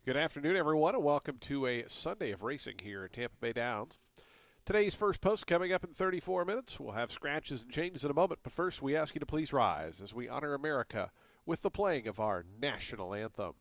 Good afternoon, everyone, and welcome to a Sunday of racing here at Tampa Bay Downs. Today's first post coming up in 34 minutes. We'll have scratches and changes in a moment, but first we ask you to please rise as we honor America with the playing of our national anthem.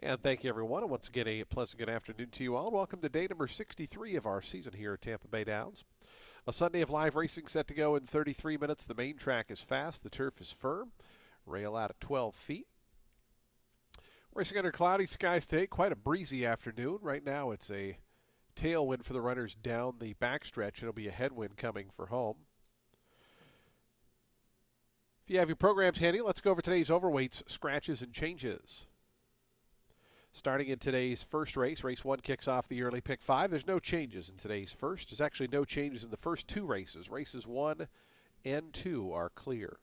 And thank you, everyone. And once again, a pleasant good afternoon to you all. Welcome to day number 63 of our season here at Tampa Bay Downs. A Sunday of live racing set to go in 33 minutes. The main track is fast. The turf is firm. Rail out at 12 feet. Racing under cloudy skies today. Quite a breezy afternoon. Right now it's a tailwind for the runners down the backstretch. It'll be a headwind coming for home. If you have your programs handy, let's go over today's overweights, scratches, and changes. Starting in today's first race, race 1 kicks off the early pick 5. There's no changes in today's first. There's actually no changes in the first two races. Races 1 and 2 are clear.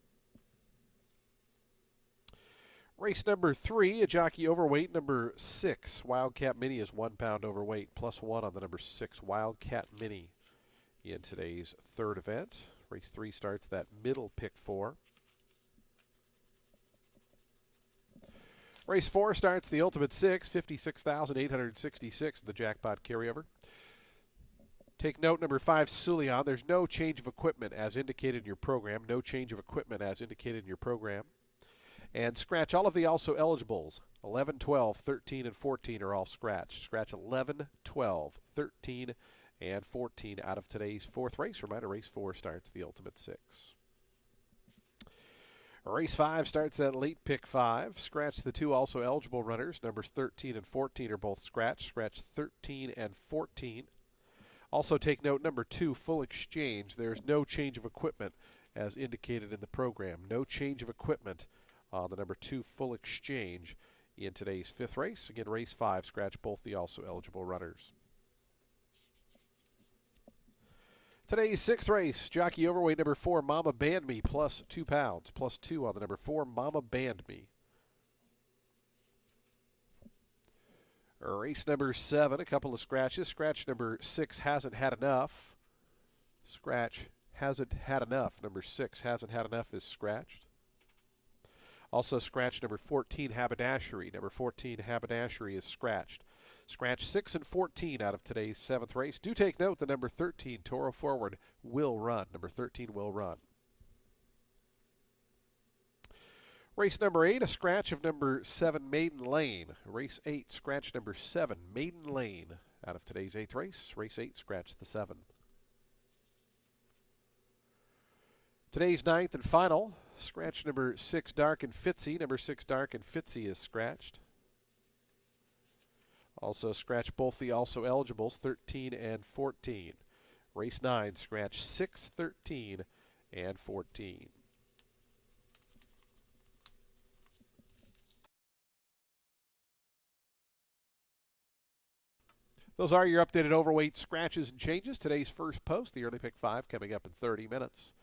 Race number 3, a jockey overweight, number 6. Wildcat Mini is 1 pound overweight, plus 1 on the number 6 Wildcat Mini in today's third event. Race 3 starts that middle pick 4. Race 4 starts the Ultimate 6, 56,866, the jackpot carryover. Take note, number 5, Sulion. There's no change of equipment as indicated in your program. No change of equipment as indicated in your program. And scratch all of the also eligibles. 11, 12, 13, and 14 are all scratched. Scratch 11, 12, 13, and 14 out of today's fourth race. Reminder, race 4 starts the Ultimate 6. Race 5 starts that late pick 5. Scratch the 2 also eligible runners. Numbers 13 and 14 are both scratched. Scratch 13 and 14. Also take note, number 2, Full Exchange. There's no change of equipment as indicated in the program. No change of equipment on the number 2, Full Exchange in today's fifth race. Again, race 5, scratch both the also eligible runners. Today's sixth race, jockey overweight number 4, Mama Band Me, plus 2 pounds, plus 2 on the number 4, Mama Band Me. Race number 7, a couple of scratches. Scratch number 6, Hasn't Had Enough. Scratch Hasn't Had Enough. Number 6, Hasn't Had Enough is scratched. Also scratch number 14, Haberdashery. Number 14, Haberdashery is scratched. Scratch 6 and 14 out of today's seventh race. Do take note the number 13, Toro Forward, will run. Number 13 will run. Race number 8, a scratch of number 7, Maiden Lane. Race 8, scratch number 7, Maiden Lane out of today's 8th race. Race 8, scratch the 7. Today's 9th and final, scratch number 6, Dark and Fitzy. Number 6, Dark and Fitzy is scratched. Also scratch both the also eligibles, 13 and 14. Race 9, scratch 6, 13, and 14. Those are your updated overweight scratches and changes. Today's first post, the early pick 5, coming up in 30 minutes.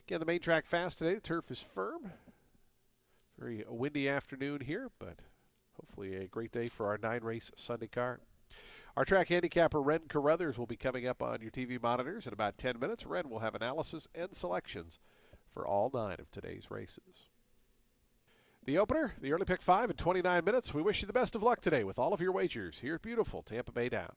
Again, the main track fast today. The turf is firm. Very windy afternoon here, but hopefully a great day for our 9-race Sunday card. Our track handicapper, Ren Carruthers, will be coming up on your TV monitors in about 10 minutes. Ren will have analysis and selections for all 9 of today's races. The opener, the early pick 5 in 29 minutes. We wish you the best of luck today with all of your wagers here at beautiful Tampa Bay Downs.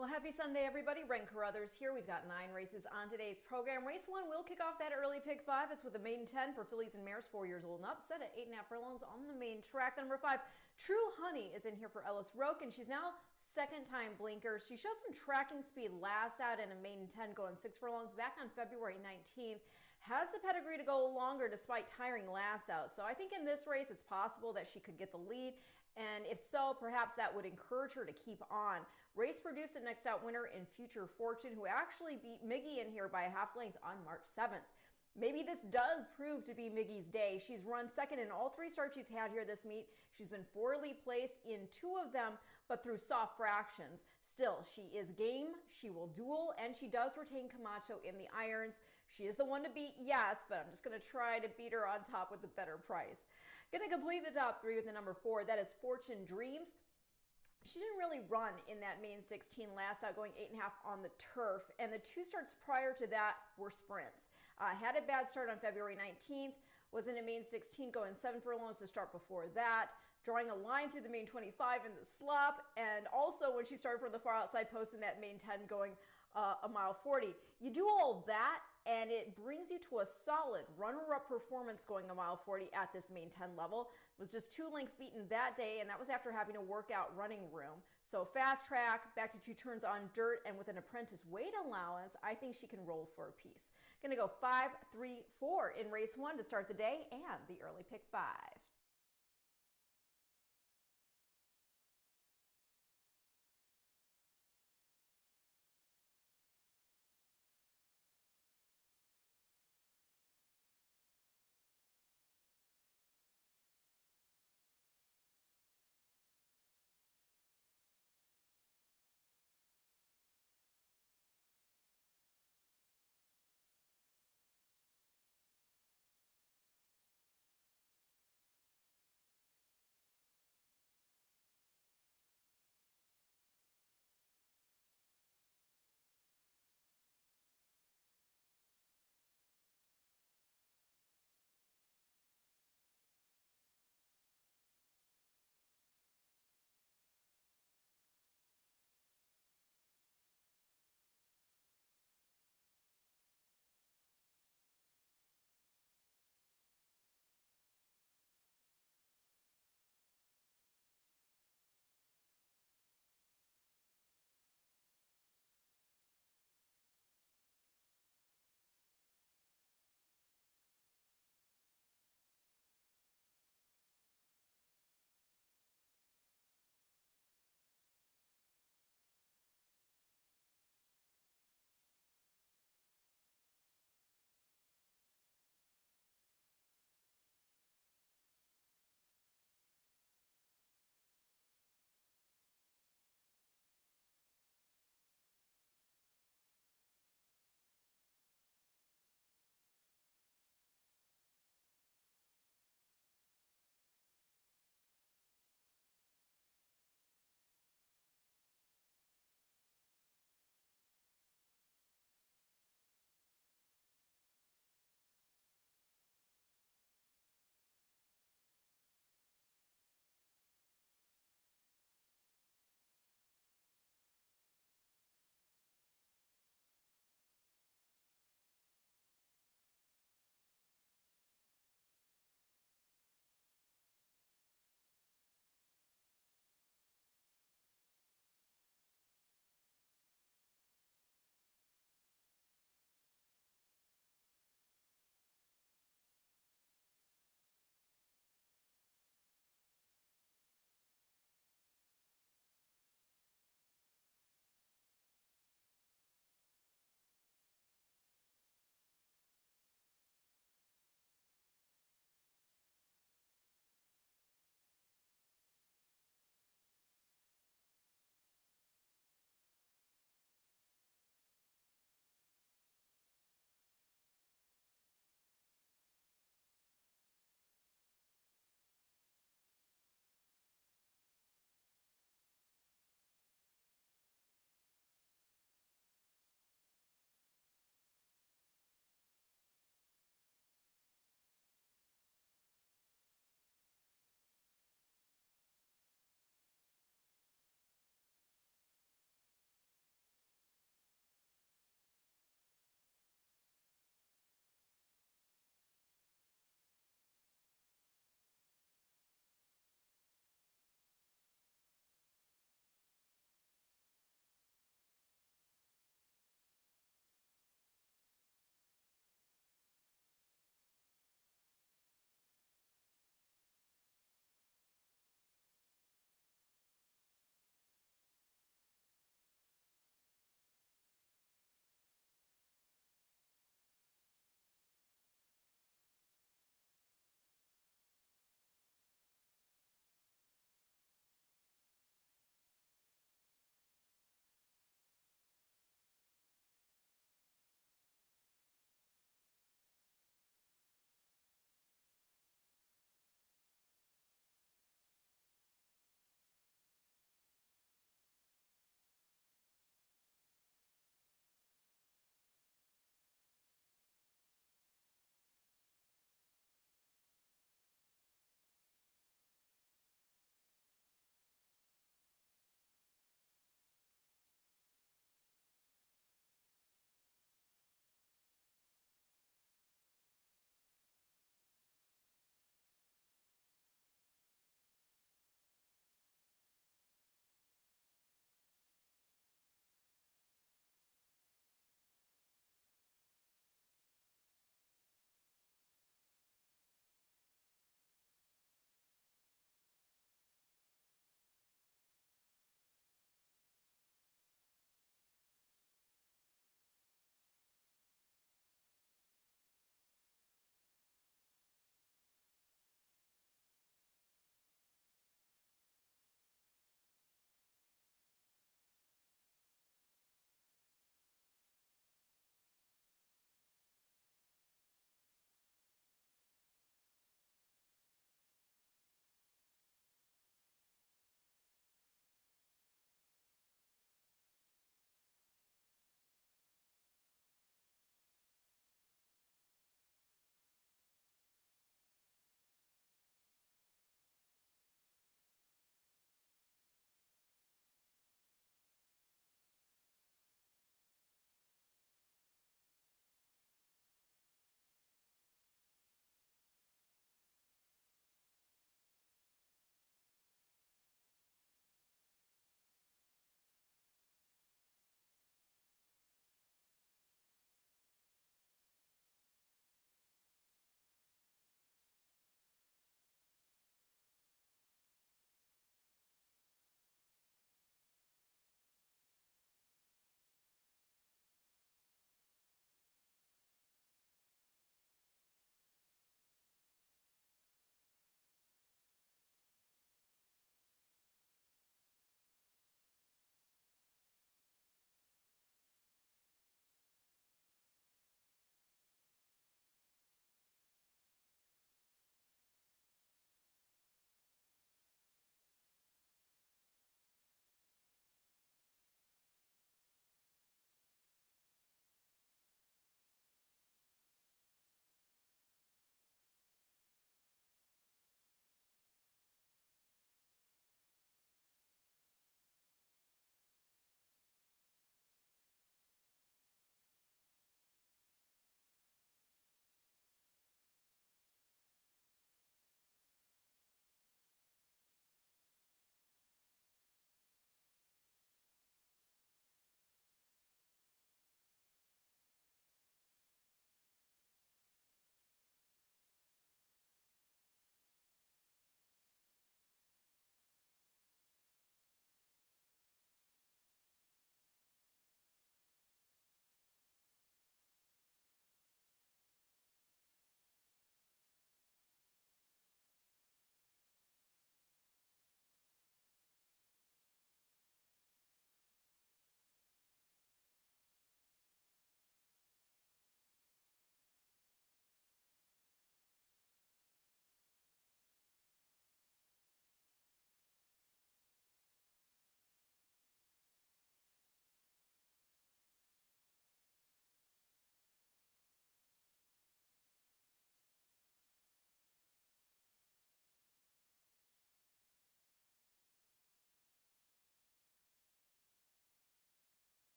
Well, happy Sunday, everybody. Ren Carruthers here. We've got 9 races on today's program. Race 1 will kick off that early pick 5. It's with the maiden 10 for fillies and mares 4 years old and up, set at 8.5 furlongs on the main track. The number 5, True Honey, is in here for Ellis Roke, and she's now second time blinker. She showed some tracking speed last out in a maiden 10 going 6 furlongs back on February 19th. Has the pedigree to go longer despite tiring last out. So I think in this race it's possible that she could get the lead. And if so, perhaps that would encourage her to keep on. Race produced a next out winner in Future Fortune, who actually beat Miggy in here by a half length on March 7th. Maybe this does prove to be Miggy's day. She's run second in all 3 starts she's had here this meet. She's been poorly placed in 2 of them, but through soft fractions. Still, she is game, she will duel, and she does retain Camacho in the irons. She is the one to beat, yes, but I'm just going to try to beat her on top with a better price. Going to complete the top 3 with the number 4. That is Fortune Dreams. She didn't really run in that main 16 last out, going 8.5 on the turf, and the 2 starts prior to that were sprints. Had a bad start on February 19th, was in a main 16 going 7 furlongs to start before that, drawing a line through the main 25 in the slop, and also when she started from the far outside post in that main 10 going a mile 40. You do all that and it brings you to a solid runner-up performance going a mile 40 at this main 10 level. It was just 2 lengths beaten that day, and that was after having to work out running room. So fast track, back to 2 turns on dirt, and with an apprentice weight allowance, I think she can roll for a piece. Gonna go 5, 3, 4 in race 1 to start the day and the early pick 5.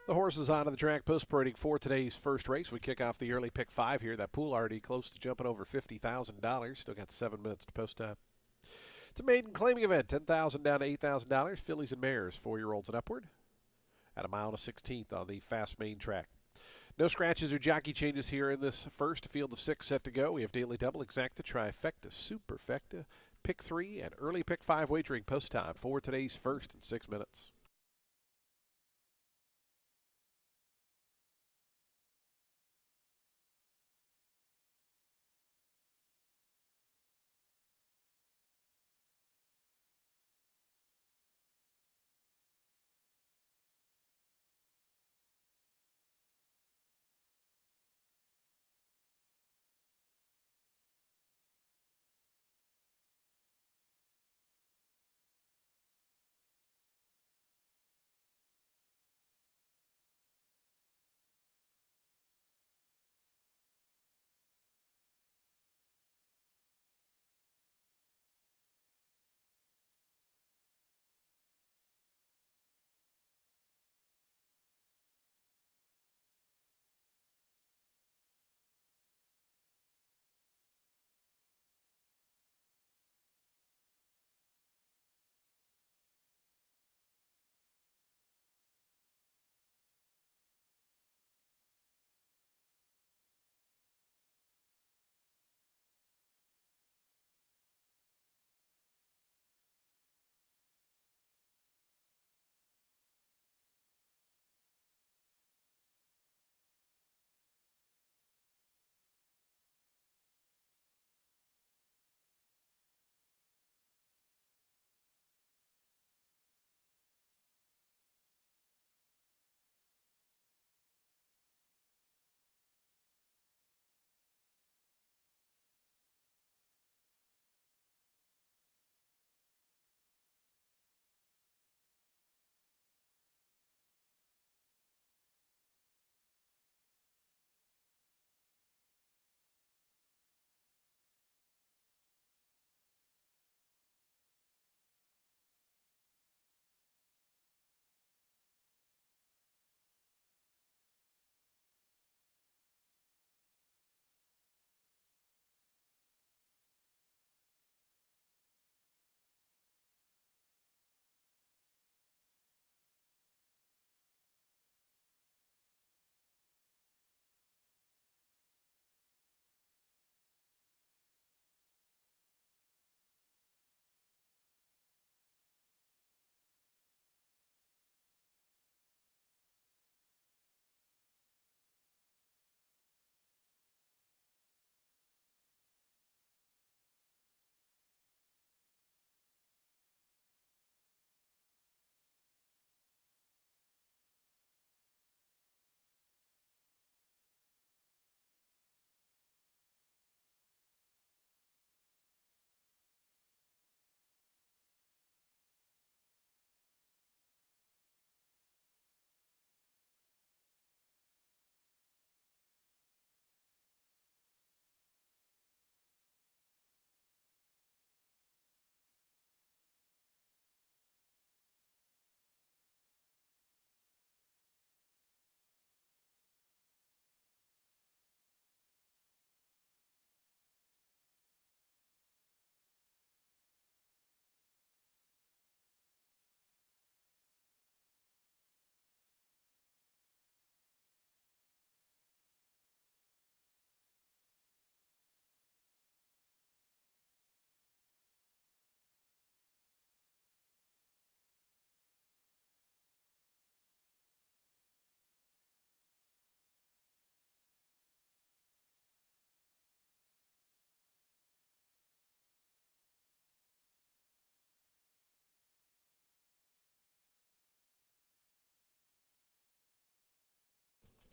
The horses onto the track post parading for today's first race. We kick off the early pick five here. That pool already close to jumping over $50,000. Still got 7 minutes to post time. It's a maiden claiming event. $10,000 down to $8,000. Fillies and mares, 4-year-olds and upward. At a mile and a 16th on the fast main track. No scratches or jockey changes here in this first field of 6 set to go. We have daily double, exacta, trifecta, superfecta, pick 3, and early pick 5 wagering post time for today's first in 6 minutes.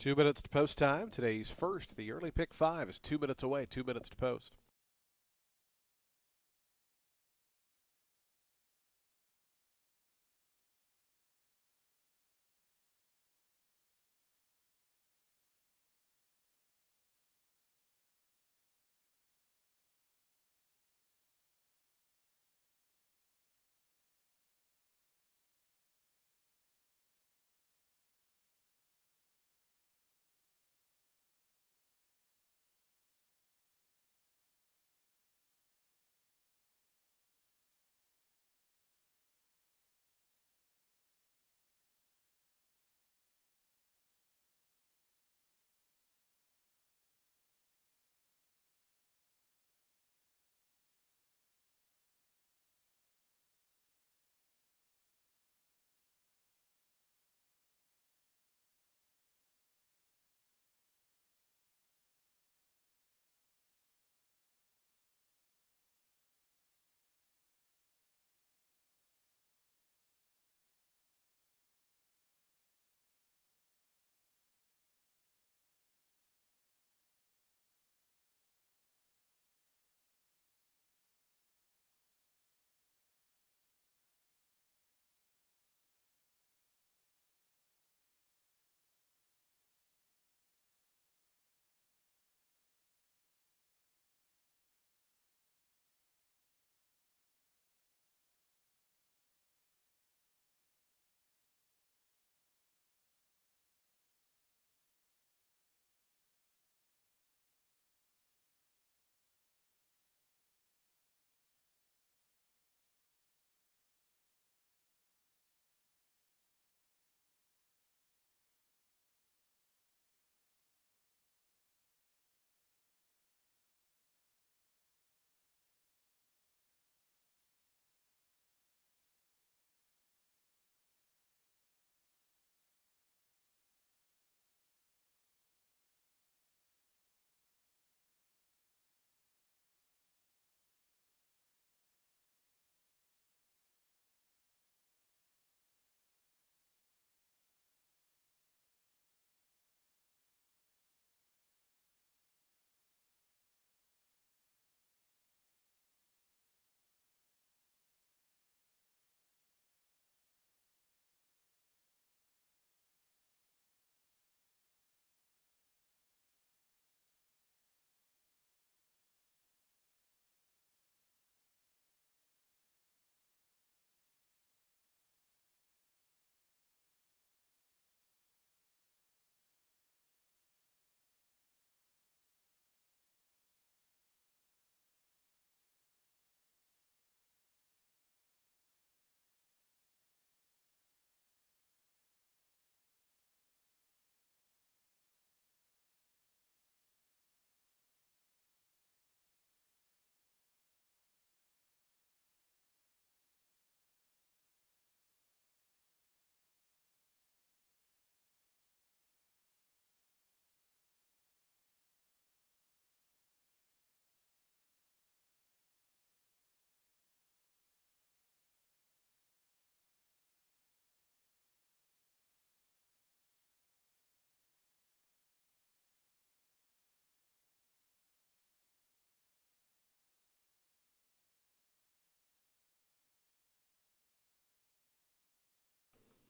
Two minutes to post time. Today's first, the early pick 5 is 2 minutes away. 2 minutes to post.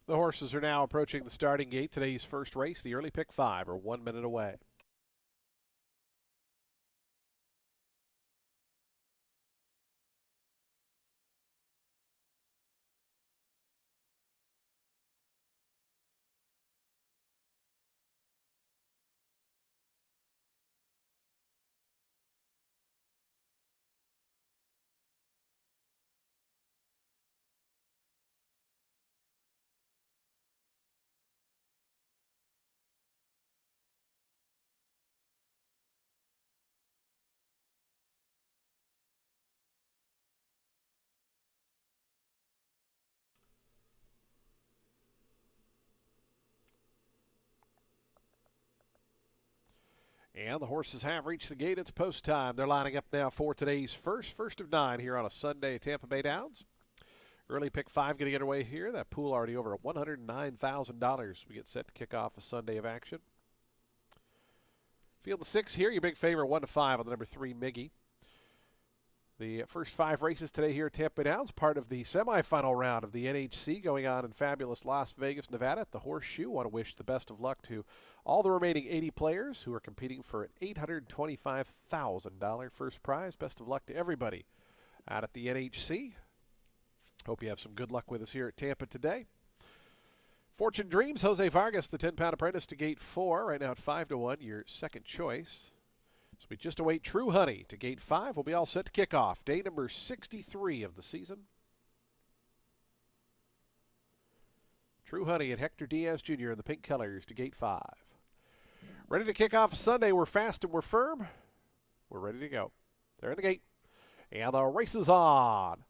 The horses are now approaching the starting gate. Today's first race, the early pick 5, are 1 minute away. And the horses have reached the gate. It's post time. They're lining up now for today's first of 9 here on a Sunday at Tampa Bay Downs. Early pick 5 getting underway here. That pool already over $109,000. We get set to kick off a Sunday of action. Field of 6 here. Your big favorite 1 to 5 on the number 3 Miggy. The first 5 races today here at Tampa Bay Downs, part of the semifinal round of the NHC going on in fabulous Las Vegas, Nevada at the Horseshoe. Want to wish the best of luck to all the remaining 80 players who are competing for an $825,000 first prize. Best of luck to everybody out at the NHC. Hope you have some good luck with us here at Tampa today. Fortune Dreams, Jose Vargas, the 10-pound apprentice to gate 4. Right now at 5 to 1, your second choice. So we just await True Honey to gate 5. We'll be all set to kick off day number 63 of the season. True Honey and Hector Diaz Jr. in the pink colors to gate 5. Ready to kick off Sunday. We're fast and we're firm. We're ready to go. They're in the gate. And the race is on.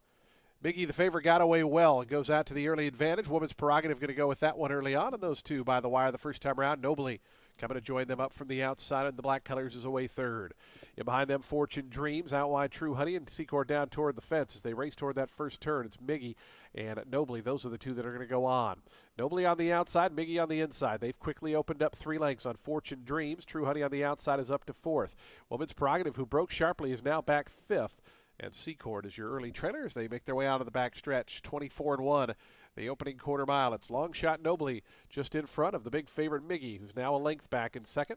Miggy, the favorite, got away well and goes out to the early advantage. Woman's Prerogative going to go with that one early on. And those two by the wire the first time around. Nobly coming to join them up from the outside, and the black colors is away third. In behind them, Fortune Dreams, out wide True Honey, and Secor down toward the fence as they race toward that first turn. It's Miggy and Nobly. Those are the two that are going to go on. Nobly on the outside, Miggy on the inside. They've quickly opened up 3 lengths on Fortune Dreams. True Honey on the outside is up to 4th. Woman's Prerogative, who broke sharply, is now back 5th. And Secord is your early trailer as they make their way out of the back stretch. 24-1, the opening quarter mile. It's Long Shot Nobly just in front of the big favorite Miggy, who's now a length back in second.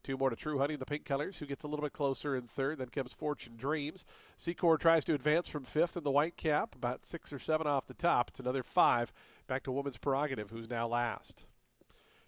2 more to True Honey, the pink colors, who gets a little bit closer in third. Then comes Fortune Dreams. Secord tries to advance from 5th in the white cap, about 6 or 7 off the top. It's another 5 back to Woman's Prerogative, who's now last.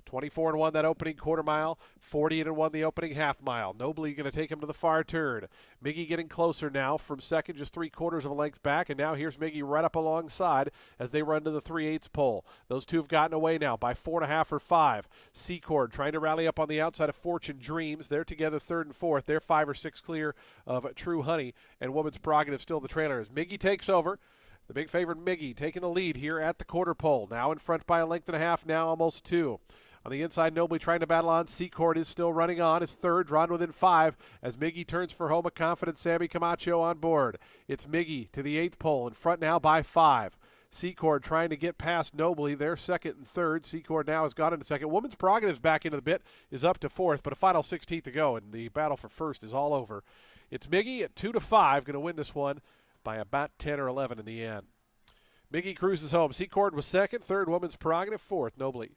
24-1 that opening quarter mile, 40-1 the opening half mile. Nobly going to take him to the far turn. Miggy getting closer now from second, just 3/4 of a length back, and now here's Miggy right up alongside as they run to the 3/8 pole. Those two have gotten away now by 4.5 or 5. Secord trying to rally up on the outside of Fortune Dreams. They're together 3rd and 4th. They're 5 or 6 clear of True Honey, and Woman's Prerogative still the trailer as Miggy takes over. The big favorite Miggy taking the lead here at the quarter pole. Now in front by a length and a half, now almost 2. On the inside, Nobly trying to battle on. Secord is still running on. Is third, drawn within 5 as Miggy turns for home. A confident Sammy Camacho on board. It's Miggy to the 8th pole, in front now by 5. Secord trying to get past Nobly. They're second and third. Secord now has gone into second. Woman's Prerogative's back into the bit, is up to 4th, but a final 16th to go, and the battle for first is all over. It's Miggy at 2 to 5, going to win this one by about 10 or 11 in the end. Miggy cruises home. Secord was second, third, Woman's Prerogative, 4th, Nobly.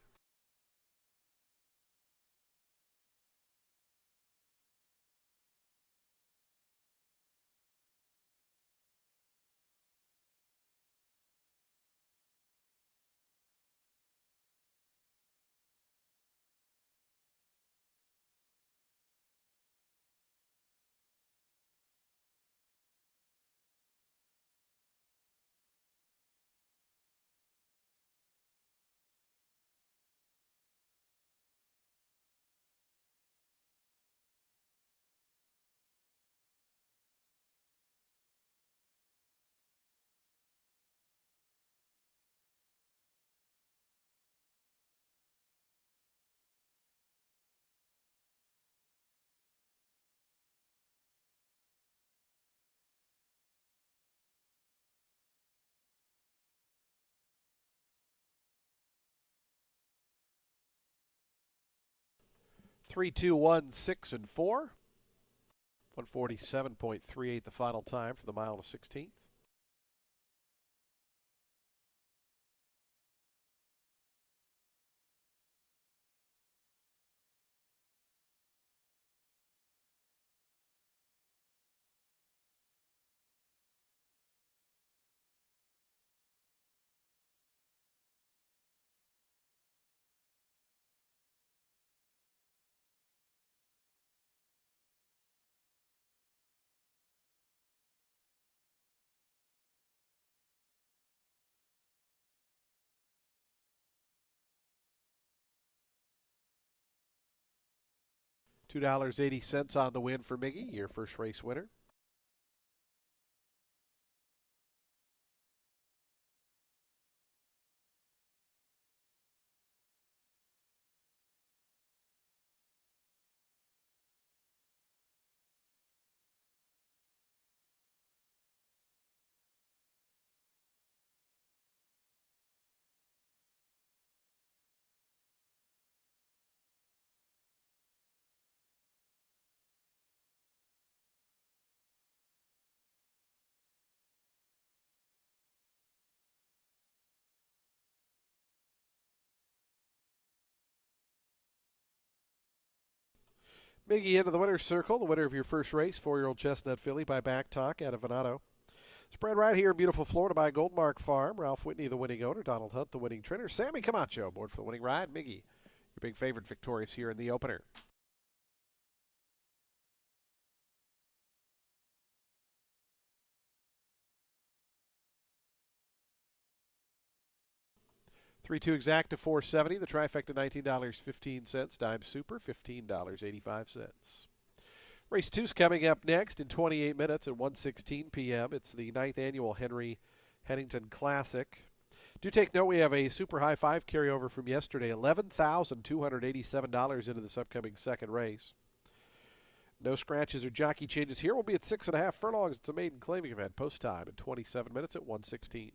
Three, 2, 1, 6, and 4. 147.38 the final time for the mile and 16th. $2.80 on the win for Miggy, your first race winner. Miggy into the winner's circle, the winner of your first race, 4-year-old Chestnut Filly by Back Talk out of Venado. Spread right here in beautiful Florida by Goldmark Farm. Ralph Whitney, the winning owner. Donald Hunt, the winning trainer. Sammy Camacho aboard for the winning ride. Miggy, your big favorite, victorious here in the opener. 3-2 exact to 470. The trifecta $19.15. Dime super $15.85. Race 2's coming up next in 28 minutes at 1:16 p.m. It's the 9th annual Henry Hennington Classic. Do take note we have a super high five carryover from yesterday, $11,287 into this upcoming second race. No scratches or jockey changes here. We'll be at 6.5 furlongs. It's a maiden claiming event. Post time in 27 minutes at 1:16.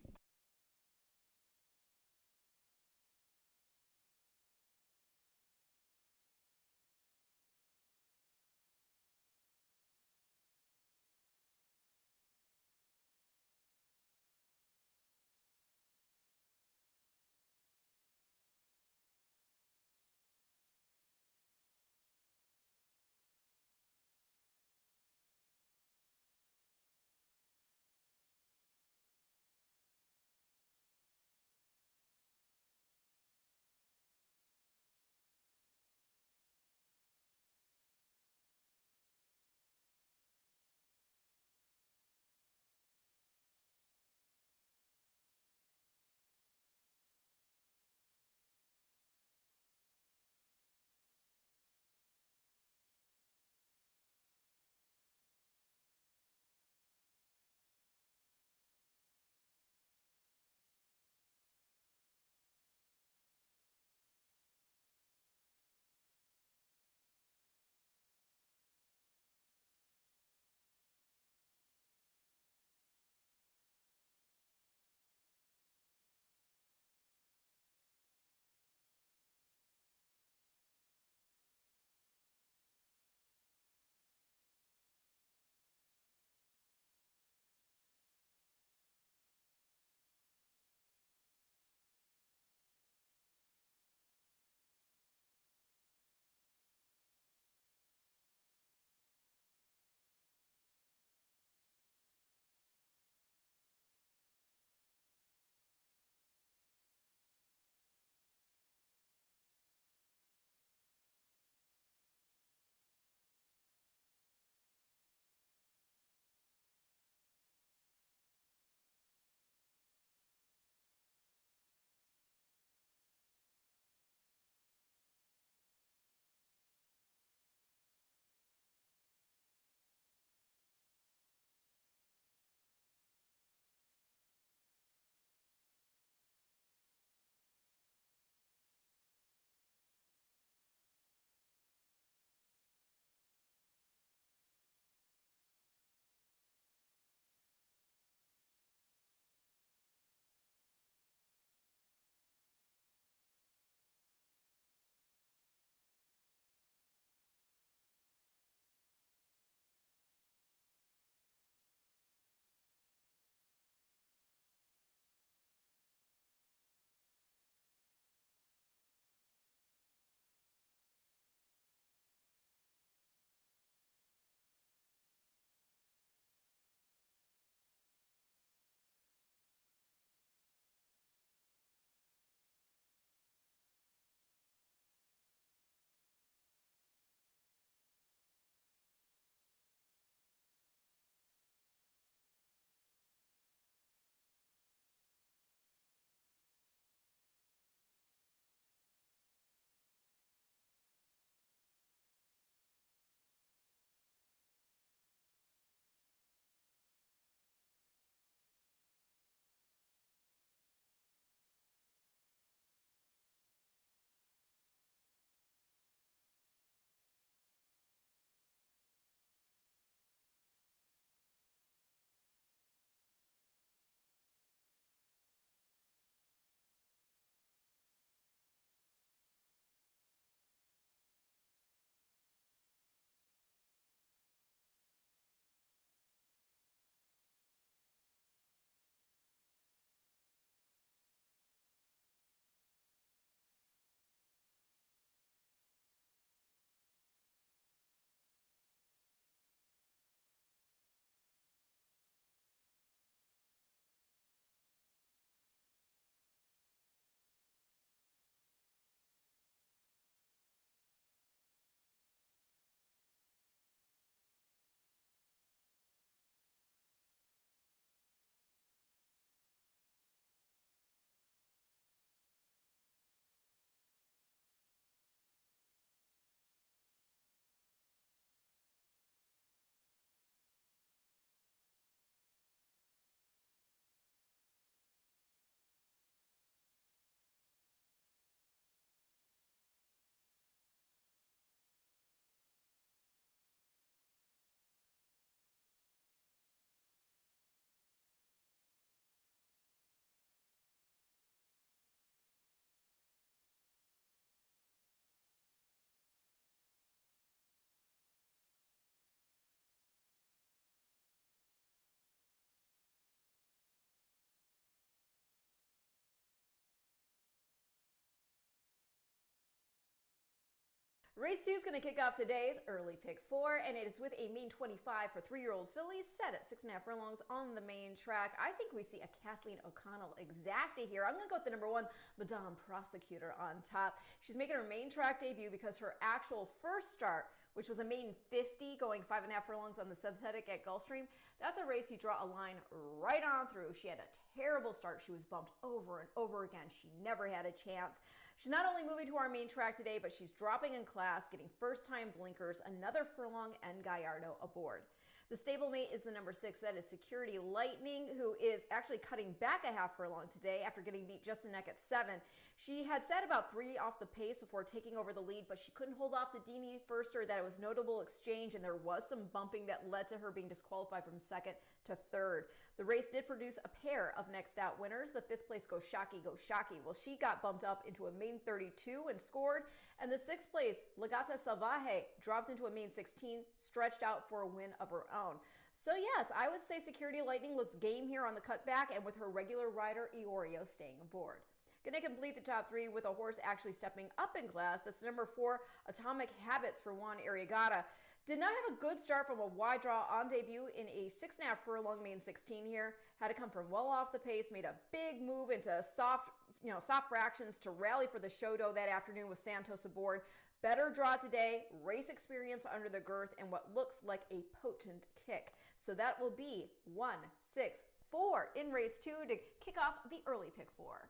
Race 2 is going to kick off today's early pick 4, and it is with a main 25 for 3-year-old fillies set at 6.5 furlongs on the main track. I think we see a Kathleen O'Connell exacta here. I'm going to go with the number 1, Madame Prosecutor, on top. She's making her main track debut because her actual first start, which was a maiden 50 going 5.5 furlongs on the synthetic at Gulfstream, that's a race you draw a line right on through. She had a terrible start. She was bumped over and over again. She never had a chance. She's not only moving to our main track today, but she's dropping in class, getting first-time blinkers, another furlong, and Gallardo aboard. The stablemate is the number 6. That is Security Lightning, who is actually cutting back a half furlong today after getting beat just a neck at 7. She had set about 3 off the pace before taking over the lead, but she couldn't hold off the Dini Firster. That it was notable exchange, and there was some bumping that led to her being disqualified from 2nd to 3rd. The race did produce a pair of next out winners. The 5th place Go Shocky. Well, she got bumped up into a main 32 and scored, and the 6th place Legata Salvaje dropped into a main 16, stretched out for a win of her own. So yes, I would say Security Lightning looks game here on the cutback, and with her regular rider Iorio staying aboard. Going to complete the top 3 with a horse actually stepping up in class. That's number 4, Atomic Habits for Juan Arriagada. Did not have a good start from a wide draw on debut in a 6.5 furlong main 16 here. Had to come from well off the pace, made a big move into soft fractions to rally for the show dough that afternoon with Santos aboard. Better draw today, race experience under the girth, and what looks like a potent kick. So that will be 1, 6, 4 in race 2 to kick off the early pick 4.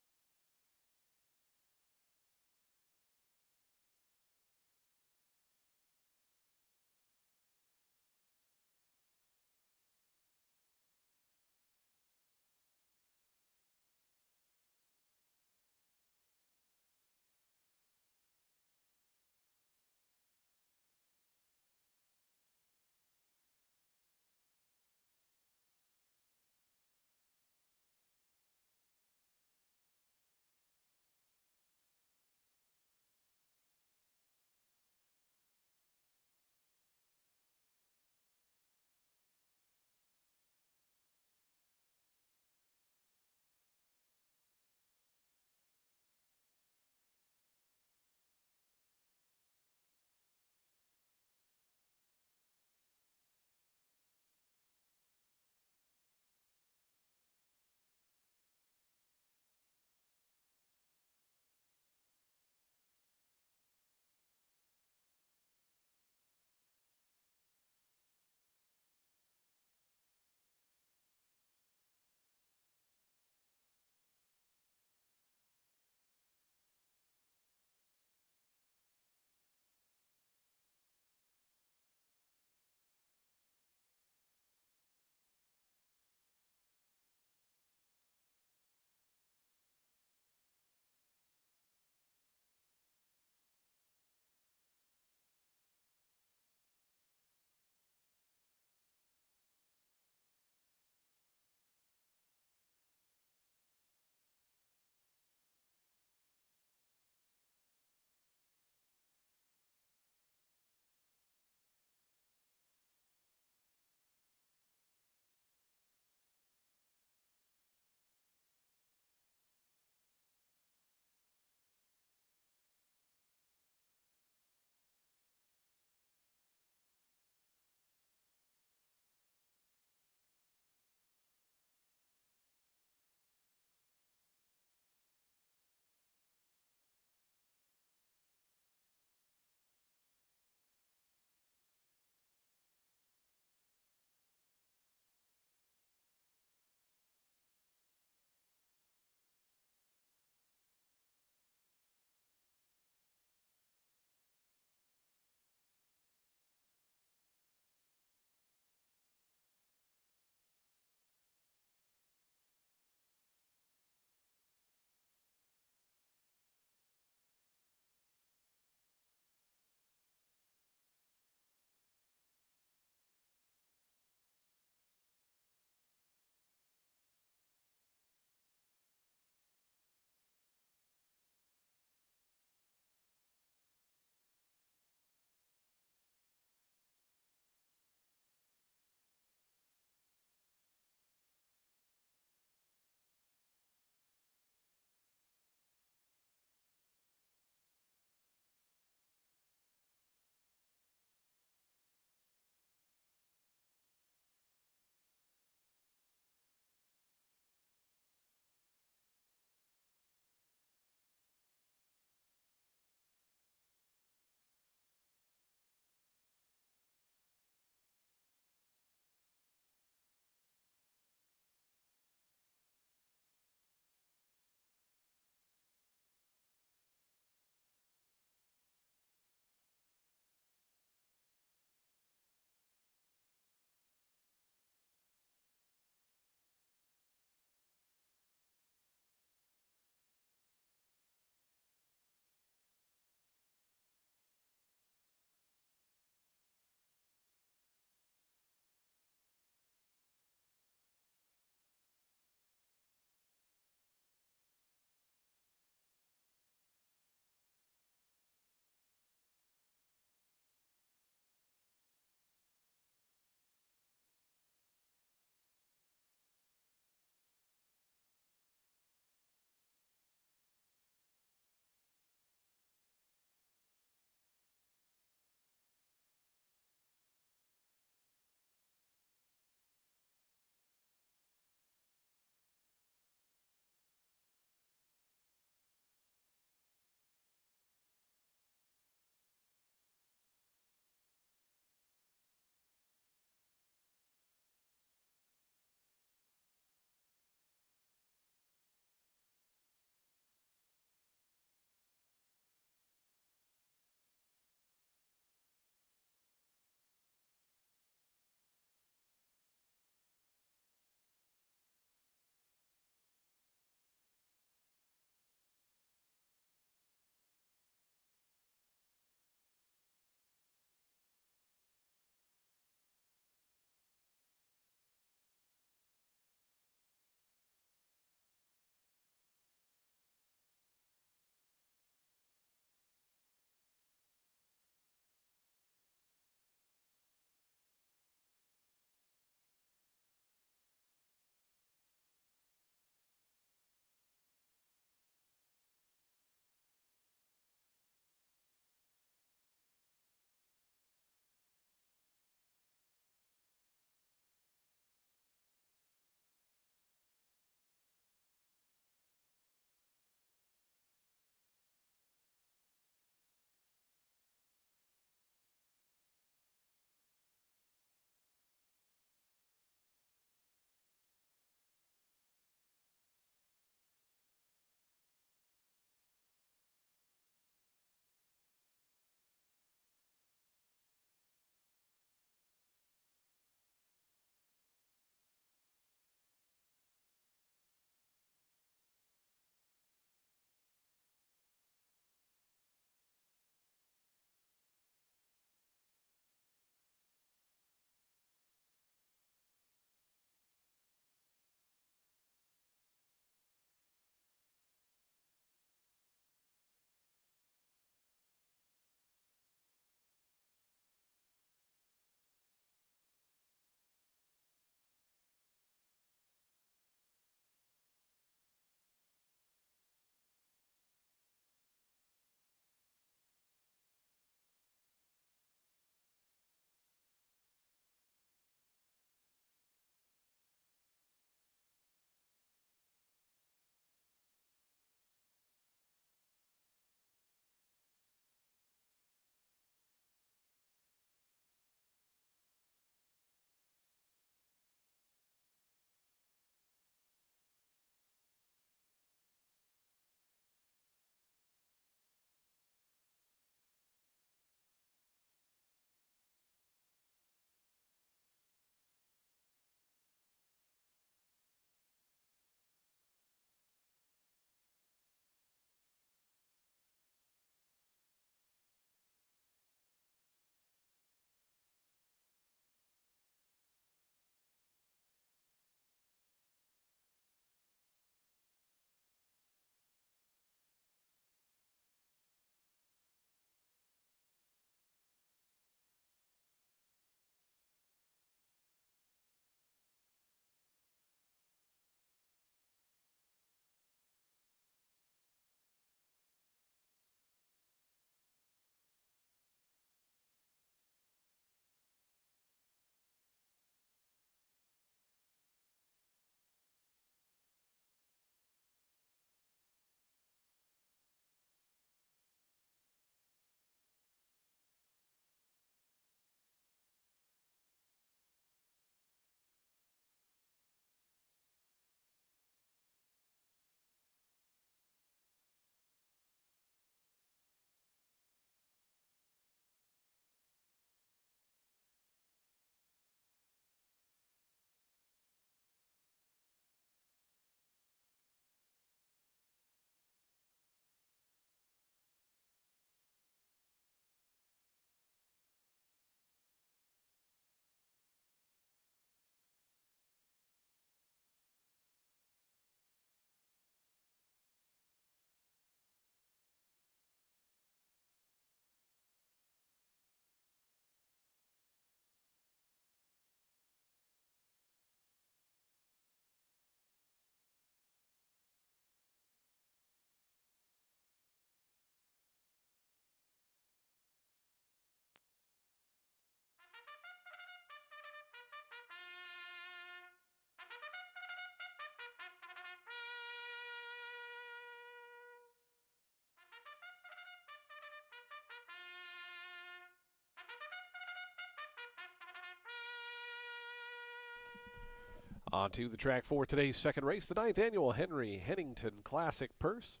On to the track for today's second race, the 9th annual Henry Hennington Classic Purse.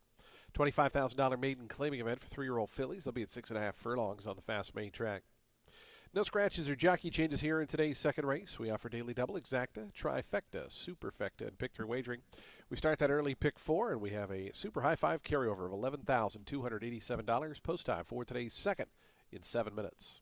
$25,000 maiden claiming event for 3-year-old fillies. They'll be at 6.5 furlongs on the fast main track. No scratches or jockey changes here in today's second race. We offer daily double, exacta, trifecta, superfecta, and pick 3 wagering. We start that early pick 4, and we have a super high 5 carryover of $11,287. Post time for today's second in 7 minutes.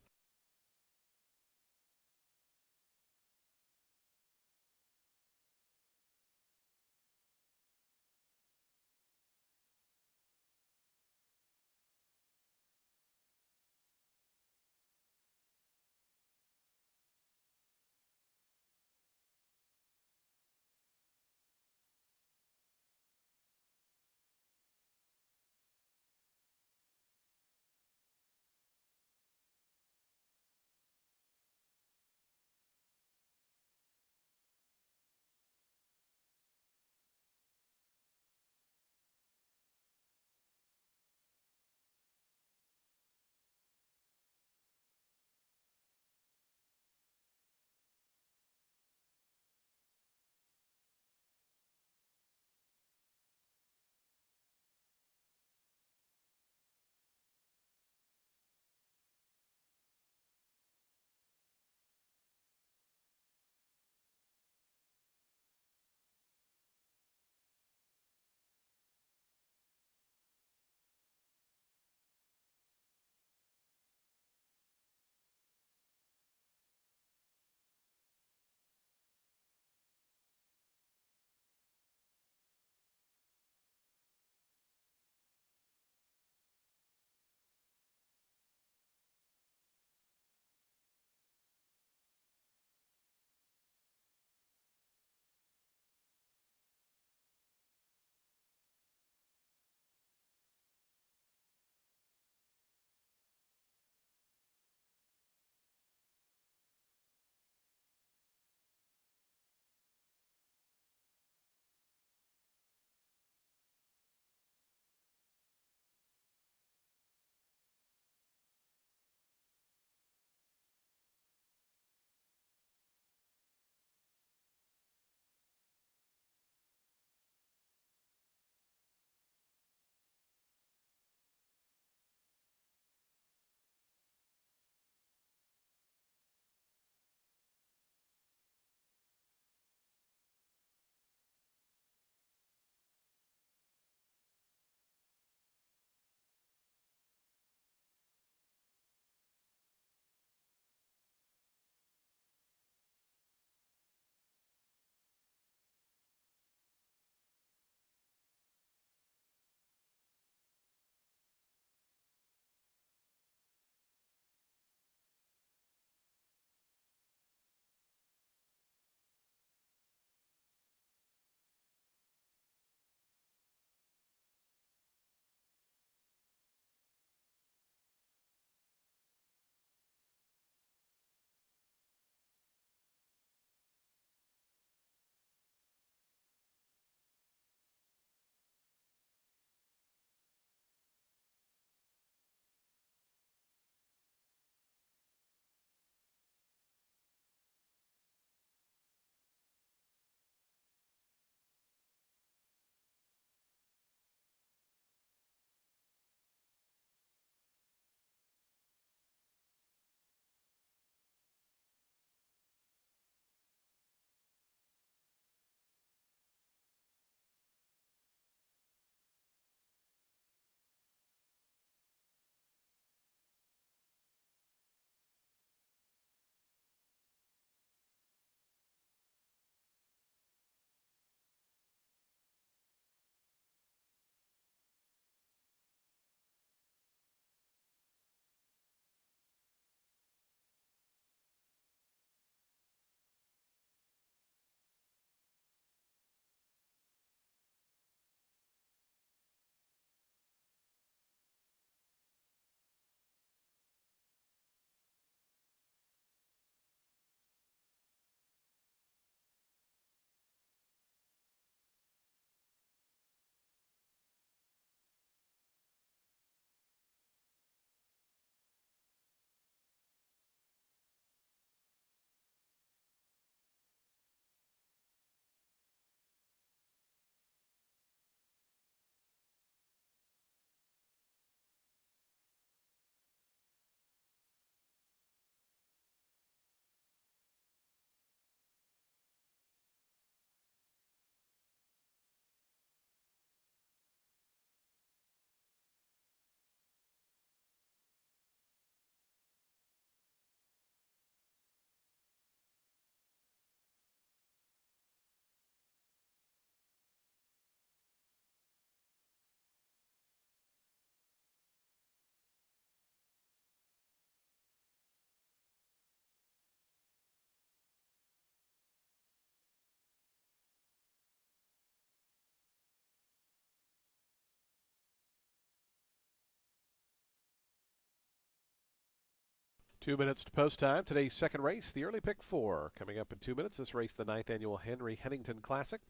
2 minutes to post time. Today's second race, the early pick 4. Coming up in 2 minutes, this race, the 9th annual Henry Hennington Classic.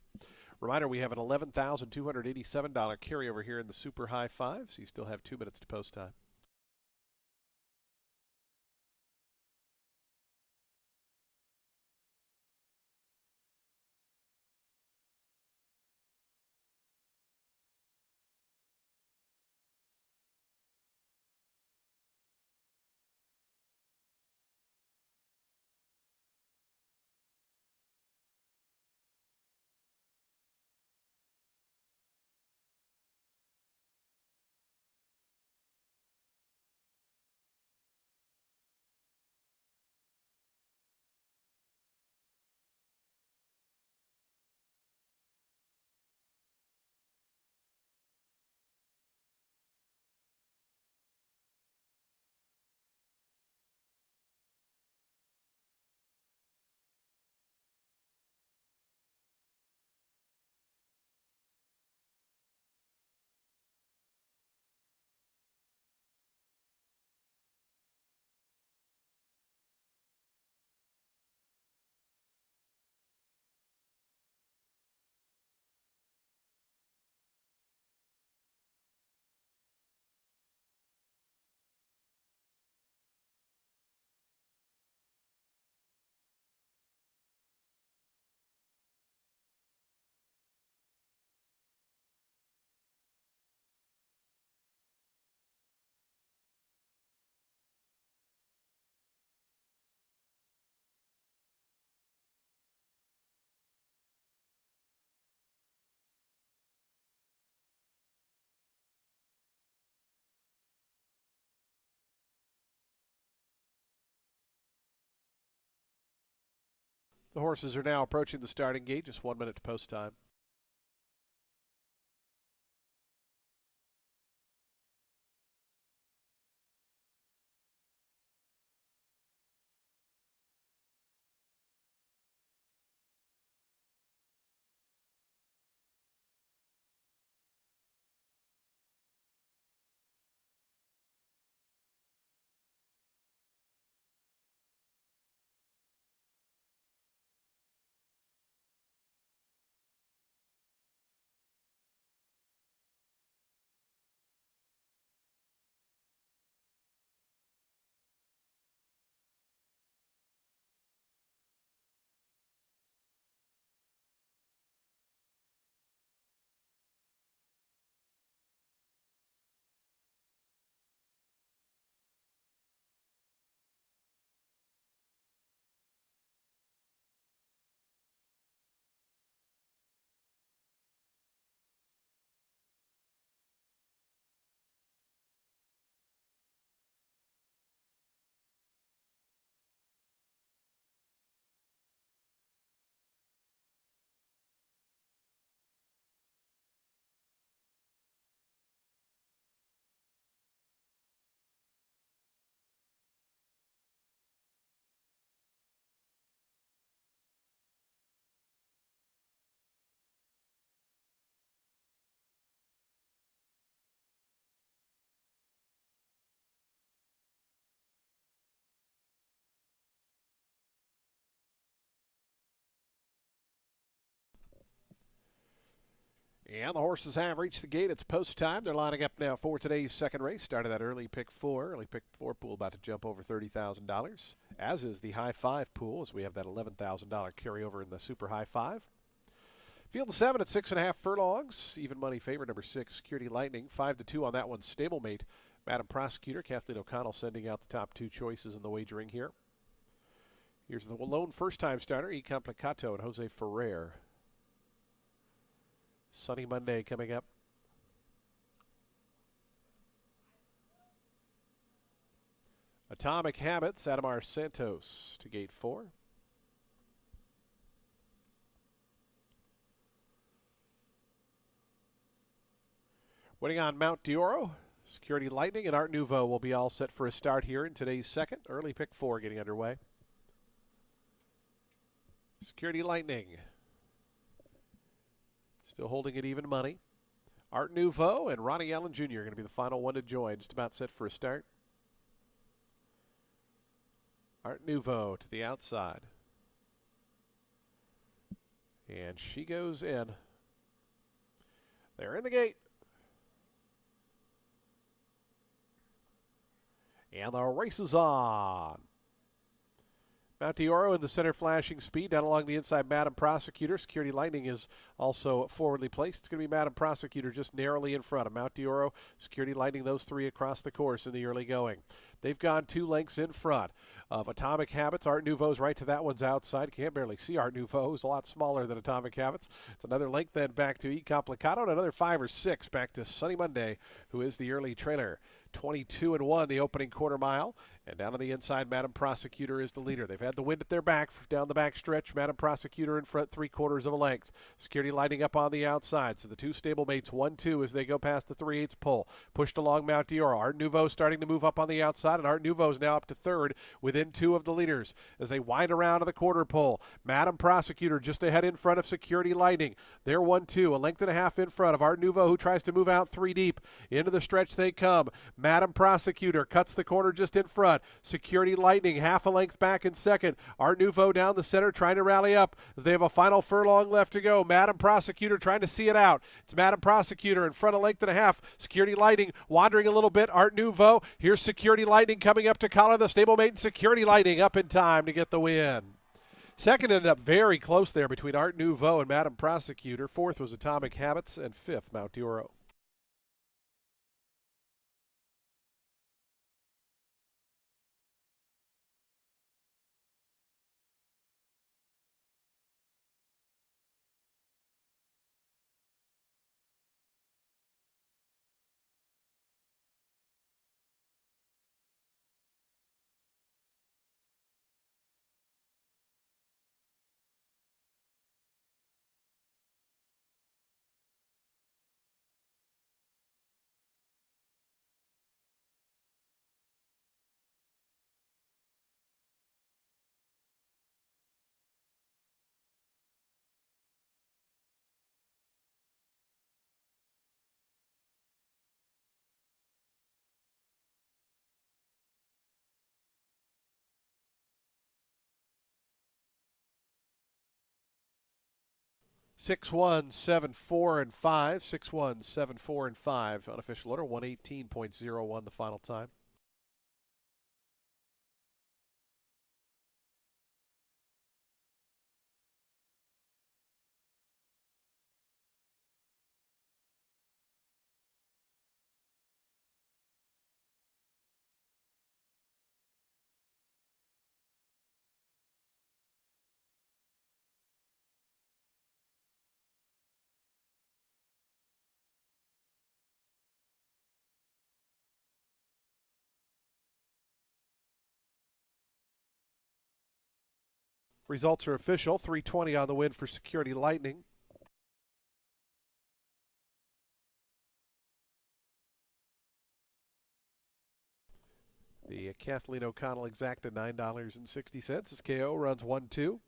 Reminder, we have an $11,287 carryover here in the Super High 5, so you still have 2 minutes to post time. The horses are now approaching the starting gate, just 1 minute to post time. And the horses have reached the gate. It's post time. They're lining up now for today's second race. Started that early pick 4. Early pick 4 pool about to jump over $30,000, as is the high 5 pool, as we have that $11,000 carryover in the Super High 5. Field of 7 at 6.5 furlongs. Even money favorite number 6, Security Lightning. 5-2 on that one. Stablemate. Madam Prosecutor Kathleen O'Connell sending out the top 2 choices in the wagering here. Here's the lone first-time starter, E. Complicato and Jose Ferrer. Sunny Monday coming up. Atomic Habits, Adamar Santos to gate 4. Winning on Mount Dioro, Security Lightning and Art Nouveau will be all set for a start here in today's second. Early pick 4 getting underway. Security Lightning still holding it even money. Art Nouveau and Ronnie Allen Jr. are going to be the final one to join. Just about set for a start. Art Nouveau to the outside. And she goes in. They're in the gate. And the race is on. Monteoro in the center, flashing speed down along the inside. Madam Prosecutor. Security Lightning is also forwardly placed. It's going to be Madam Prosecutor just narrowly in front of Monteoro. Security Lightning, those three across the course in the early going. They've gone 2 lengths in front of Atomic Habits. Art Nouveau's right to that one's outside. Can't barely see Art Nouveau, who's a lot smaller than Atomic Habits. It's another length then back to E Complicado, and another 5 or 6 back to Sunny Monday, who is the early trailer. 22-1 the opening quarter mile. And down on the inside, Madam Prosecutor is the leader. They've had the wind at their back down the back stretch. Madam Prosecutor in front 3/4 of a length. Security Lighting up on the outside. So the two stablemates 1-2 as they go past the 3/8 pole. Pushed along Mount Dior. Art Nouveau starting to move up on the outside, and Art Nouveau is now up to third within 2 of the leaders as they wind around to the quarter pole. Madam Prosecutor just ahead in front of Security Lighting. They're 1-2, a length and a half in front of Art Nouveau, who tries to move out 3 deep. Into the stretch they come. Madam Prosecutor cuts the corner just in front. Security Lightning half a length back in second. Art Nouveau down the center trying to rally up as they have a final furlong left to go. Madam Prosecutor trying to see it out. It's Madam Prosecutor in front, a length and a half. Security Lightning wandering a little bit. Art Nouveau. Here's Security Lightning coming up to collar the stablemate, and Security Lightning up in time to get the win. Second ended up very close there between Art Nouveau and Madam Prosecutor. Fourth was Atomic Habits, and fifth Mount Dioro. Six one seven four and 5. 6-1, 7-4 and 5. Unofficial order 118.01 the final time. Results are official. 320 on the win for Security Lightning. The Kathleen O'Connell exacta $9.60. This KO runs 1-2.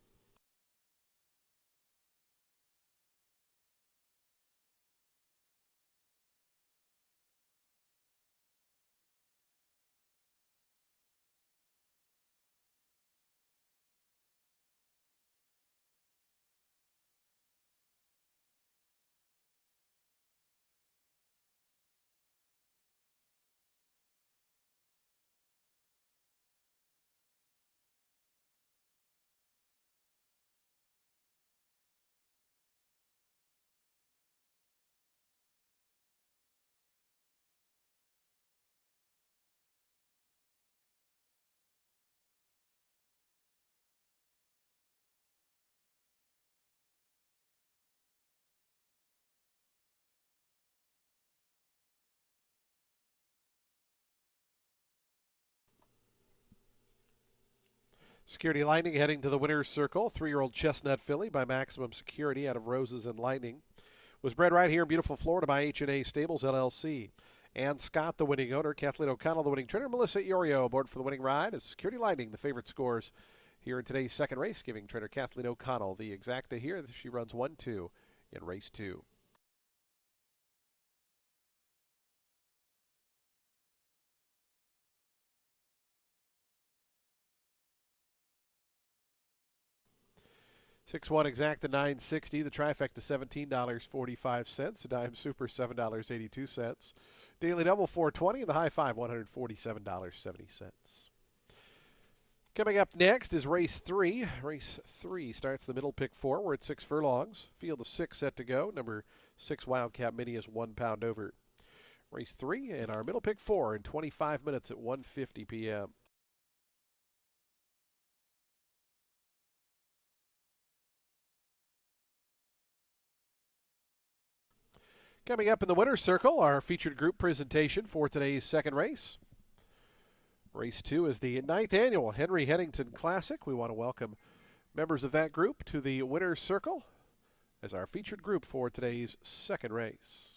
Security Lightning heading to the winner's circle. 3-year-old Chestnut Filly by Maximum Security out of Roses and Lightning. Was bred right here in beautiful Florida by H&A Stables, LLC. Ann Scott, the winning owner. Kathleen O'Connell, the winning trainer. Melissa Iorio aboard for the winning ride. As Security Lightning, the favorite scores here in today's second race, giving trainer Kathleen O'Connell the exacta here. She runs 1-2 in race 2. 6-1 exacta 960. The trifecta $17.45. The dime super $7.82. Daily double 420. And the high five $147.70. Coming up next is race 3. Race 3 starts the middle pick 4. We're at 6 furlongs. Field of 6 set to go. Number 6 Wildcat Mini is 1 pound over. Race 3 and our middle pick 4 in 25 minutes at 1:50 p.m. Coming up in the winner's circle, our featured group presentation for today's second race. Race 2 is the 9th annual Henry Hennington Classic. We want to welcome members of that group to the winner's circle as our featured group for today's second race.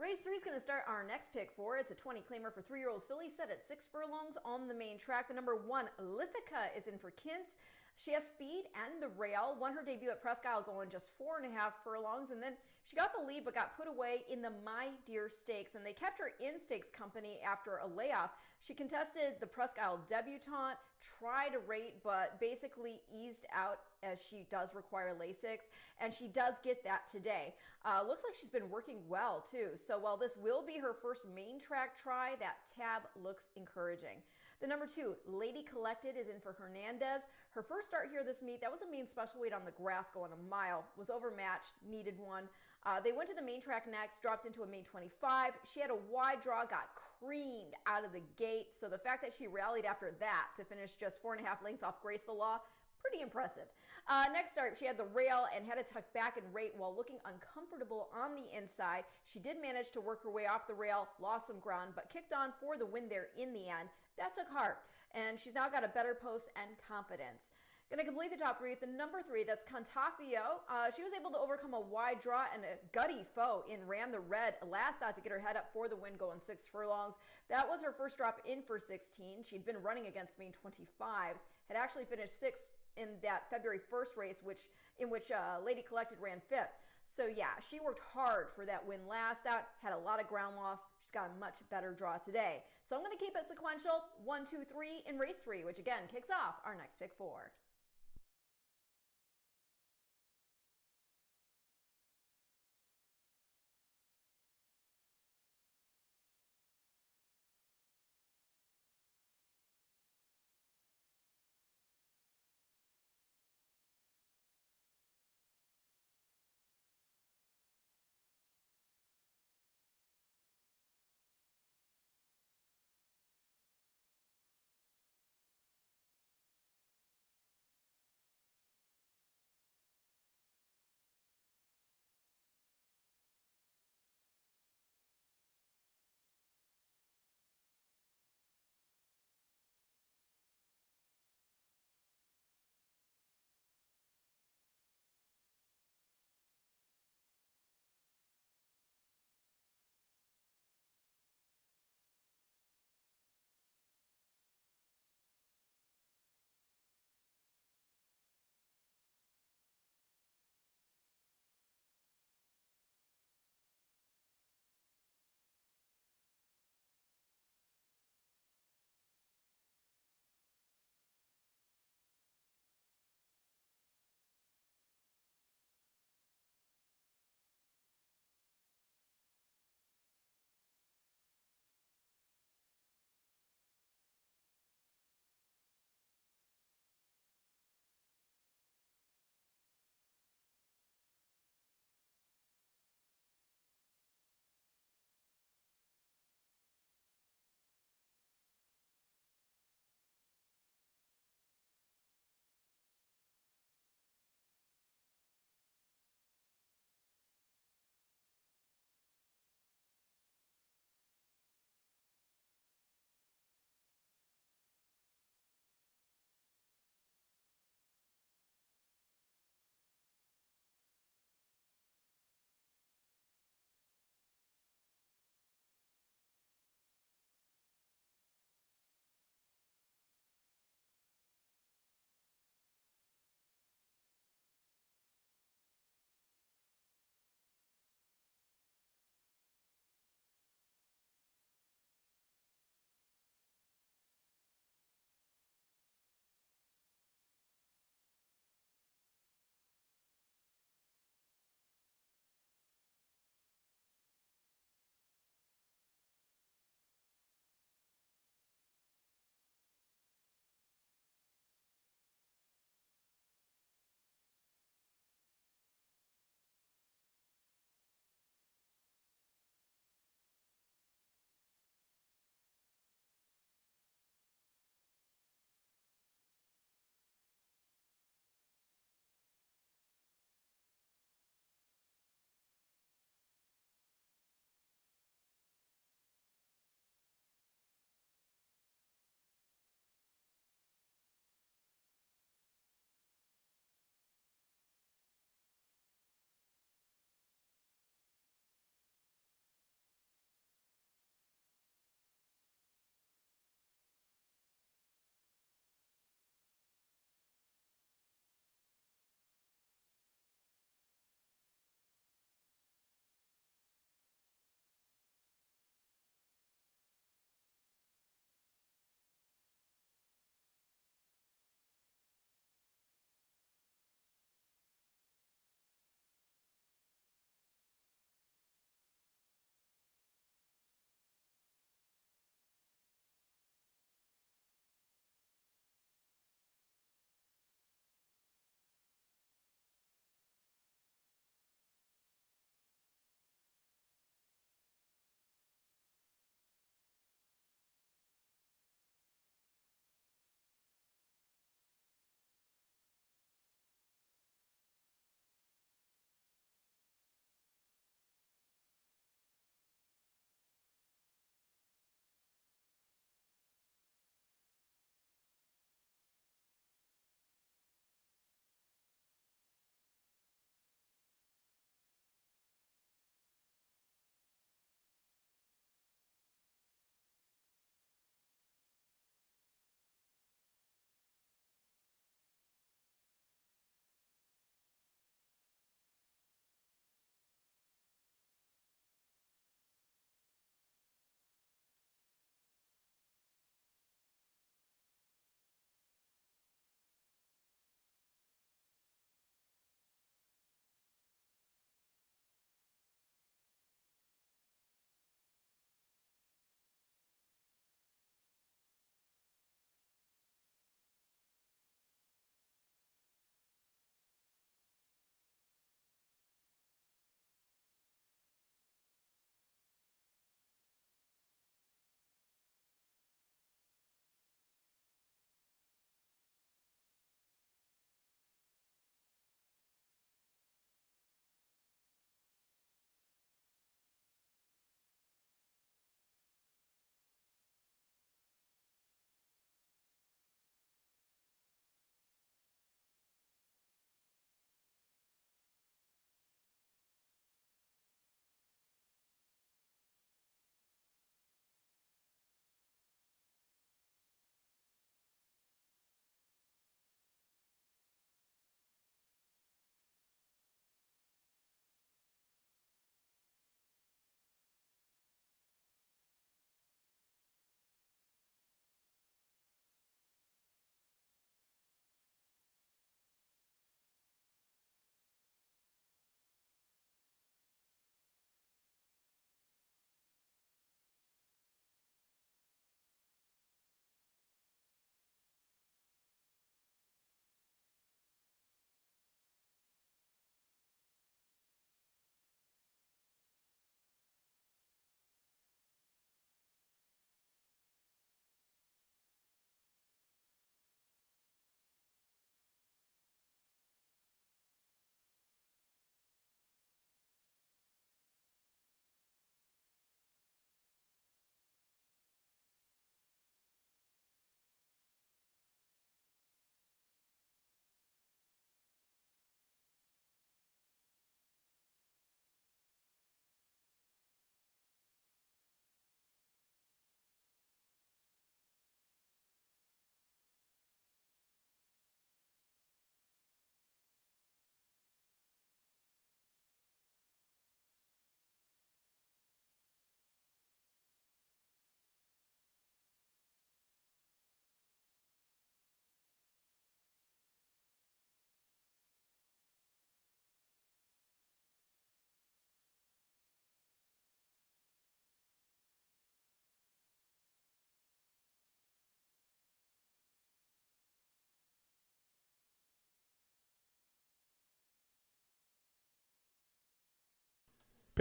Race 3 is going to start our next pick four. It's a 20 claimer for 3-year-old filly set at 6 furlongs on the main track. The number 1, Lithica, is in for Kintz. She has speed and the rail. Won her debut at Presque Isle going just 4.5 furlongs, and then she got the lead but got put away in the My Dear Stakes, and they kept her in stakes company after a layoff. She contested the Presque Isle debutante, tried a rate, but basically eased out as she does require Lasix, and she does get that today. Looks like she's been working well too. So while this will be her first main track try, that tab looks encouraging. The number 2, Lady Collected, is in for Hernandez. Her first start here this meet, that was a mean special weight on the grass going a mile, was overmatched, needed one. They went to the main track next, dropped into a main 25. She had a wide draw, got creamed out of the gate. So the fact that she rallied after that to finish just 4.5 lengths off Grace the Law, pretty impressive. Next start, she had the rail and had to tuck back and rate while looking uncomfortable on the inside. She did manage to work her way off the rail, lost some ground, but kicked on for the win there in the end. That took heart, and she's now got a better post and confidence. Going to complete the top 3 with the number 3, that's Contafio. She was able to overcome a wide draw and a gutty foe in Ran the Red last out to get her head up for the win going 6 furlongs. That was her first drop in for 16. She'd been running against main 25s, had actually finished 6th in that February 1st race, in which Lady Collected ran 5th. So yeah, she worked hard for that win last out, had a lot of ground loss. She's got a much better draw today. So I'm going to keep it sequential, 1, 2, 3 in race 3, which again kicks off our next pick 4.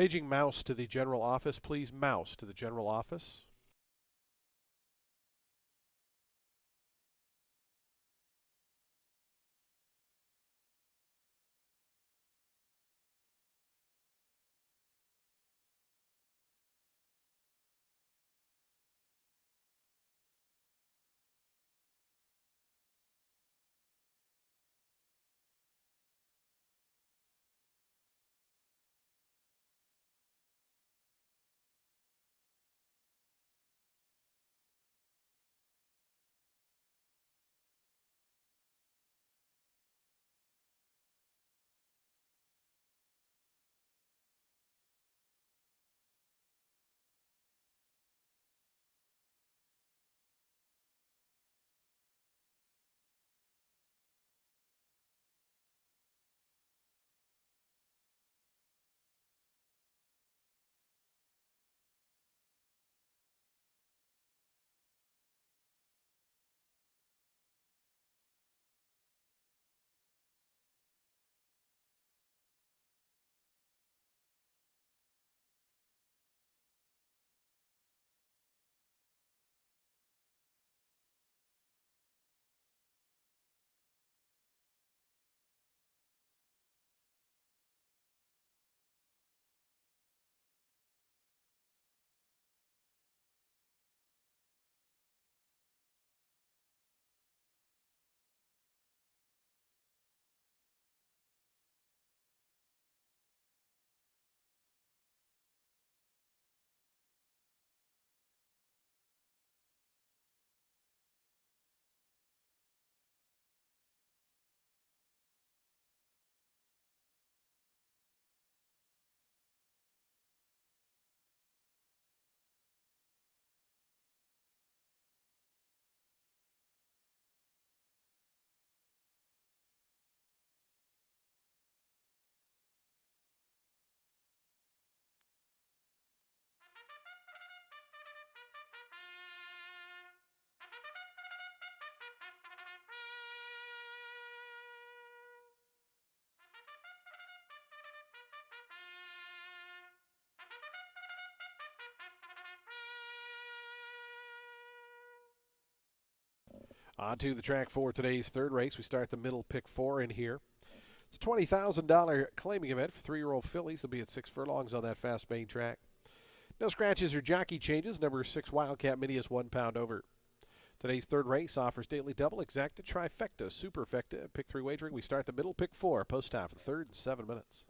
Paging mouse to the general office, please. Mouse to the general office. On to the track for today's third race. We start the middle pick 4 in here. It's a $20,000 claiming event for 3-year-old fillies. They'll be at 6 furlongs on that fast main track. No scratches or jockey changes. Number 6 Wildcat Mini is 1 pound over. Today's third race offers daily double, exacta, trifecta, superfecta, pick 3 wagering. We start the middle pick 4. Post time for the third in 7 minutes.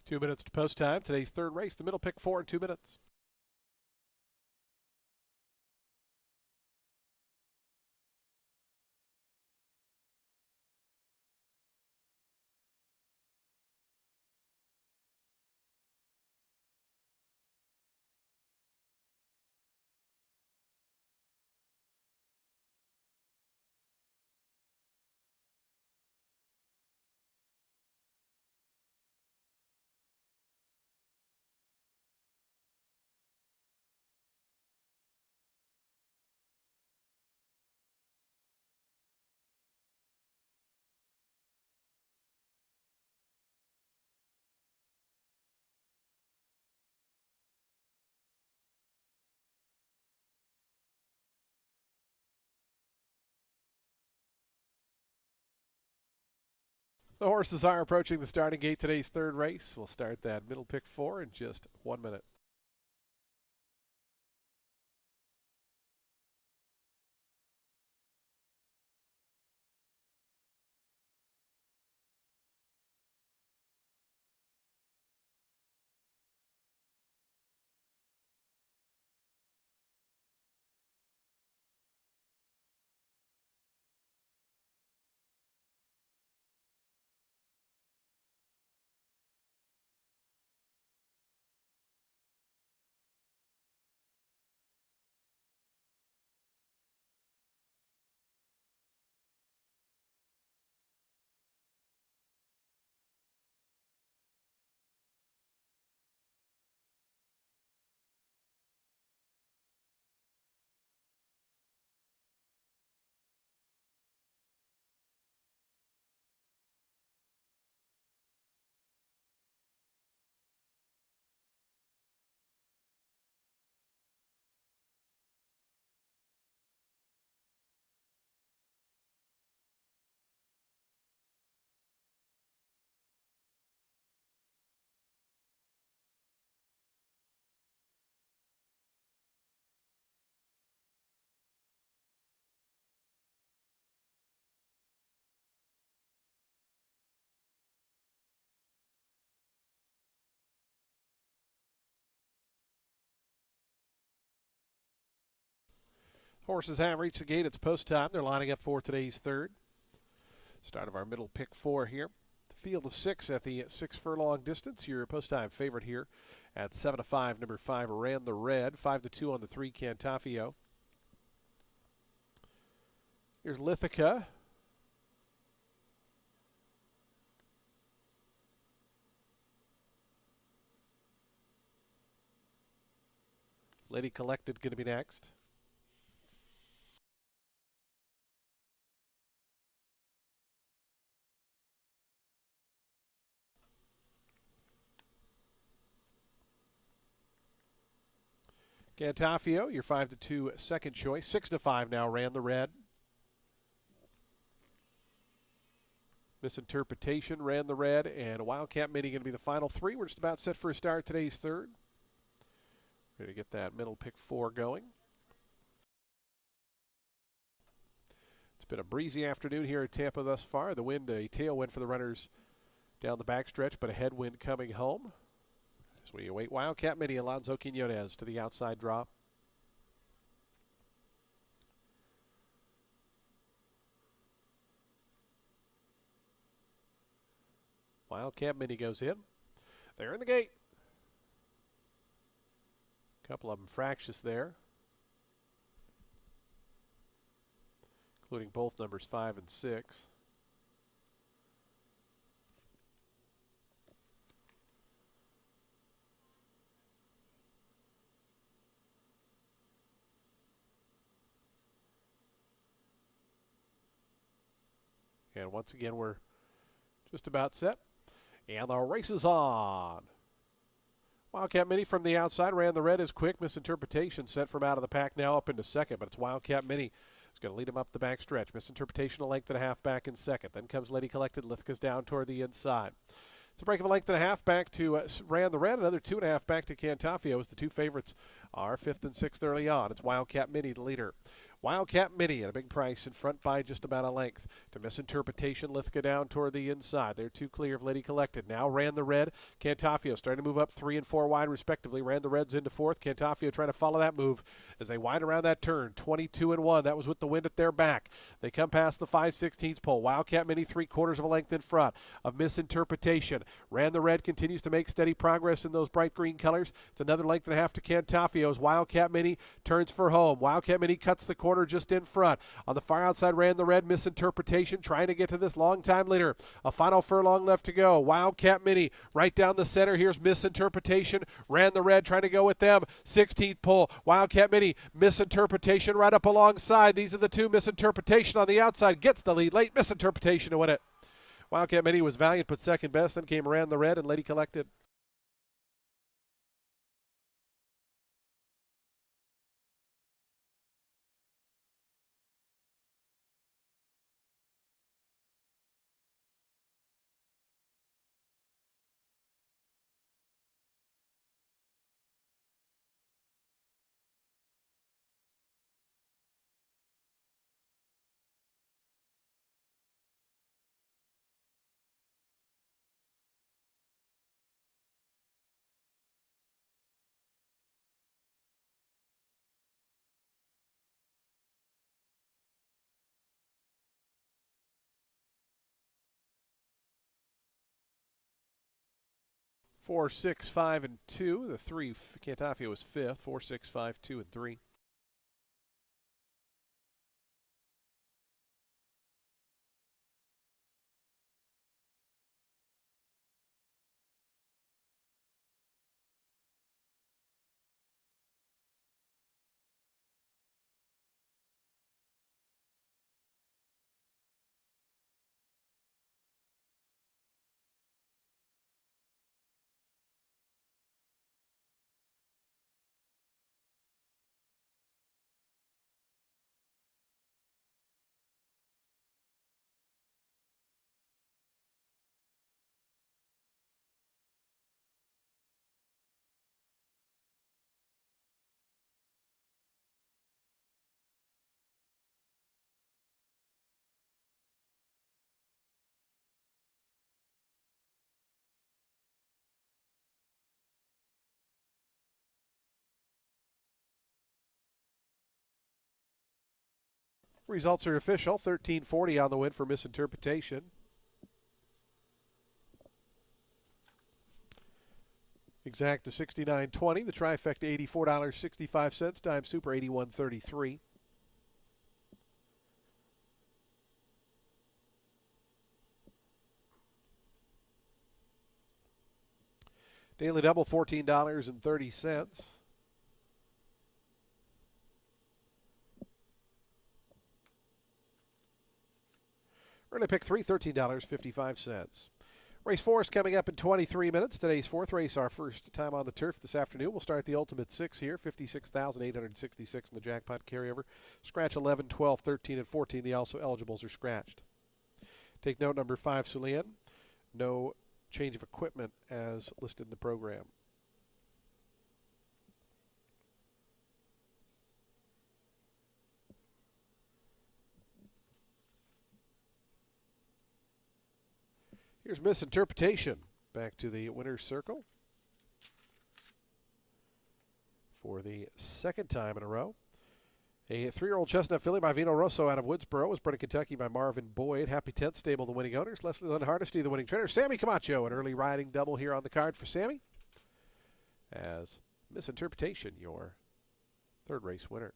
2 minutes to post time. Today's third race, the middle pick 4 in 2 minutes. The horses are approaching the starting gate today's third race. We'll start that middle pick 4 in just 1 minute. Horses have reached the gate. It's post time. They're lining up for today's third. Start of our middle pick 4 here. The field of 6 at the 6 furlong distance. Your post time favorite here at 7-5. Number 5, Ran the Red. 5-2 on the 3, Cantafio. Here's Lithica. Lady Collected going to be next. Cantafio, your 5-2 second choice. 6-5 now, Ran the Red. Misinterpretation, Ran the Red, and Wildcat Mini going to be the final 3. We're just about set for a start today's third. Ready to get that middle pick 4 going. It's been a breezy afternoon here at Tampa thus far. The wind, a tailwind for the runners down the backstretch, but a headwind coming home. As we await Wildcat Mini, Alonso Quinones to the outside drop. Wildcat Mini goes in. They're in the gate. A couple of them fractious there, including both numbers 5 and 6. And once again, we're just about set. And the race is on. Wildcat Mini from the outside. Ran the Red is quick. Misinterpretation sent from out of the pack now up into second. But it's Wildcat Mini who's going to lead him up the back stretch. Misinterpretation a length and a half back in second. Then comes Lady Collected. Lithica's down toward the inside. It's a break of a length and a half back to Ran the Red. Another 2.5 back to Cantafio as the two favorites are 5th and 6th early on. It's Wildcat Mini, the leader. Wildcat Mini at a big price in front by just about a length. To Misinterpretation, Lithka down toward the inside. They're two clear of Lady Collected. Now ran the red. Cantafio starting to move up 3 and 4 wide respectively. Ran the reds into fourth. Cantafio trying to follow that move as they wind around that turn. 22 and 1. That was with the wind at their back. They come past the 5/16 pole. Wildcat Mini 3/4 of a length in front of Misinterpretation. Ran the red, continues to make steady progress in those bright green colors. It's another length and a half to Cantafio's. Wildcat Mini turns for home. Wildcat Mini cuts the corner just in front. On the far outside ran the red. Misinterpretation trying to get to this long time leader. A final furlong left to go. Wildcat Mini right down the center. Here's Misinterpretation. Ran the red, trying to go with them. 16th pole. Wildcat Mini. Misinterpretation right up alongside. These are the two. Misinterpretation on the outside gets the lead late. Misinterpretation to win it. Wildcat Mini was valiant, put second best. Then came Ran the red and Lady Collected. Four, 6, 5, and 2. The 3, Cantafio was fifth. 4, 6, 5, 2, and 3. Results are official. 1340 on the win for Misinterpretation. Exact to 69.20. The trifecta $84.65. Dime Super 81.33. Daily double $14.30. Early pick 3, $13.55. Race 4 is coming up in 23 minutes. Today's fourth race, our first time on the turf this afternoon. We'll start the Ultimate 6 here, 56,866 in the jackpot carryover. Scratch 11, 12, 13, and 14. The also eligibles are scratched. Take note number 5, Sulian. No change of equipment as listed in the program. Here's Misinterpretation. Back to the winner's circle for the second time in a row. A 3-year-old chestnut filly by Vino Rosso out of Woodsboro was bred in Kentucky by Marvin Boyd. Happy 10th stable, the winning owners. Leslie Lynn Hardesty, the winning trainer. Sammy Camacho, an early riding double here on the card for Sammy. As Misinterpretation, your third race winner.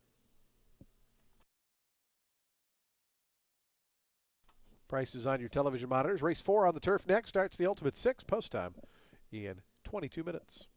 Prices on your television monitors. Race 4 on the turf next. Starts the Ultimate 6 post time in 22 minutes.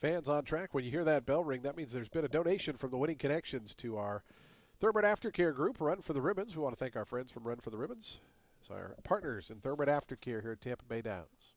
Fans on track. When you hear that bell ring, that means there's been a donation from the Winning Connections to our Thoroughbred Aftercare group, Run for the Ribbons. We want to thank our friends from Run for the Ribbons, as our partners in Thoroughbred Aftercare here at Tampa Bay Downs.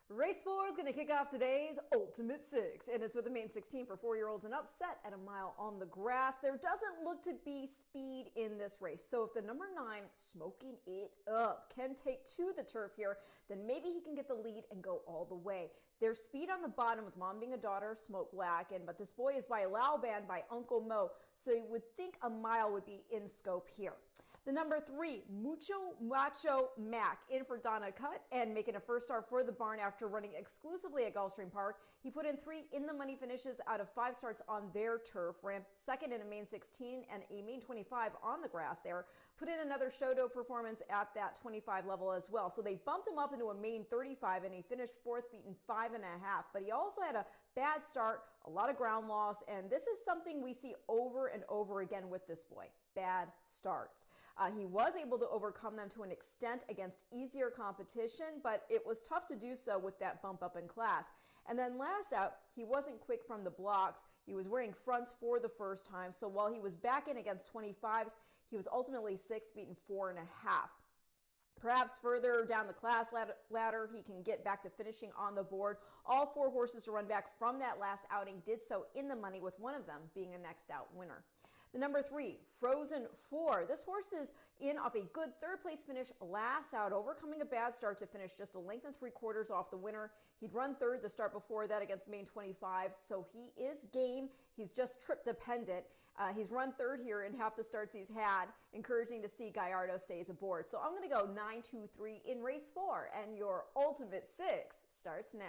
Race 4 is going to kick off today's Ultimate 6, and it's with the main 16 for 4-year-olds and up, set at a mile on the grass. There doesn't look to be speed in this race, so if the number 9, Smoking It Up, can take to the turf here, then maybe he can get the lead and go all the way. There's speed on the bottom with Mom Being a Daughter, Smoke Black, but This Boy is by Lao Band by Uncle Mo, so you would think a mile would be in scope here. The number 3, Mucho Macho Mac, in for Donna Cut and making a first start for the barn after running exclusively at Gulfstream Park. He put in 3 in the money finishes out of 5 starts on their turf. Ran second in a main 16 and a main 25 on the grass there. Put in another Shodo performance at that 25 level as well. So they bumped him up into a main 35 and he finished 4th, beaten 5.5. But he also had a bad start, a lot of ground loss, and this is something we see over and over again with this boy. Bad starts. He was able to overcome them to an extent against easier competition, but it was tough to do so with that bump up in class. And then last out, he wasn't quick from the blocks. He was wearing fronts for the first time, so while he was back in against 25s, he was ultimately 6th, beaten 4.5. Perhaps further down the class ladder, he can get back to finishing on the board. All 4 horses to run back from that last outing did so in the money, with one of them being a next out winner. The number 3, Frozen 4. This horse is in off a good 3rd place finish last out, overcoming a bad start to finish just a length and 3/4 off the winner. He'd run 3rd the start before that against main 25, so he is game. He's just trip dependent. He's run 3rd here in half the starts he's had, encouraging to see Gallardo stays aboard. So I'm going to go 9-2-3 in race 4, and your Ultimate 6 starts now.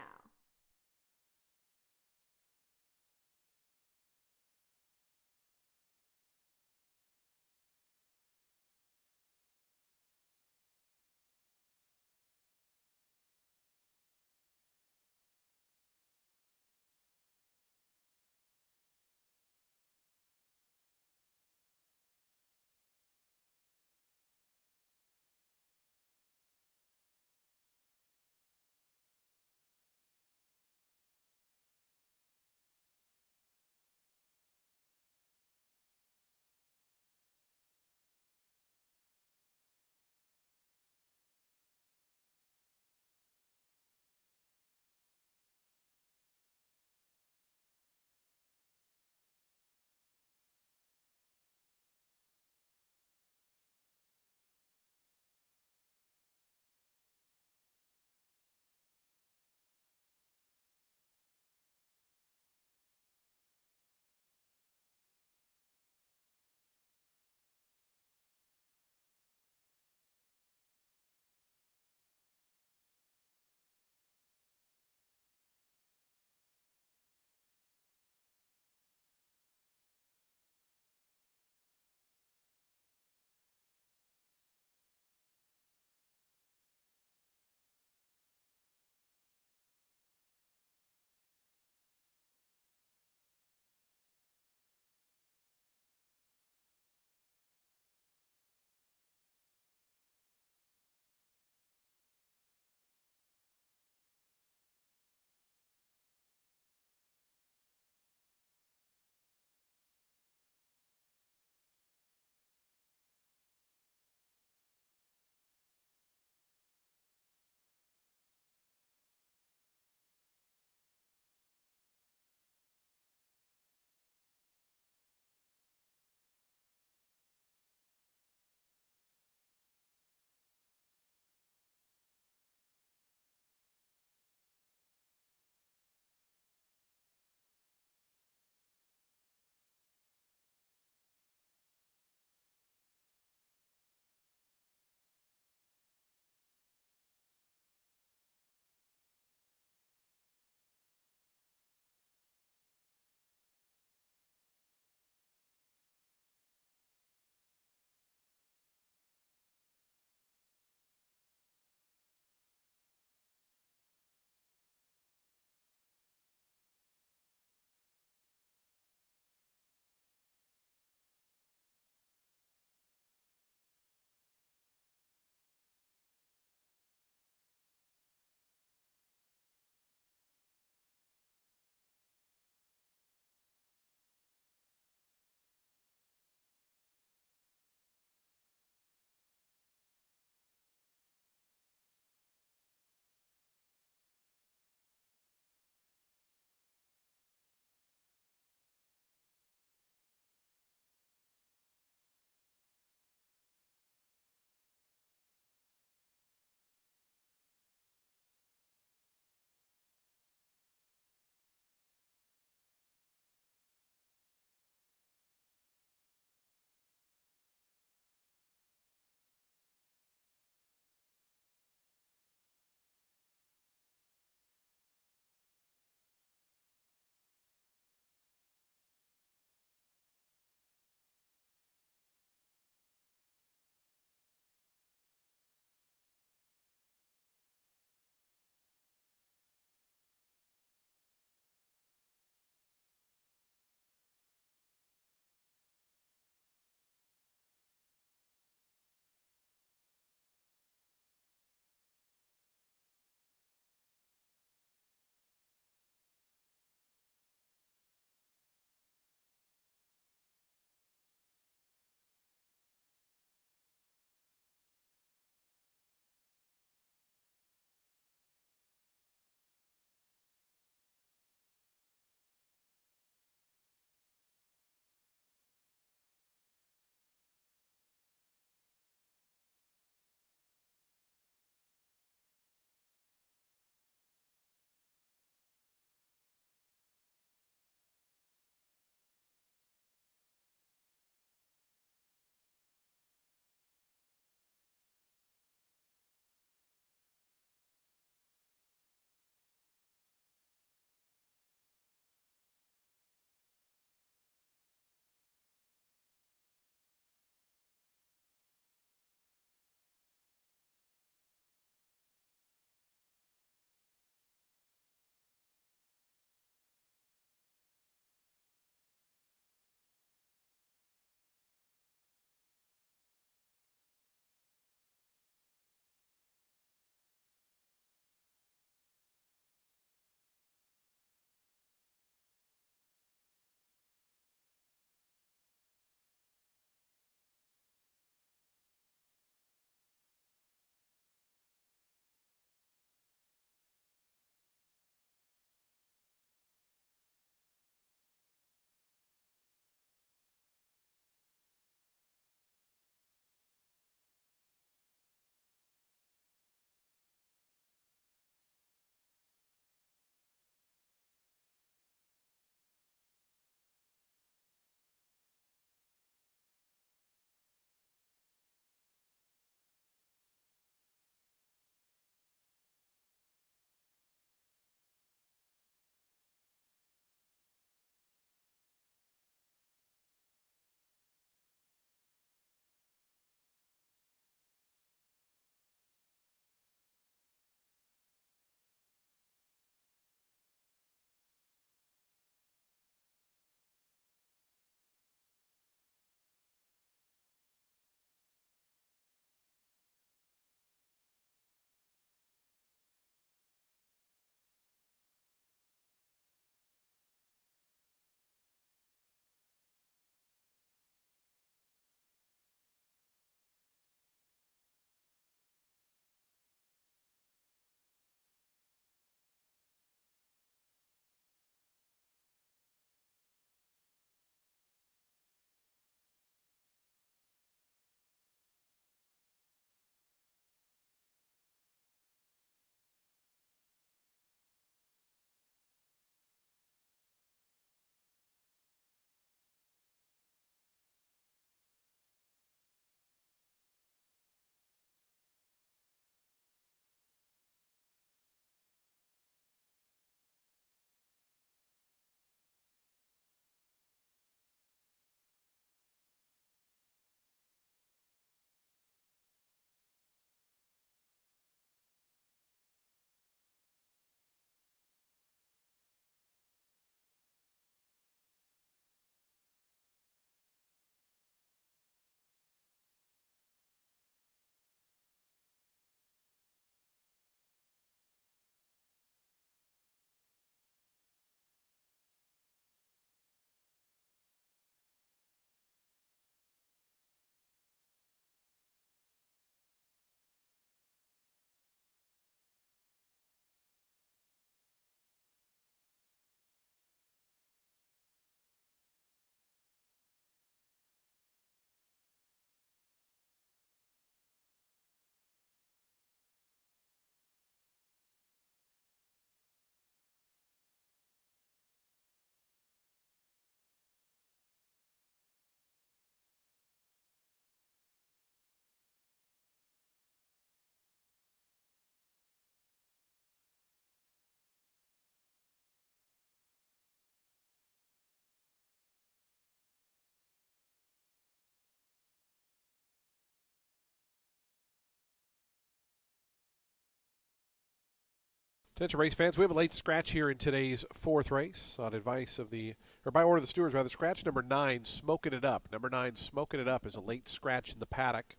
Attention race fans, we have a late scratch here in today's fourth race on advice of the, or by order of the stewards rather. Scratch number 9, Smoking It Up. Number 9, Smoking It Up is a late scratch in the paddock.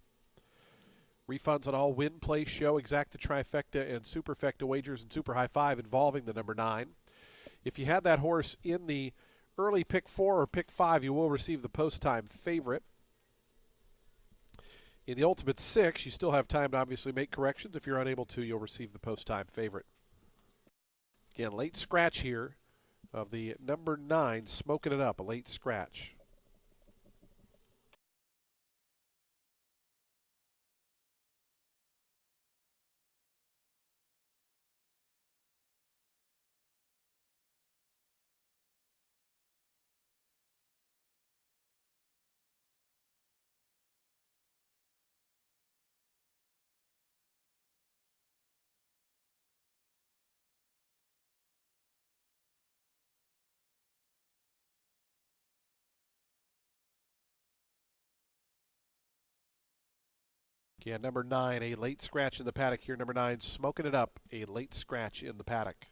Refunds on all win, play, show, exacta, trifecta, and superfecta wagers and super high five involving the number 9. If you had that horse in the early pick 4 or pick 5, you will receive the post time favorite. In the ultimate 6, you still have time to obviously make corrections. If you're unable to, you'll receive the post time favorite. Again, late scratch here of the number 9, Smoking It Up, a late scratch. Again, number 9, a late scratch in the paddock here. Number 9, Smoking It Up, a late scratch in the paddock.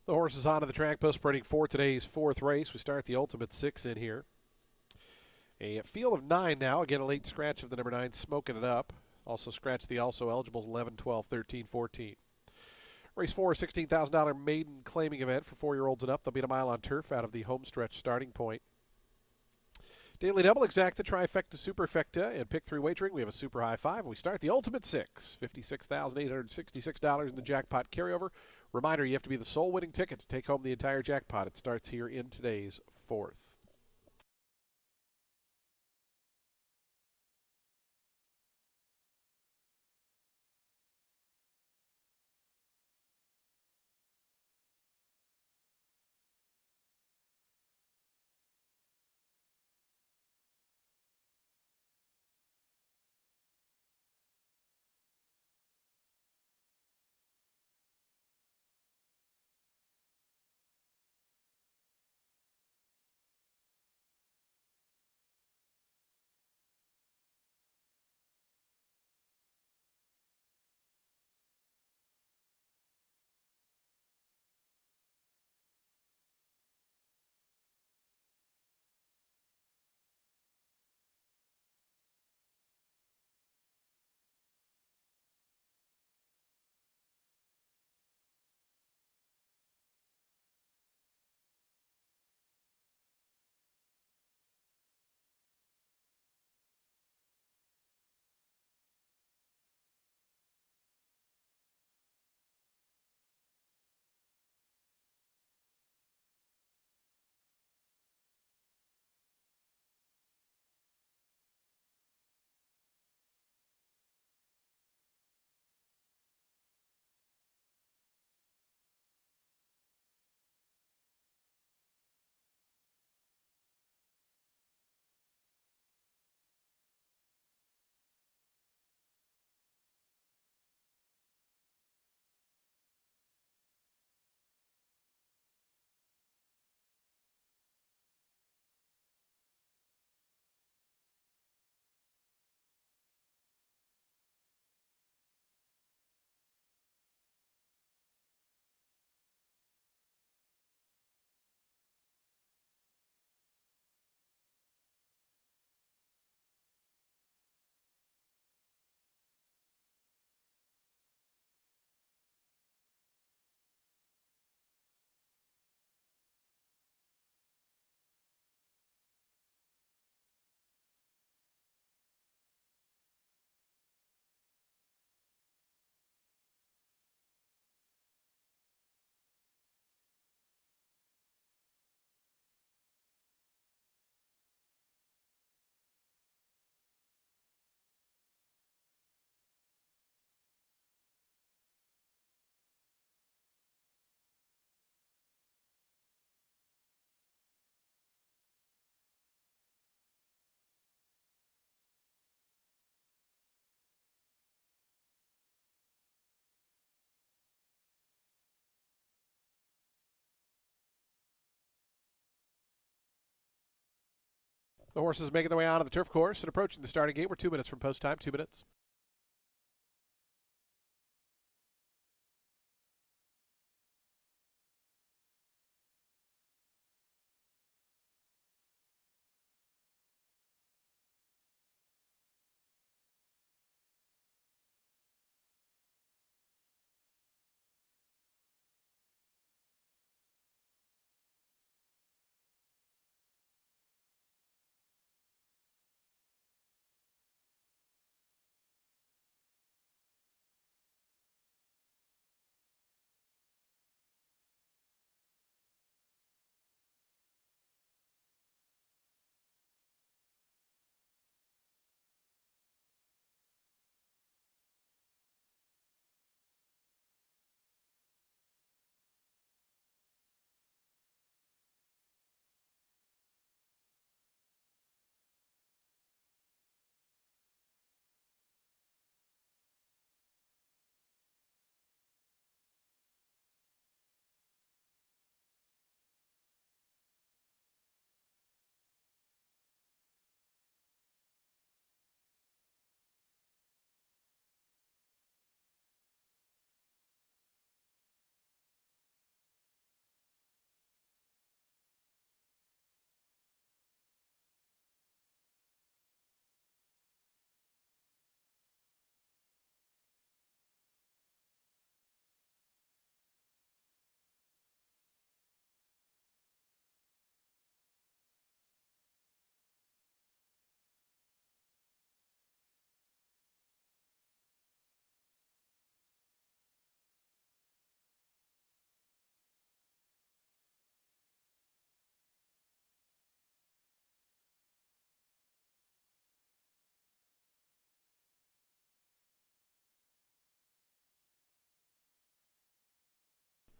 The horse is onto the track, post sprinting for today's fourth race. We start the ultimate 6 in here. A field of 9 now. Again, a late scratch of the number 9, Smoking It Up. Also scratch the also eligibles 11, 12, 13, 14. Race 4, $16,000 maiden claiming event for 4-year-olds and up. They'll beat a mile on turf out of the homestretch starting point. Daily double, exacta, trifecta, superfecta, and pick 3 wagering. We have a super high five, and we start the ultimate 6. $56,866 in the jackpot carryover. Reminder, you have to be the sole winning ticket to take home the entire jackpot. It starts here in today's fourth. The horses making their way out of the turf course and approaching the starting gate. We're 2 minutes from post time, 2 minutes.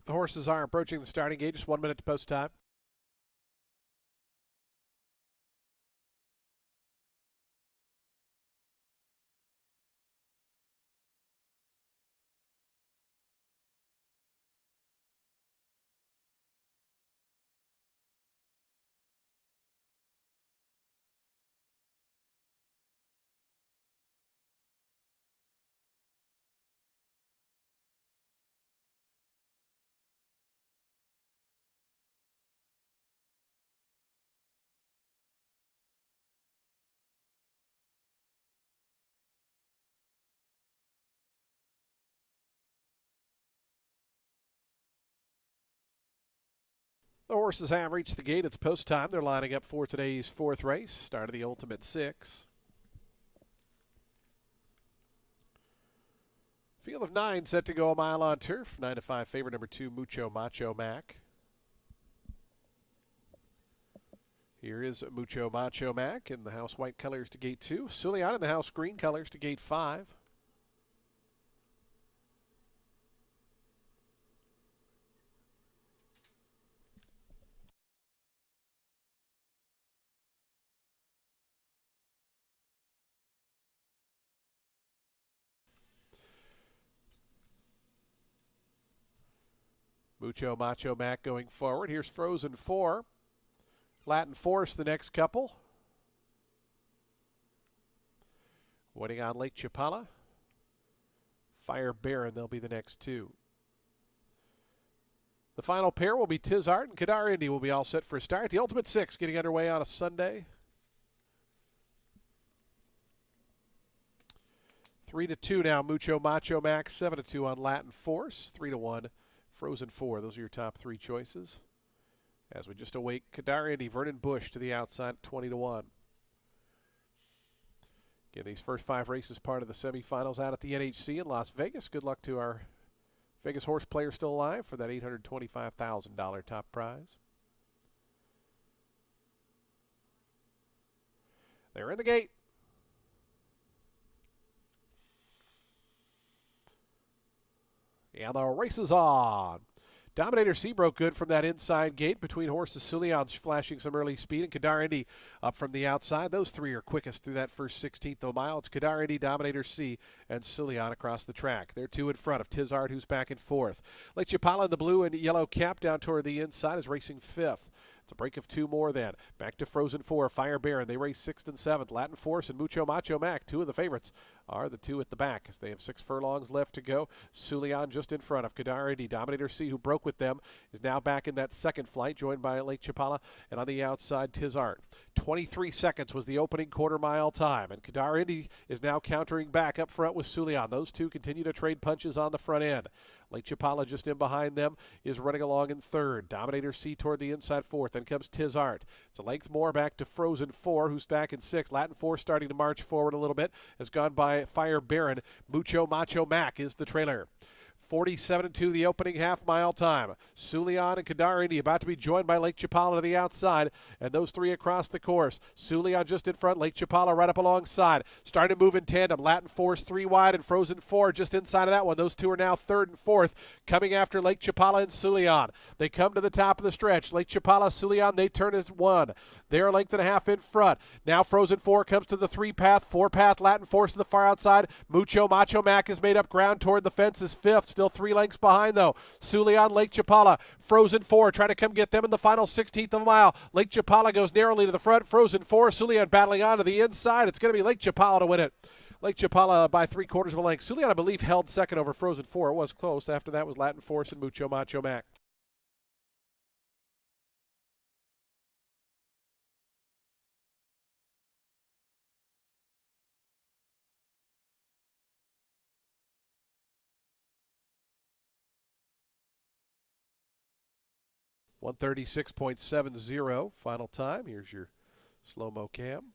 The horses are approaching the starting gate. Just 1 minute to post time. The horses have reached the gate. It's post time. They're lining up for today's fourth race, start of the Ultimate Six. Field of 9 set to go a mile on turf. 9-5 favorite number 2, Mucho Macho Mac. Here is Mucho Macho Mac in the house white colors to gate 2. Sulian in the house green colors to gate 5. Mucho Macho Mac going forward. Here's Frozen 4. Latin Force, the next couple. Waiting on Lake Chapala. Fire Baron, they'll be the next two. The final pair will be Tizart and Kadar Indy will be all set for a start. The Ultimate Six getting underway on a Sunday. 3-2 now, Mucho Macho Max. 7-2 on Latin Force. 3-1, Frozen 4. Those are your top three choices. As we just await Kadar Indy, Vernon Bush to the outside, 20-1. Again, these first 5 races part of the semifinals out at the NHC in Las Vegas. Good luck to our Vegas horse player still alive for that $825,000 top prize. They're in the gate. And the race is on. Dominator C broke good from that inside gate between horses. Sulian's flashing some early speed and Kadar Indy up from the outside. Those three are quickest through that first 16th of a mile. It's Kadar Indy, Dominator C, and Sulian across the track. They're two in front of Tizart, who's back and fourth. Lake Chapala in the blue and yellow cap down toward the inside is racing fifth. It's a break of 2 more then. Back to Frozen 4, Fire Baron. They race 6th and 7th. Latin Force and Mucho Macho Mac, 2 of the favorites, are the 2 at the back as they have 6 furlongs left to go. Sulian just in front of Kadar Indy. Dominator C, who broke with them, is now back in that second flight, joined by Lake Chapala, and on the outside, Tizart. 23 seconds was the opening quarter-mile time, and Kadar Indy is now countering back up front with Sulian. Those two continue to trade punches on the front end. Lake Chapala just in behind them is running along in third. Dominator C toward the inside fourth. Then comes Tizart. It's a length more back to Frozen 4, who's back in sixth. Latin 4 starting to march forward a little bit. Has gone by Fire Baron. Mucho Macho Mac is the trailer. 47-2 the opening half-mile time. Sulian and Kadar Indy about to be joined by Lake Chapala to the outside, and those three across the course. Sulian just in front, Lake Chapala right up alongside. Starting to move in tandem. Latin Force 3 wide and Frozen 4 just inside of that one. Those two are now third and fourth, coming after Lake Chapala and Sulian. They come to the top of the stretch. Lake Chapala, Sulian, they turn as one. They're a length and a half in front. Now Frozen 4 comes to the 3-path, 4-path, Latin Force to the far outside. Mucho Macho Mac has made up ground toward the fence is fifth. Still 3 lengths behind, though. Sulian, Lake Chapala, Frozen 4 trying to come get them in the final 16th of a mile. Lake Chapala goes narrowly to the front. Frozen 4, Sulian battling on to the inside. It's going to be Lake Chapala to win it. Lake Chapala by 3/4 of a length. Sulian, I believe, held second over Frozen 4. It was close. After that was Latin Force and Mucho Macho Mac. .136.70 final time. Here's your slow-mo cam.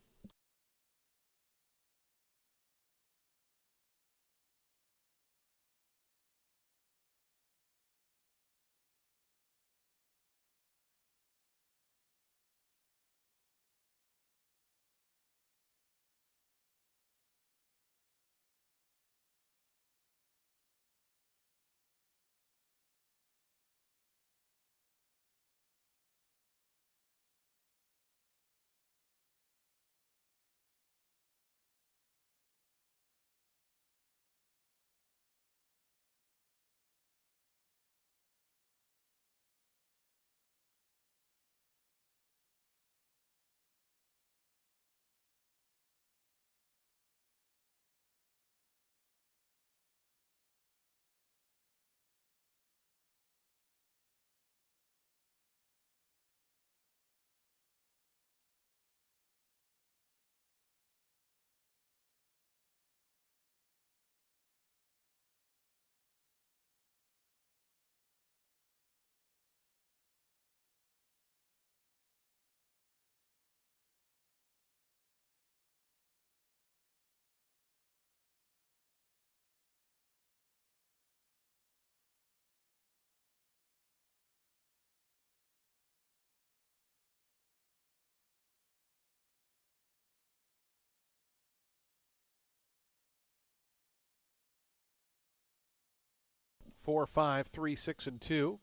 Four, 5, 3, 6, and 2.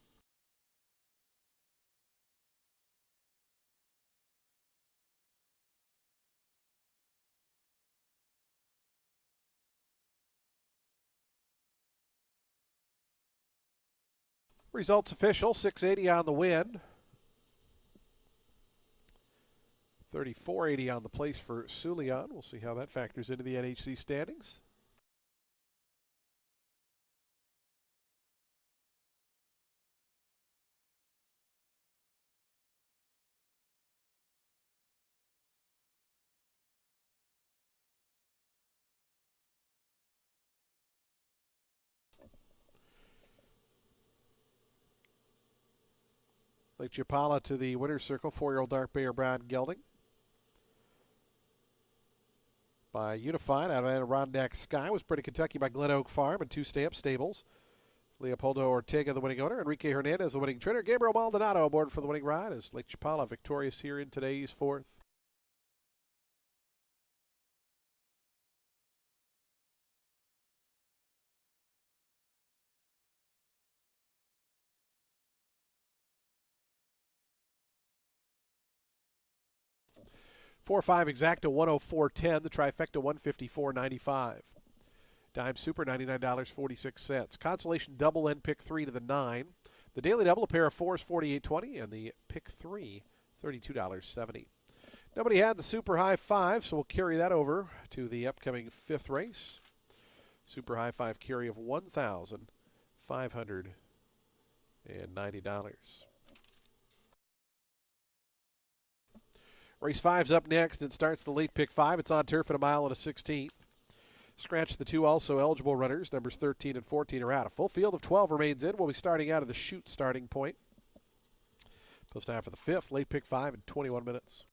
Results official, 680 on the win. 3480 on the place for Sulian. We'll see how that factors into the NHC standings. Lake Chapala to the winner's circle, 4-year-old Dark Bear Brown Gelding. By Unified out of Adirondack Sky was Pretty Kentucky by Glen Oak Farm and 2 Stamp Stables. Leopoldo Ortega, the winning owner. Enrique Hernandez, the winning trainer. Gabriel Maldonado aboard for the winning ride as Lake Chapala victorious here in today's fourth. Four, 5 exacta 104.10. The trifecta 154.95. Dime Super $99.46. Consolation double and pick 3 to the 9. The daily double, a pair of 4s 48.20, and the pick 3 $32.70. Nobody had the super high five, so we'll carry that over to the upcoming fifth race. Super high five carry of $1,590. Race 5's up next and starts the late pick 5. It's on turf at 1.16 miles. Scratch the 2 also eligible runners. Numbers 13 and 14 are out. A full field of 12 remains in. We'll be starting out of the chute starting point. Post time for the 5th, late pick 5 in 21 minutes.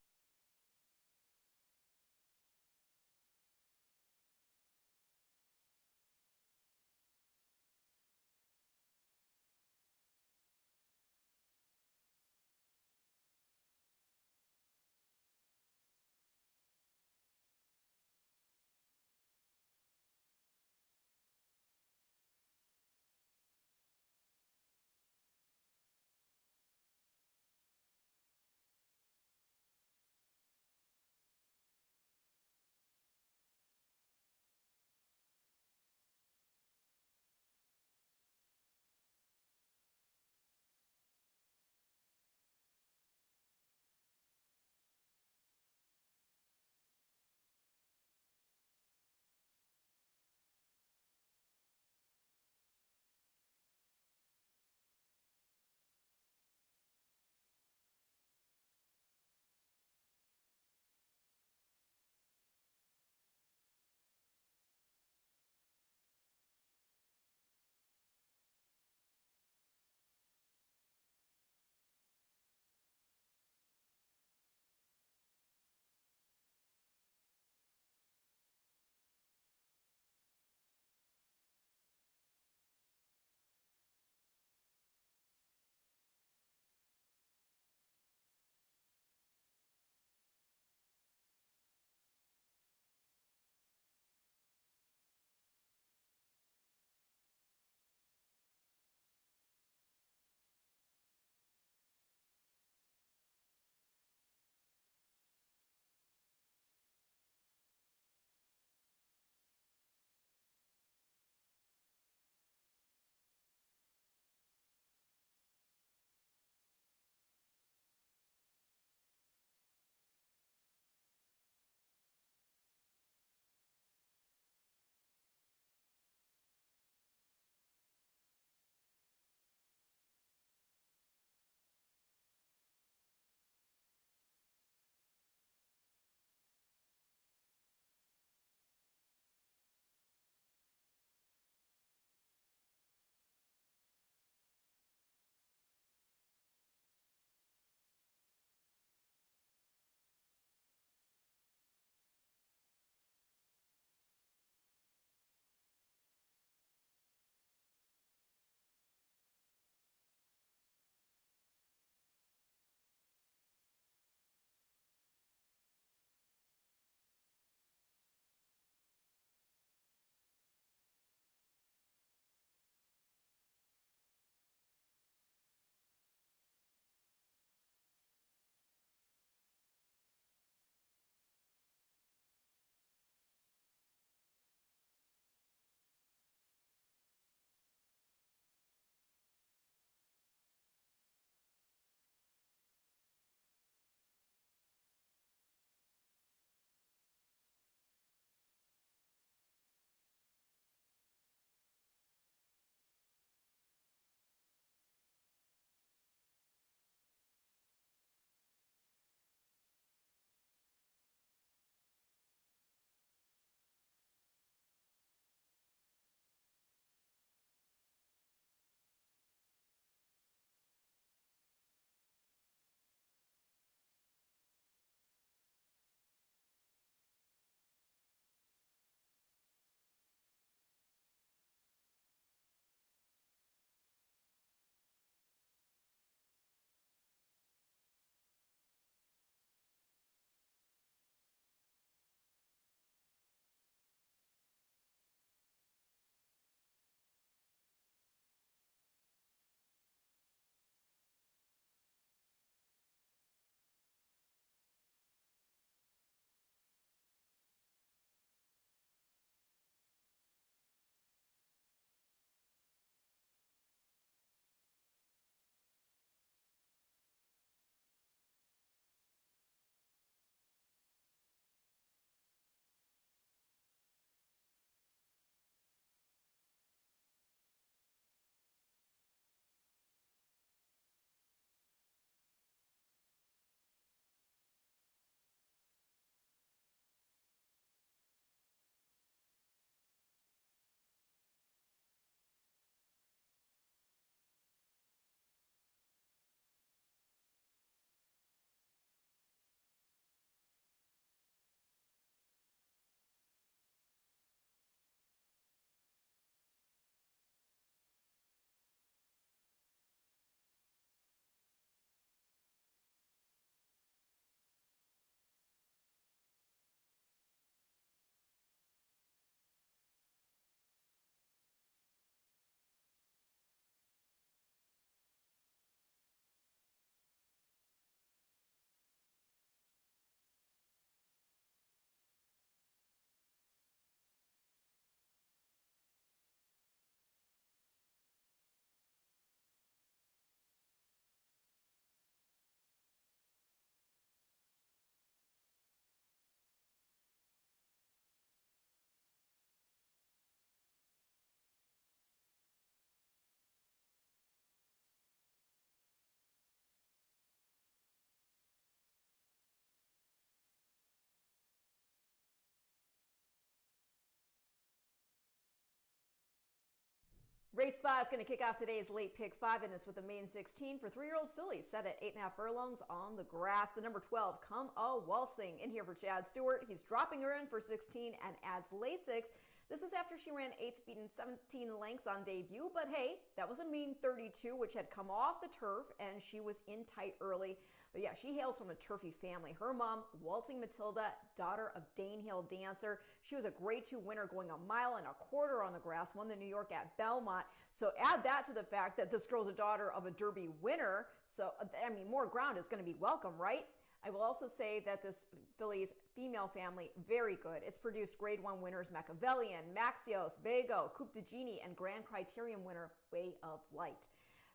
Race 5 is going to kick off today's late pick 5, and it's with the main 16 for 3-year-old fillies set at 8.5 furlongs on the grass. The number 12, Come A Waltzing, in here for Chad Stewart. He's dropping her in for 16 and adds Lasix. This is after she ran 8th, beaten 17 lengths on debut, but hey, that was a mean 32, which had come off the turf, and she was in tight early. But yeah, she hails from a turfy family. Her mom, Waltzing Matilda, daughter of Danehill Dancer. She was a grade 2 winner going 1.25 miles on the grass, won the New York at Belmont. So add that to the fact that this girl's a daughter of a Derby winner. So, I mean, more ground is going to be welcome, right? I will also say that this filly's female family, very good. It's produced grade 1 winners Machiavellian, Maxios, Bago, Coupe de Genie, and Grand Criterium winner Way of Light.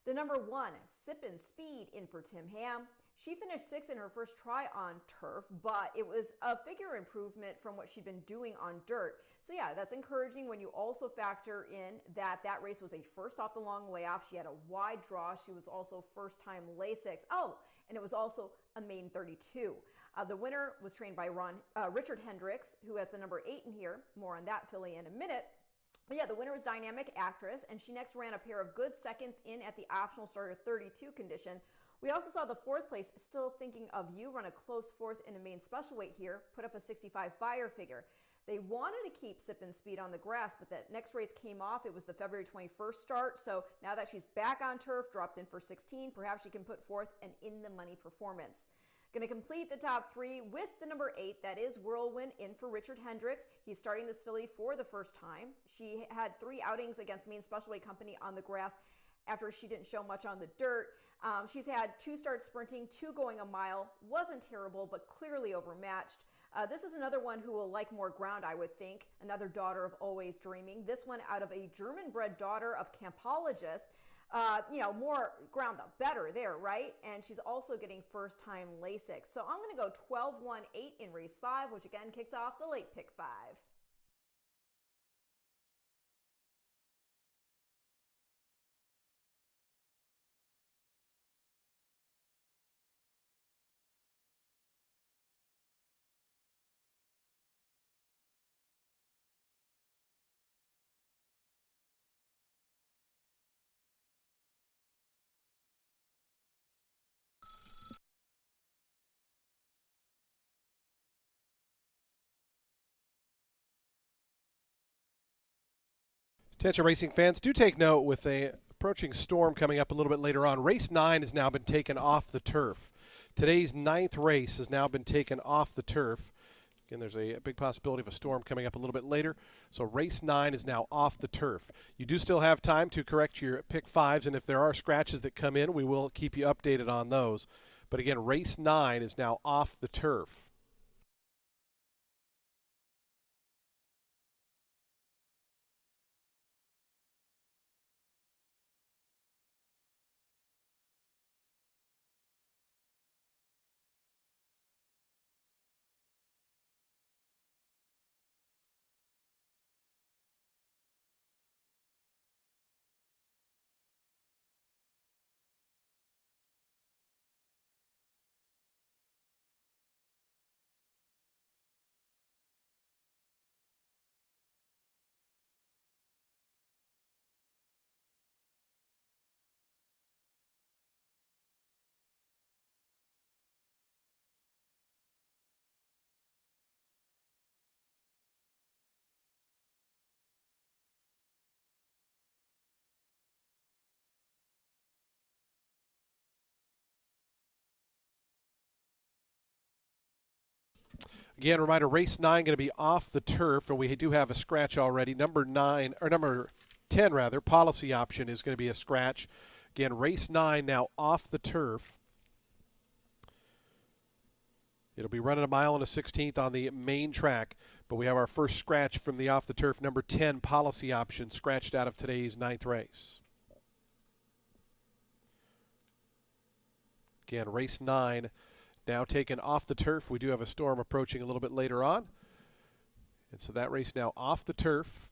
The number 1, Sippin' Speed, in for Tim Ham. She finished 6th in her first try on turf, but it was a figure improvement from what she'd been doing on dirt. So yeah, that's encouraging when you also factor in that that race was a first off the long layoff. She had a wide draw. She was also first time Lasix. Oh, and it was also a main 32. The winner was trained by Richard Hendricks, who has the number 8 in here. More on that filly in a minute. But yeah, the winner was Dynamic Actress, and she next ran a pair of good seconds in at the optional starter 32 condition. We also saw the 4th place, Still Thinking of You, run a close 4th in a main special weight here, put up a 65 buyer figure. They wanted to keep Sippin' Speed on the grass, but that next race came off. It was the February 21st start, so now that she's back on turf, dropped in for 16, perhaps she can put forth an in-the-money performance. Going to complete the top 3 with the number 8, that is Whirlwind, in for Richard Hendricks. He's starting this filly for the first time. She had 3 outings against Main Special Weight Company on the grass after she didn't show much on the dirt. She's had 2 starts sprinting, 2 going 1 mile. Wasn't terrible, but clearly overmatched. This is another one who will like more ground, I would think. Another daughter of Always Dreaming. This one out of a German-bred daughter of Campologist. More ground the better there, right? And she's also getting first-time Lasix. So I'm going to go 12-1-8 in race 5, which again kicks off the late pick 5. Attention racing fans, do take note with a approaching storm coming up a little bit later on. Race 9 has now been taken off the turf. Today's 9th race has now been taken off the turf. Again, there's a big possibility of a storm coming up a little bit later. So race 9 is now off the turf. You do still have time to correct your pick 5s, and if there are scratches that come in, we will keep you updated on those. But again, race 9 is now off the turf. Again, reminder, race 9 going to be off the turf, and we do have a scratch already. Number 10 rather, Policy Option is going to be a scratch. Again, race 9 now off the turf. It'll be running 1 mile and a 16th on the main track, but we have our first scratch from the off the turf. Number 10, Policy Option, scratched out of today's 9th race. Again, race 9 now taken off the turf. We do have a storm approaching a little bit later on. And so that race now off the turf.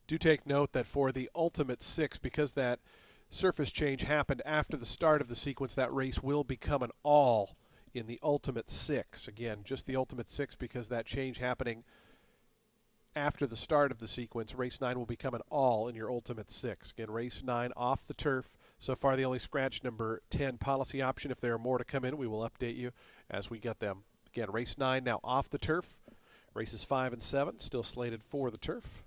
Do take note that for the Ultimate 6, because that surface change happened after the start of the sequence, that race will become an all in the Ultimate 6. Again, just the Ultimate 6 because that change happening after the start of the sequence. Race 9 will become an all in your Ultimate 6. Again, Race 9 off the turf. So far the only scratch number 10 policy option. If there are more to come in, we will update you as we get them. Again, Race 9 now off the turf. Races 5 and 7 still slated for the turf.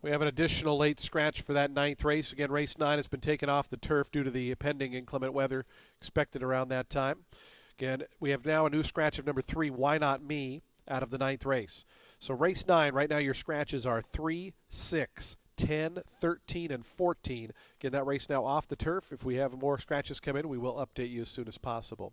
We have an additional late scratch for that 9th race. Again, race 9 has been taken off the turf due to the pending inclement weather expected around that time. Again, we have now a new scratch of number 3, Why Not Me, out of the 9th race. So race 9, right now your scratches are 3, 6, 10, 13, and 14. Again, that race now off the turf. If we have more scratches come in, we will update you as soon as possible.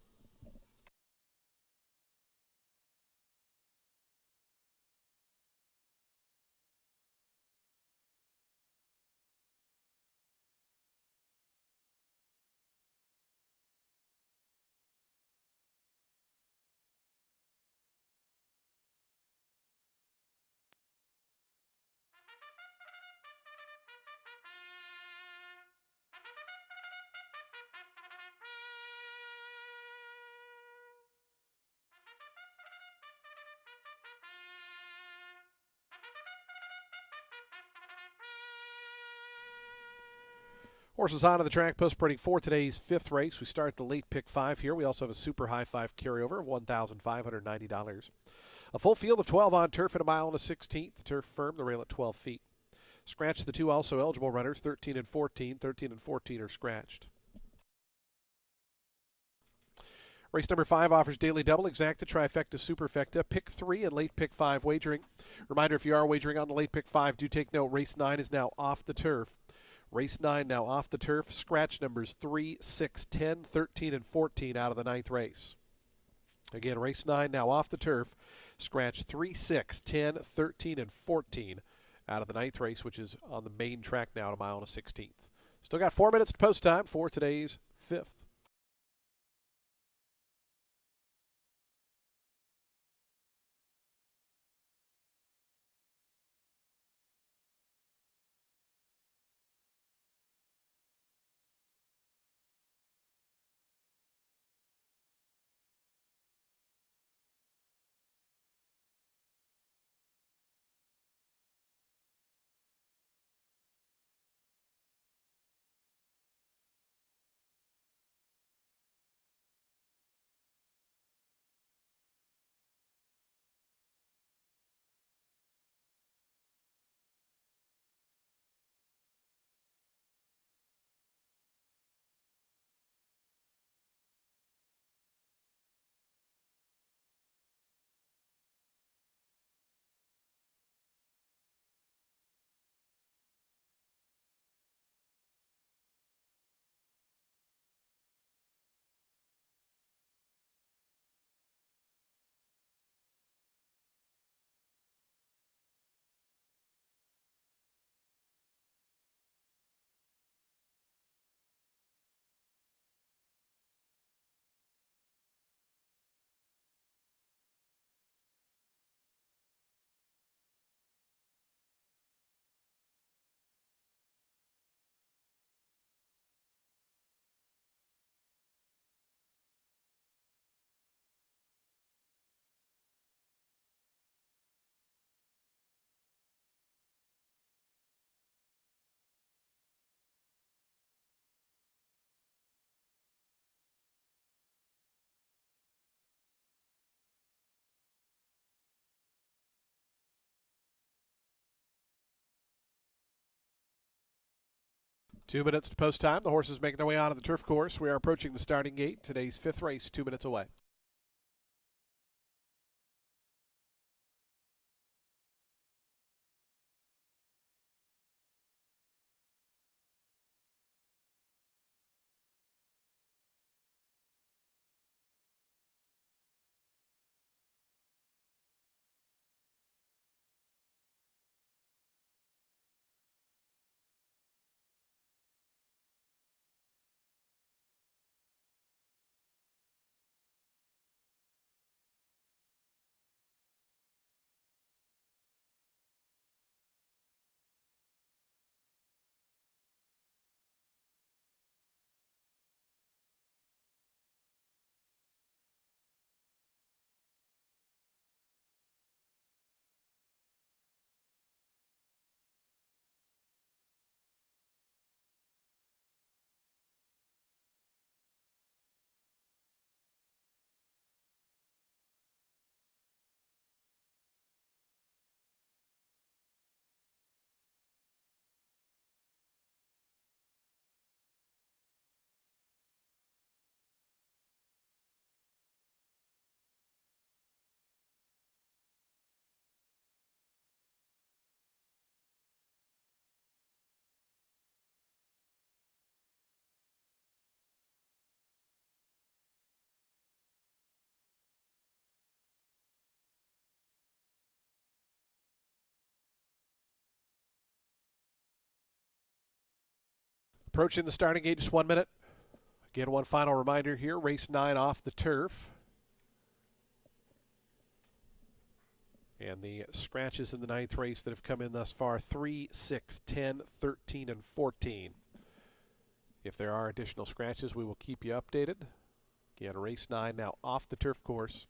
Horses on to the track post spreading for today's 5th race. We start the late pick 5 here. We also have a super high 5 carryover of $1,590. A full field of 12 on turf at a mile and a 16th. The turf firm, the rail at 12 feet. Scratch the 2 also eligible runners, 13 and 14. 13 and 14 are scratched. Race number 5 offers daily double, exacta, trifecta, superfecta, pick 3, and late pick 5 wagering. Reminder, if you are wagering on the late pick 5, do take note, race 9 is now off the turf. Race 9 now off the turf. Scratch numbers 3, 6, 10, 13, and 14 out of the ninth race. Again, race 9 now off the turf. Scratch 3, 6, 10, 13, and 14 out of the ninth race, which is on the main track now at a mile and a 16th. Still got 4 minutes to post time for today's fifth. Two minutes to post time. The horses making their way onto the turf course. We are approaching the starting gate. Today's fifth race, 2 minutes away. Approaching the starting gate, just 1 minute. Again, one final reminder here. Race 9 off the turf. And the scratches in the ninth race that have come in thus far, 3, 6, 10, 13, and 14. If there are additional scratches, we will keep you updated. Again, race 9 now off the turf course.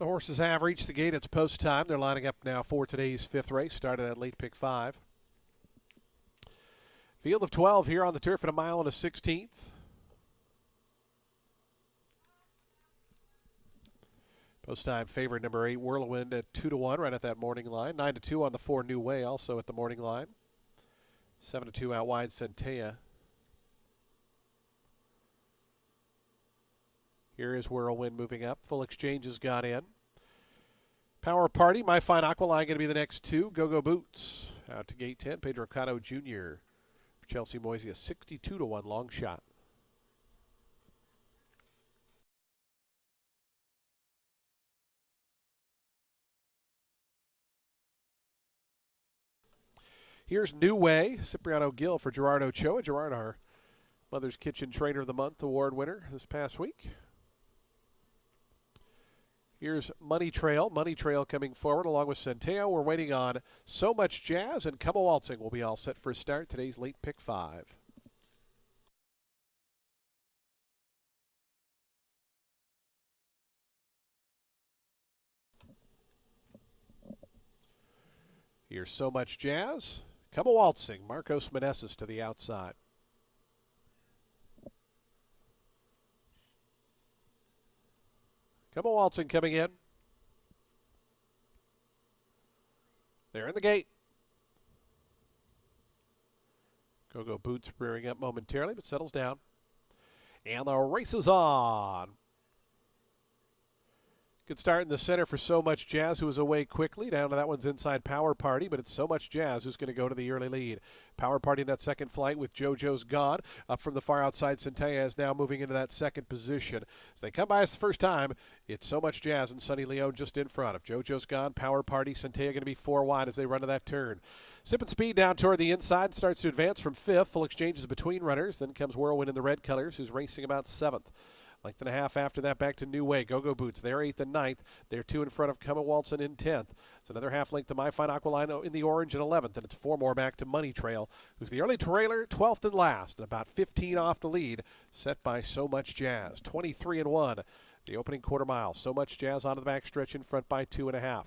The horses have reached the gate. It's post time. They're lining up now for today's fifth race. Started at late pick 5. Field of 12 here on the turf at a mile and a 16th. Post time favorite number 8, Whirlwind at 2-1, right at that morning line. 9-2 on the 4, New Way, also at the morning line. 7-2 out wide, Centea. Here is Whirlwind moving up. Full Exchange has got in. Power Party, My Fine Aqualine going to be the next 2. Go-Go Boots out to gate 10. Pedro Cotto Jr. for Chelsea Moisey, a 62-1 long shot. Here's New Way, Cipriano Gill for Gerard Ochoa. Gerard, our Mother's Kitchen Trainer of the Month award winner this past week. Here's Money Trail. Money Trail coming forward along with Centeo. We're waiting on So Much Jazz, and Come A Waltzing will be all set for a start. Today's late pick 5. Here's So Much Jazz. Come A Waltzing. Marcos Meneses to the outside. Come A Waltzing coming in. They're in the gate. Go-Go Boots rearing up momentarily, but settles down. And the race is on. Good start in the center for So Much Jazz, who was away quickly. Down to that one's inside Power Party, but it's So Much Jazz who's going to go to the early lead. Power Party in that second flight with JoJo's Gone. Up from the far outside, Centella is now moving into that second position. As they come by us the first time, it's So Much Jazz and Sonny Leone just in front of JoJo's Gone. Power Party, Centella going to be 4 wide as they run to that turn. Sipping Speed down toward the inside, starts to advance from 5th. Full Exchanges between runners. Then comes Whirlwind in the red colors, who's racing about 7th. Length and a half after that, back to New Way. Go-Go Boots, they're 8th and 9th. They're 2 in front of Come A Waltzing in 10th. It's another half length to My Fine Aqualine in the orange in 11th, and it's 4 more back to Money Trail, who's the early trailer, 12th and last, and about 15 off the lead, set by So Much Jazz. 23 and 1, the opening quarter mile. So Much Jazz onto the back stretch in front by 2.5.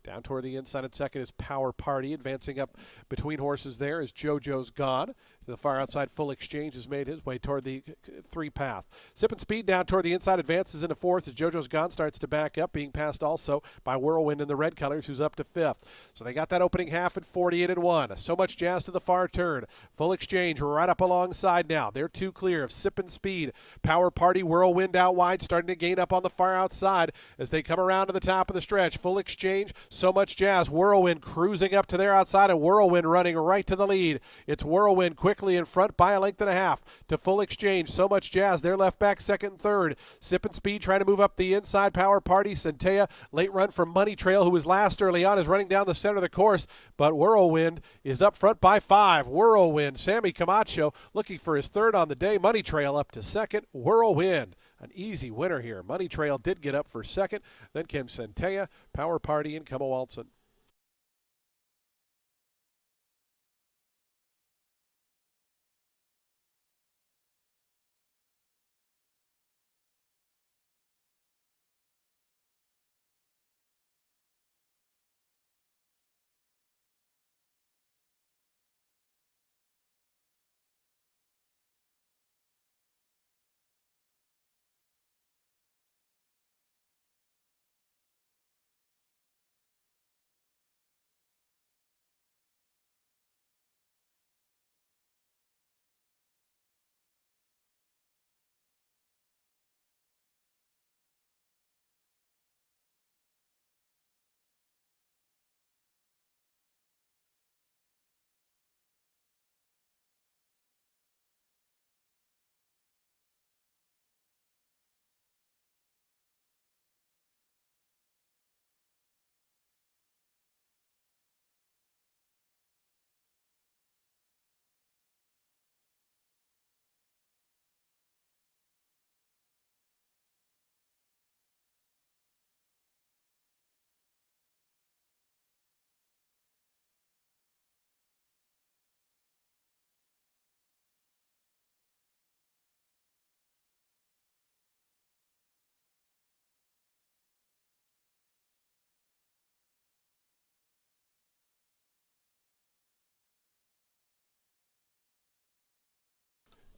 Down toward the inside at second is Power Party. Advancing up between horses there is JoJo's Gone. To the far outside, Full Exchange has made his way toward the 3 path. Sipping Speed down toward the inside, advances into 4th as JoJo's Gone starts to back up, being passed also by Whirlwind in the red colors, who's up to 5th. So they got that opening half at 48 and 1. So Much Jazz to the far turn. Full Exchange right up alongside now. They're 2 clear of Sipping Speed. Power Party, Whirlwind out wide, starting to gain up on the far outside as they come around to the top of the stretch. Full Exchange, So Much Jazz, Whirlwind cruising up to their outside, and Whirlwind running right to the lead. It's Whirlwind quickly in front by a length and a half to Full Exchange. So Much Jazz, their left back, second and third. Sipping Speed trying to move up the inside. Power Party, Centella, late run from Money Trail, who was last early on, is running down the center of the course, but Whirlwind is up front by 5. Whirlwind, Sammy Camacho looking for his 3rd on the day. Money Trail up to 2nd. Whirlwind, an easy winner here. Money Trail did get up for 2nd. Then came Centella, Power Party, and Come A Waltzing.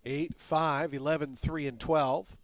8, 5, 11, 3, and 12.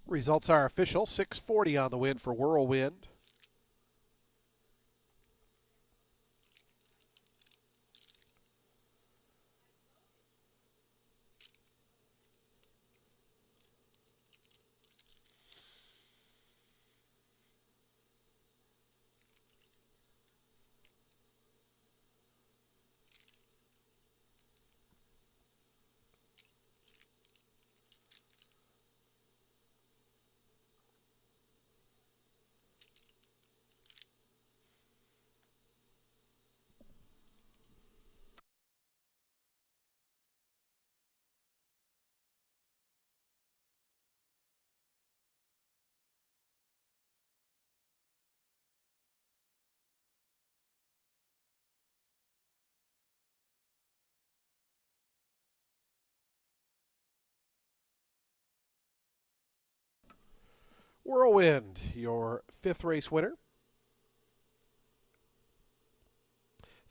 Results are official. 640 on the win for Whirlwind. Whirlwind, your fifth race winner.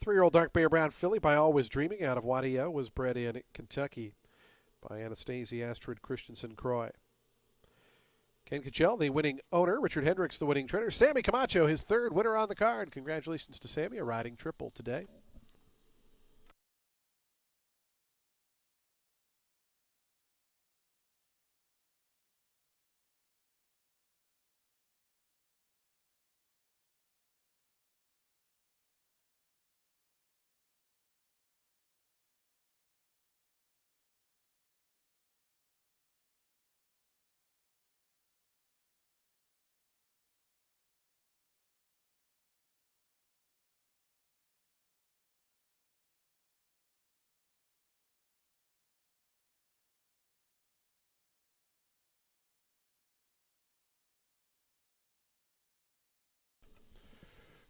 3-year-old dark Bear Brown filly by Always Dreaming out of Wadia was bred in Kentucky by Anastasia Astrid Christensen Croy. Ken Cachell, the winning owner. Richard Hendricks, the winning trainer. Sammy Camacho, his third winner on the card. Congratulations to Sammy, a riding triple today.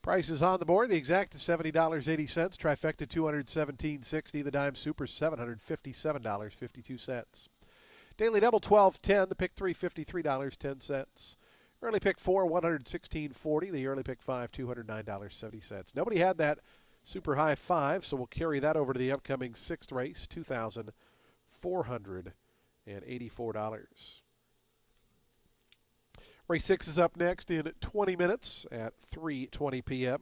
Prices on the board. The exact is $70.80. Trifecta $217.60. The dime super $757.52. Daily double $12.10. The pick three $53.10. Early pick four $116.40. The early pick five $209.70. Nobody had that super high five, so we'll carry that over to the upcoming sixth race, $2,484. Race 6 is up next in 20 minutes at 3:20 p.m.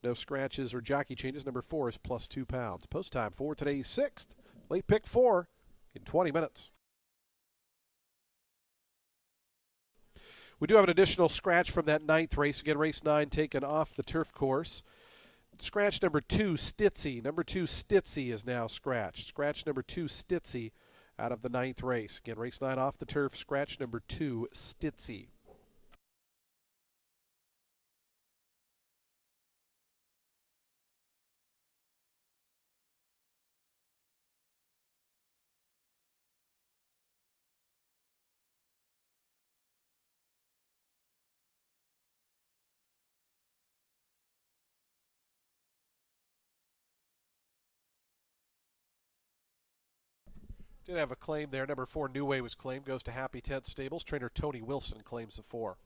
No scratches or jockey changes. Number 4 is plus 2 pounds. Post time for today's 6th. Late pick 4 in 20 minutes. We do have an additional scratch from that 9th race. Again, race 9 taken off the turf course. Scratch number 2, Stitzy. Number 2, Stitzy is now scratched. Scratch number 2, Stitzy out of the 9th race. Again, race 9 off the turf. Scratch number 2, Stitzy. Did have a claim there. Number 4, New Way was claimed. Goes to Happy Tent Stables. Trainer Tony Wilson claims the 4.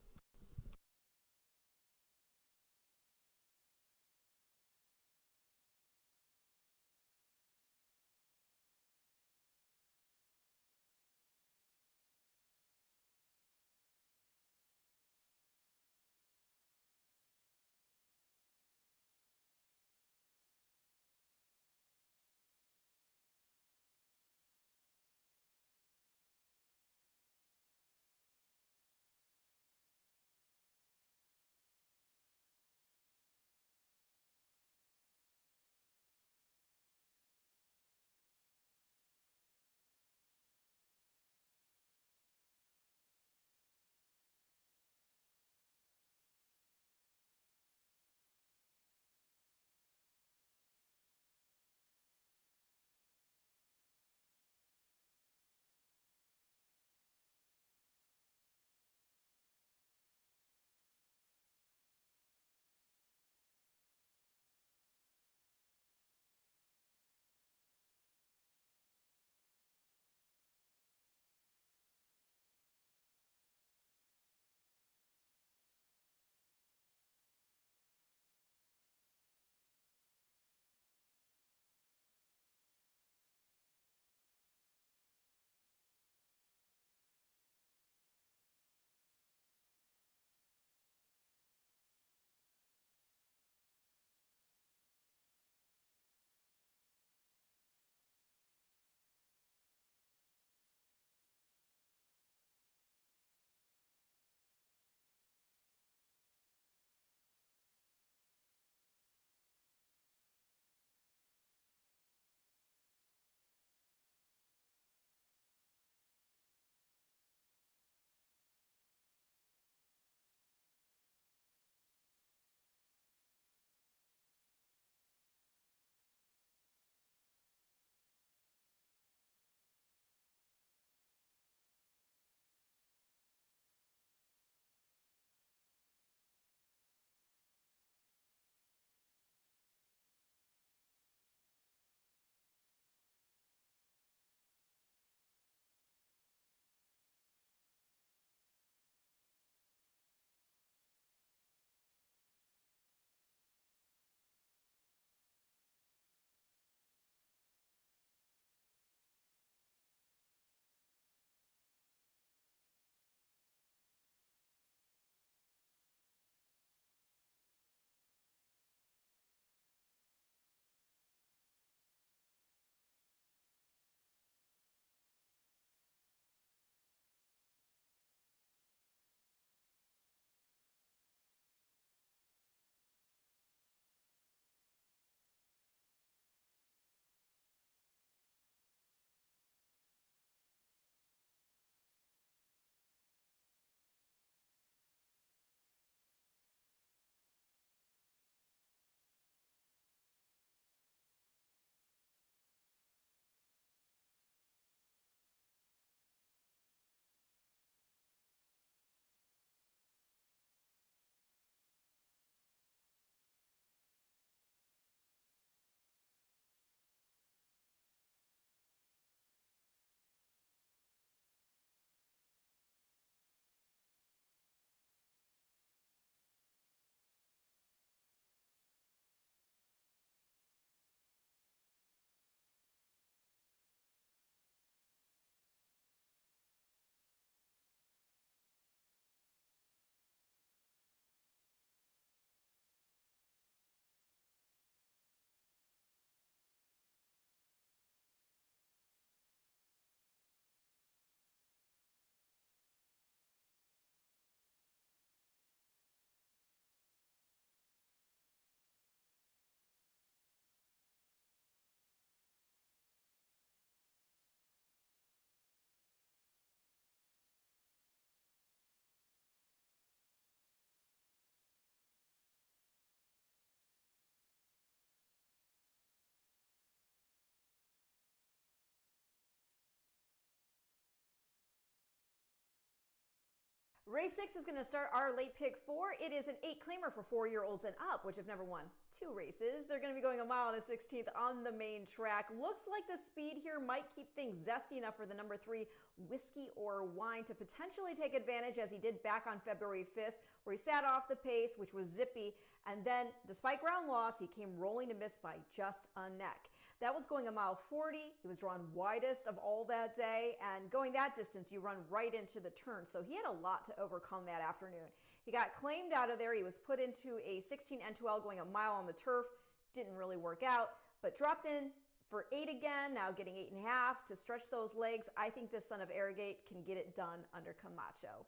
Race 6 is going to start our late pick 4. It is an 8-claimer for 4-year-olds and up, which have never won 2 races. They're going to be going a mile on the 16th on the main track. Looks like the speed here might keep things zesty enough for the number 3, Whiskey or Wine, to potentially take advantage, as he did back on February 5th, where he sat off the pace, which was zippy, and then, despite ground loss, he came rolling to miss by just a neck. That was going a mile 40. He was drawn widest of all that day, and going that distance, you run right into the turn. So he had a lot to overcome that afternoon. He got claimed out of there. He was put into a 16 N2L going a mile on the turf. Didn't really work out, but dropped in for 8 again, now getting 8.5 to stretch those legs. I think this son of Arrogate can get it done under Camacho.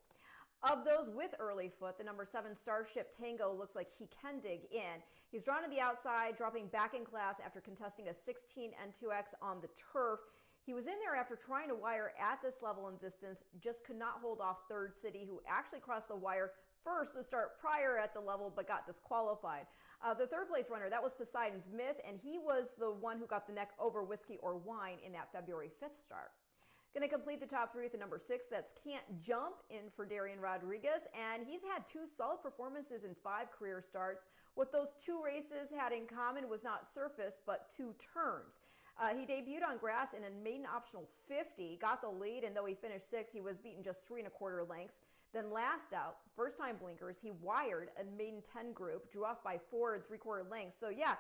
Of those with early foot, the number 7 Starship Tango looks like he can dig in. He's drawn to the outside, dropping back in class after contesting a 16 N2X on the turf. He was in there after trying to wire at this level and distance, just could not hold off Third City, who actually crossed the wire first the start prior at the level but got disqualified. The third place runner, that was Poseidon Smith, and he was the one who got the neck over Whiskey or Wine in that February 5th start. Going to complete the top 3 with the number 6. That's Can't Jump in for Darian Rodriguez. And he's had 2 solid performances in 5 career starts. What those 2 races had in common was not surface, but 2 turns. He debuted on grass in a maiden optional 50, got the lead, and though he finished 6th, he was beaten just 3 1/4 lengths. Then last out, first time blinkers, he wired a maiden 10 group, drew off by 4 3/4 lengths. So yeah,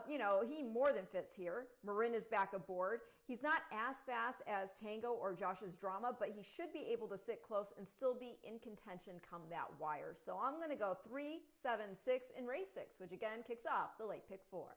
he more than fits here. Marin is back aboard. He's not as fast as Tango or Josh's Drama, but he should be able to sit close and still be in contention come that wire. So I'm going to go 3, 7, 6 in race 6, which again kicks off the late pick 4.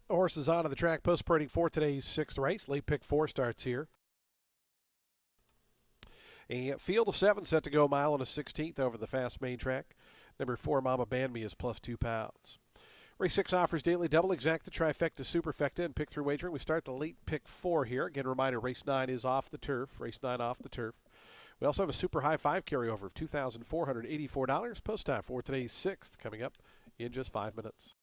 Horses on the track post parading for today's sixth race. Late pick 4 starts here. A field of 7 set to go a mile and a 16th over the fast main track. Number 4, Mama Band Me, is plus 2 pounds. Race 6 offers daily double, exacta, trifecta, superfecta, and pick 3 wagering. We start the late pick 4 here. Again, reminder, race 9 is off the turf. Race 9 off the turf. We also have a super high 5 carryover of $2,484. Post time for today's 6th coming up in just 5 minutes.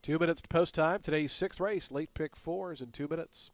Two minutes to post time. Today's 6th race. Late pick 4 is in 2 minutes.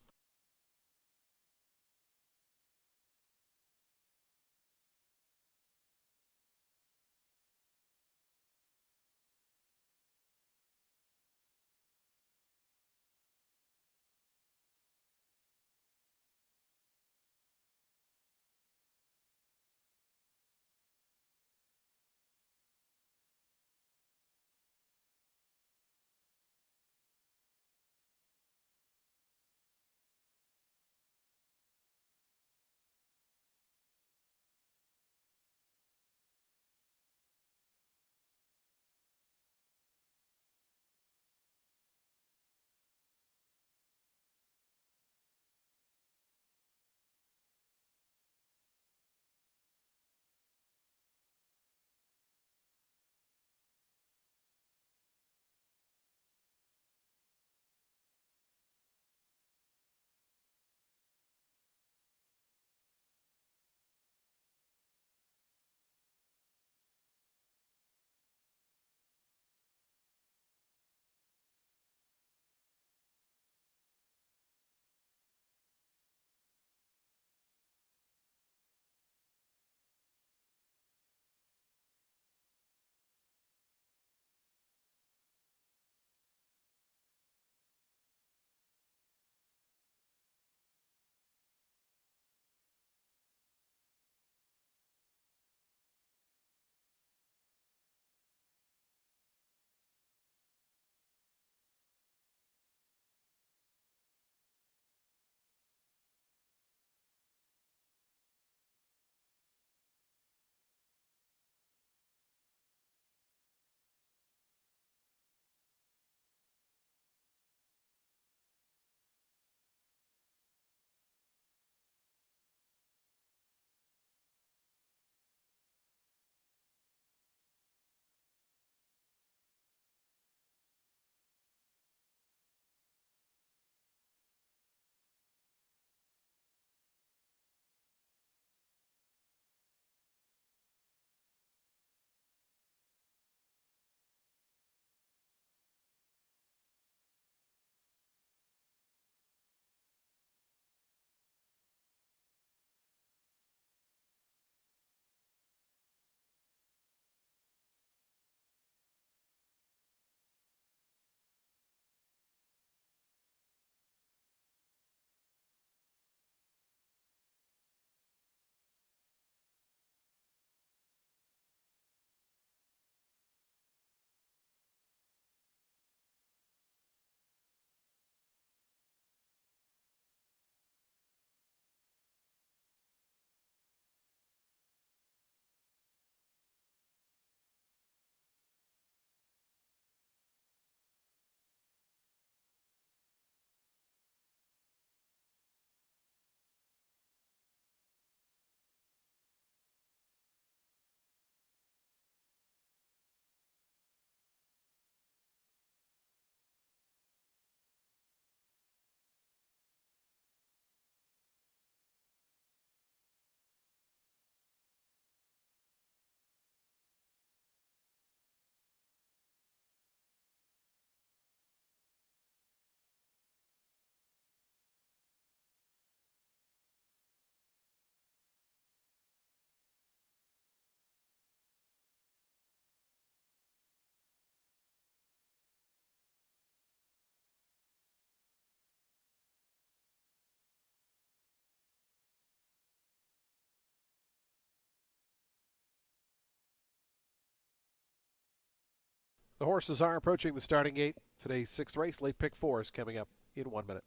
The horses are approaching the starting gate. Today's 6th race, late pick 4, is coming up in 1 minute.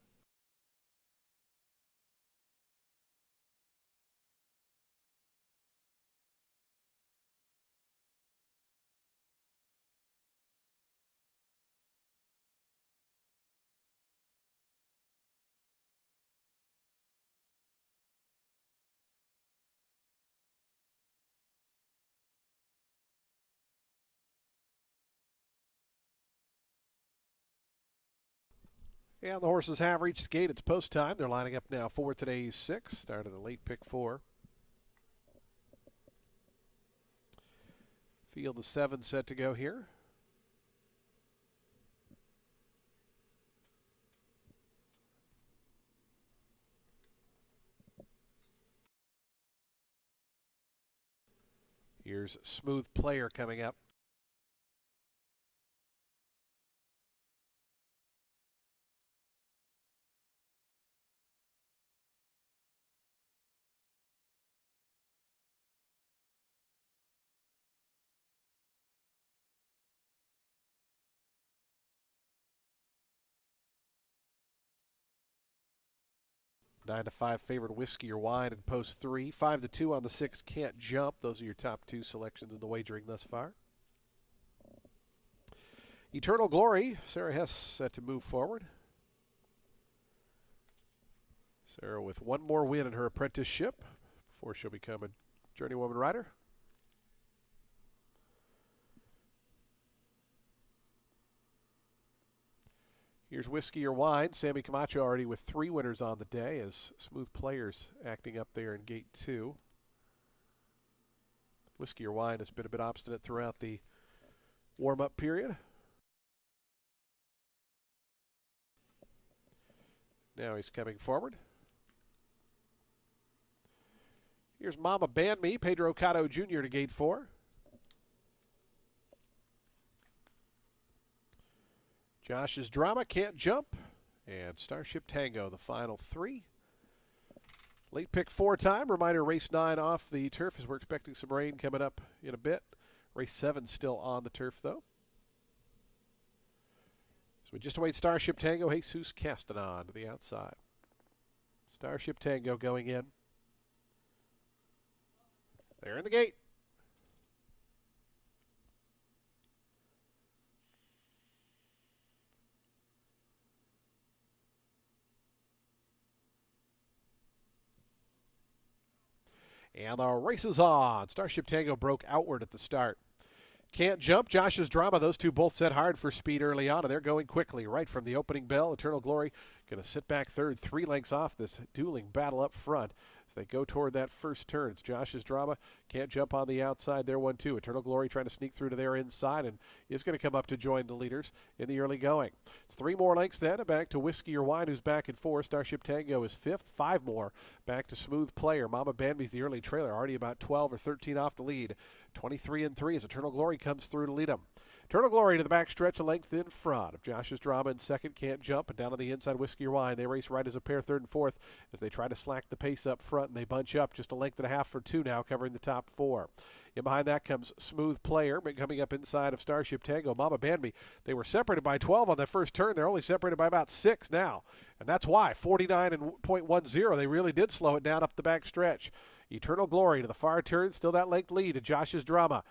And the horses have reached the gate. It's post time. They're lining up now for today's 6. Started a late pick 4. Field of 7 set to go here. Here's Smooth Player coming up. Nine to 5 favored Whiskey or Wine in post 3. 5 to 2 on the 6 Can't Jump. Those are your top 2 selections in the wagering thus far. Eternal Glory, Sarah Hess set to move forward. Sarah with one more win in her apprenticeship before she'll become a journeywoman rider. Here's Whiskey or Wine. Sammy Camacho already with 3 winners on the day as Smooth Players acting up there in gate 2. Whiskey or Wine has been a bit obstinate throughout the warm-up period. Now he's coming forward. Here's Mama Band Me, Pedro Cotto Jr. to gate 4. Josh's Drama, Can't Jump, and Starship Tango, the final 3. Late pick 4 time. Reminder, race 9 off the turf as we're expecting some rain coming up in a bit. Race 7 still on the turf, though. So we just await Starship Tango. Jesus Castanon to the outside. Starship Tango going in. They're in the gate. And the race is on. Starship Tango broke outward at the start. Can't Jump, Josh's Drama. Those two both set hard for speed early on, and they're going quickly right from the opening bell. Eternal Glory going to sit back third, 3 lengths off this dueling battle up front as they go toward that first turn. It's Josh's Drama. Can't Jump on the outside there, 1-2. Eternal Glory trying to sneak through to their inside and is going to come up to join the leaders in the early going. It's 3 more lengths then, back to Whiskey or Wine, who's back in 4. Starship Tango is 5th. 5 more back to Smooth Player. Mama Bambi's the early trailer, already about 12 or 13 off the lead. 23-3 as Eternal Glory comes through to lead them. Eternal Glory to the back stretch, a length in front of Josh's Drama in second. Can't Jump, and down on the inside, Whiskey or Wine. They race right as a pair, 3rd and 4th, as they try to slack the pace up front, and they bunch up just a length and a half for 2 now, covering the top 4. In behind that comes Smooth Player, coming up inside of Starship Tango. Mama Band Me, they were separated by 12 on that first turn. They're only separated by about 6 now, and that's why 49.10. They really did slow it down up the back stretch. Eternal Glory to the far turn, still that length lead to Josh's Drama.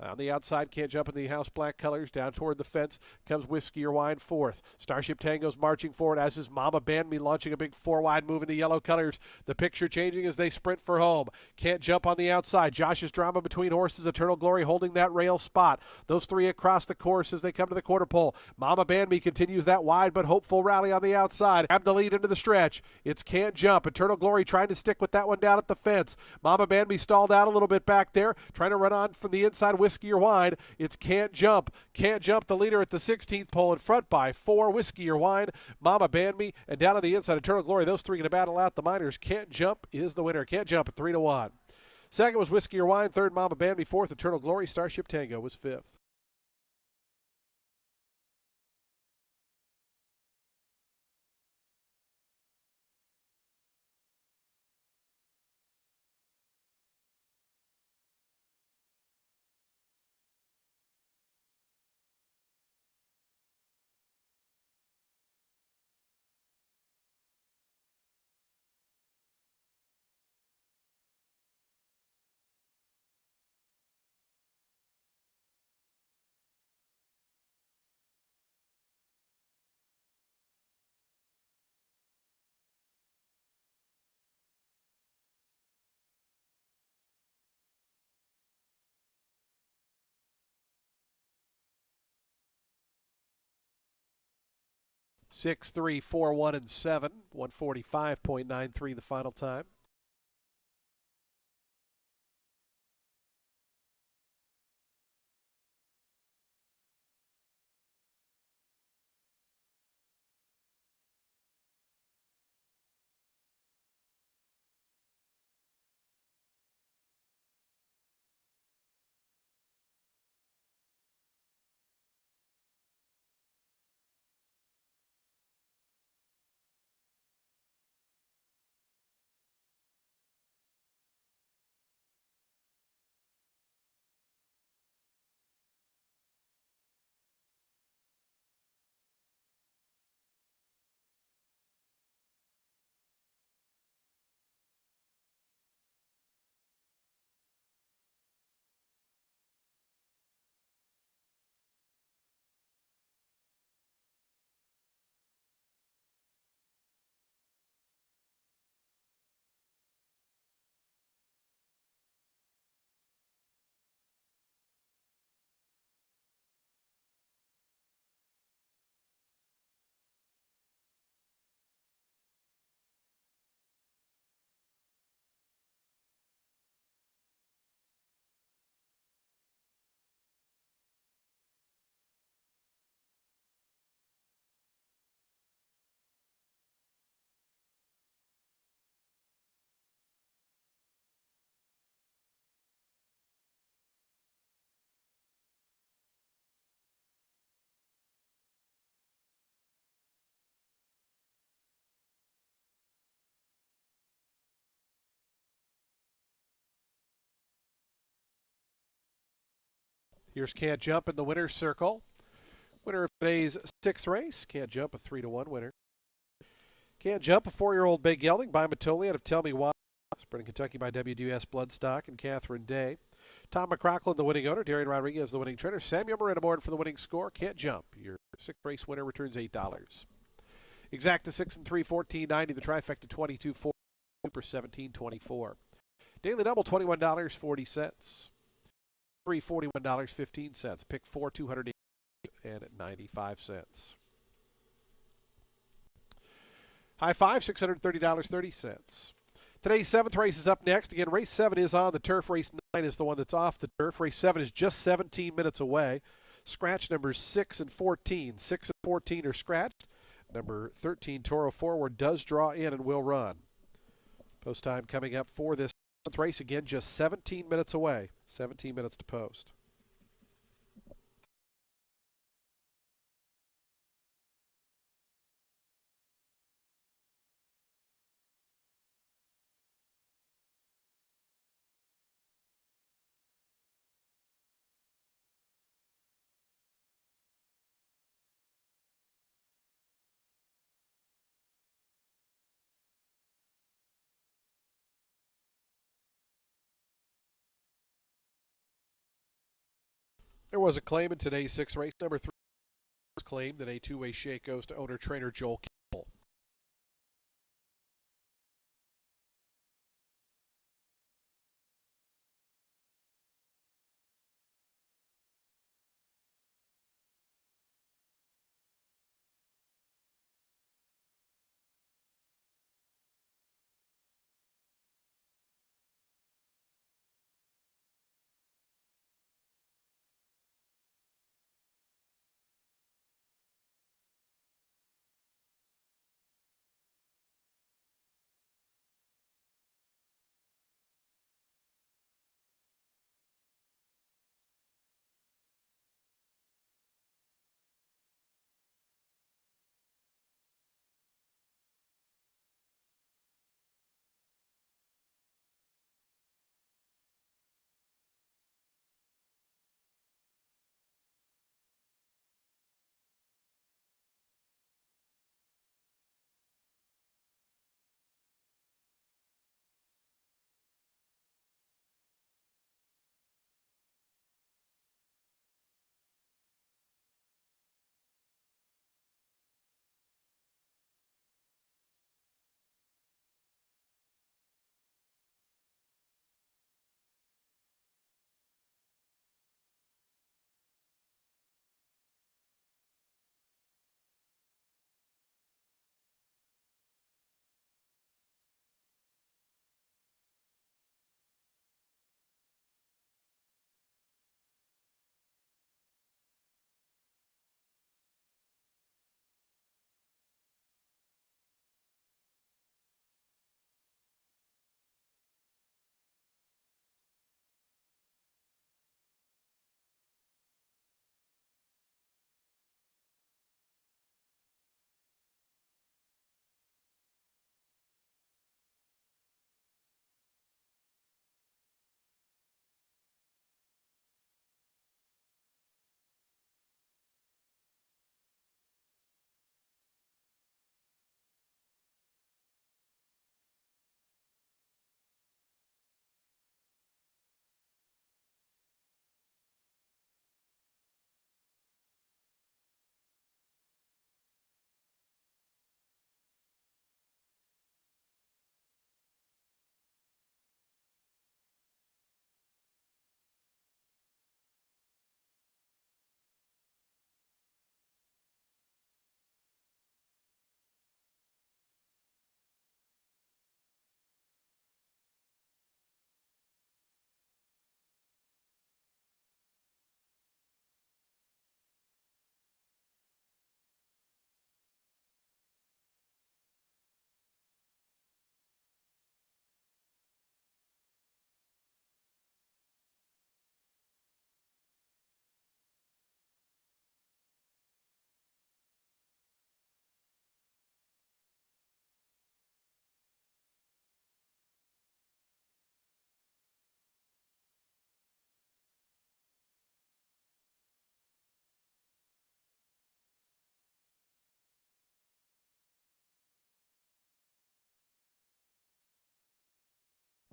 On the outside, Can't Jump in the house black colors. Down toward the fence comes Whiskey or Wine 4th. Starship Tango's marching forward, as is Mama Band Me, launching a big 4-wide move in the yellow colors. The picture changing as they sprint for home. Can't Jump on the outside. Josh's Drama between horses. Eternal Glory holding that rail spot. Those 3 across the course as they come to the quarter pole. Mama Band Me continues that wide but hopeful rally on the outside. Grab the lead into the stretch. It's Can't Jump. Eternal Glory trying to stick with that one down at the fence. Mama Band Me stalled out a little bit back there, trying to run on from the inside. Whiskey or Wine. It's Can't Jump. Can't Jump, the leader at the 16th pole, in front by 4. Whiskey or Wine, Mama Band Me, and down on the inside, Eternal Glory. Those 3 going to battle out the minors. Can't Jump is the winner. Can't Jump at 3-1. Second was Whiskey or Wine. 3rd, Mama Band Me. 4th, Eternal Glory. Starship Tango was 5th. 6, 3, 4, 1, and 7. 145.93 the final time. Here's Can't Jump in the winner's circle. Winner of today's sixth race. Can't Jump, a 3-1 winner. Can't Jump, a 4-year-old Big Gelding by Matoli out of Tell Me Why. Spread in Kentucky by WDS Bloodstock and Catherine Day. Tom McCrocklin, the winning owner. Darian Rodriguez, the winning trainer. Samuel Morin aboard for the winning score. Can't Jump. Your sixth race winner returns $8. Exacta 6 and 3, 14.90. The trifecta 22.4. Super 17.24. Daily double $21.40. Free $41.15. Pick 4 208 and 95 cents. High five $630.30. Today's seventh race is up next. Again, race 7 is on the turf. Race 9 is the one that's off the turf. Race 7 is just 17 minutes away. Scratch numbers 6 and 14. 6 and 14 are scratched. Number 13, Toro Forward, does draw in and will run. Post time coming up for this race. Again, just 17 minutes away. 17 minutes to post. There was a claim in today's sixth race. Number 3 claimed that a two-way shake goes to owner-trainer Joel Campbell.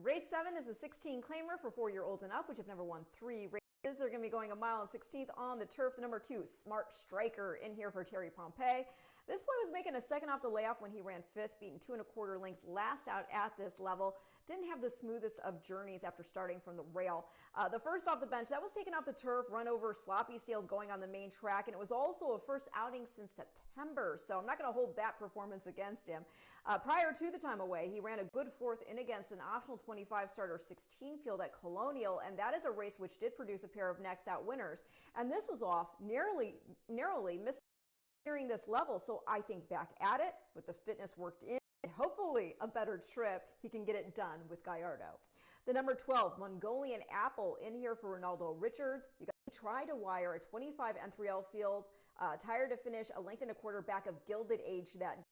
Race 7 is a 16 claimer for 4-year-olds and up, which have never won 3 races. They're going to be going 1 mile and 16th on the turf. The number 2, Smart Striker, in here for Terry Pompey. This boy was making a second off the layoff when he ran 5th, beating 2 1/4 lengths last out at this level. Didn't have the smoothest of journeys after starting from the rail. The first off the bench, that was taken off the turf, run over, sloppy sailed going on the main track, and it was also a first outing since September, so I'm not going to hold that performance against him. Prior to the time away, he ran a good 4th in against an optional 25 starter 16 field at Colonial, and that is a race which did produce a pair of next out winners. And this was off narrowly missing this level, so I think back at it with the fitness worked in, and hopefully a better trip, he can get it done with Gallardo. The number 12, Mongolian Apple, in here for Ronaldo Richards. You got to try to wire a 25 N3L field, tired to finish a 1 1/4 back of Gilded Age that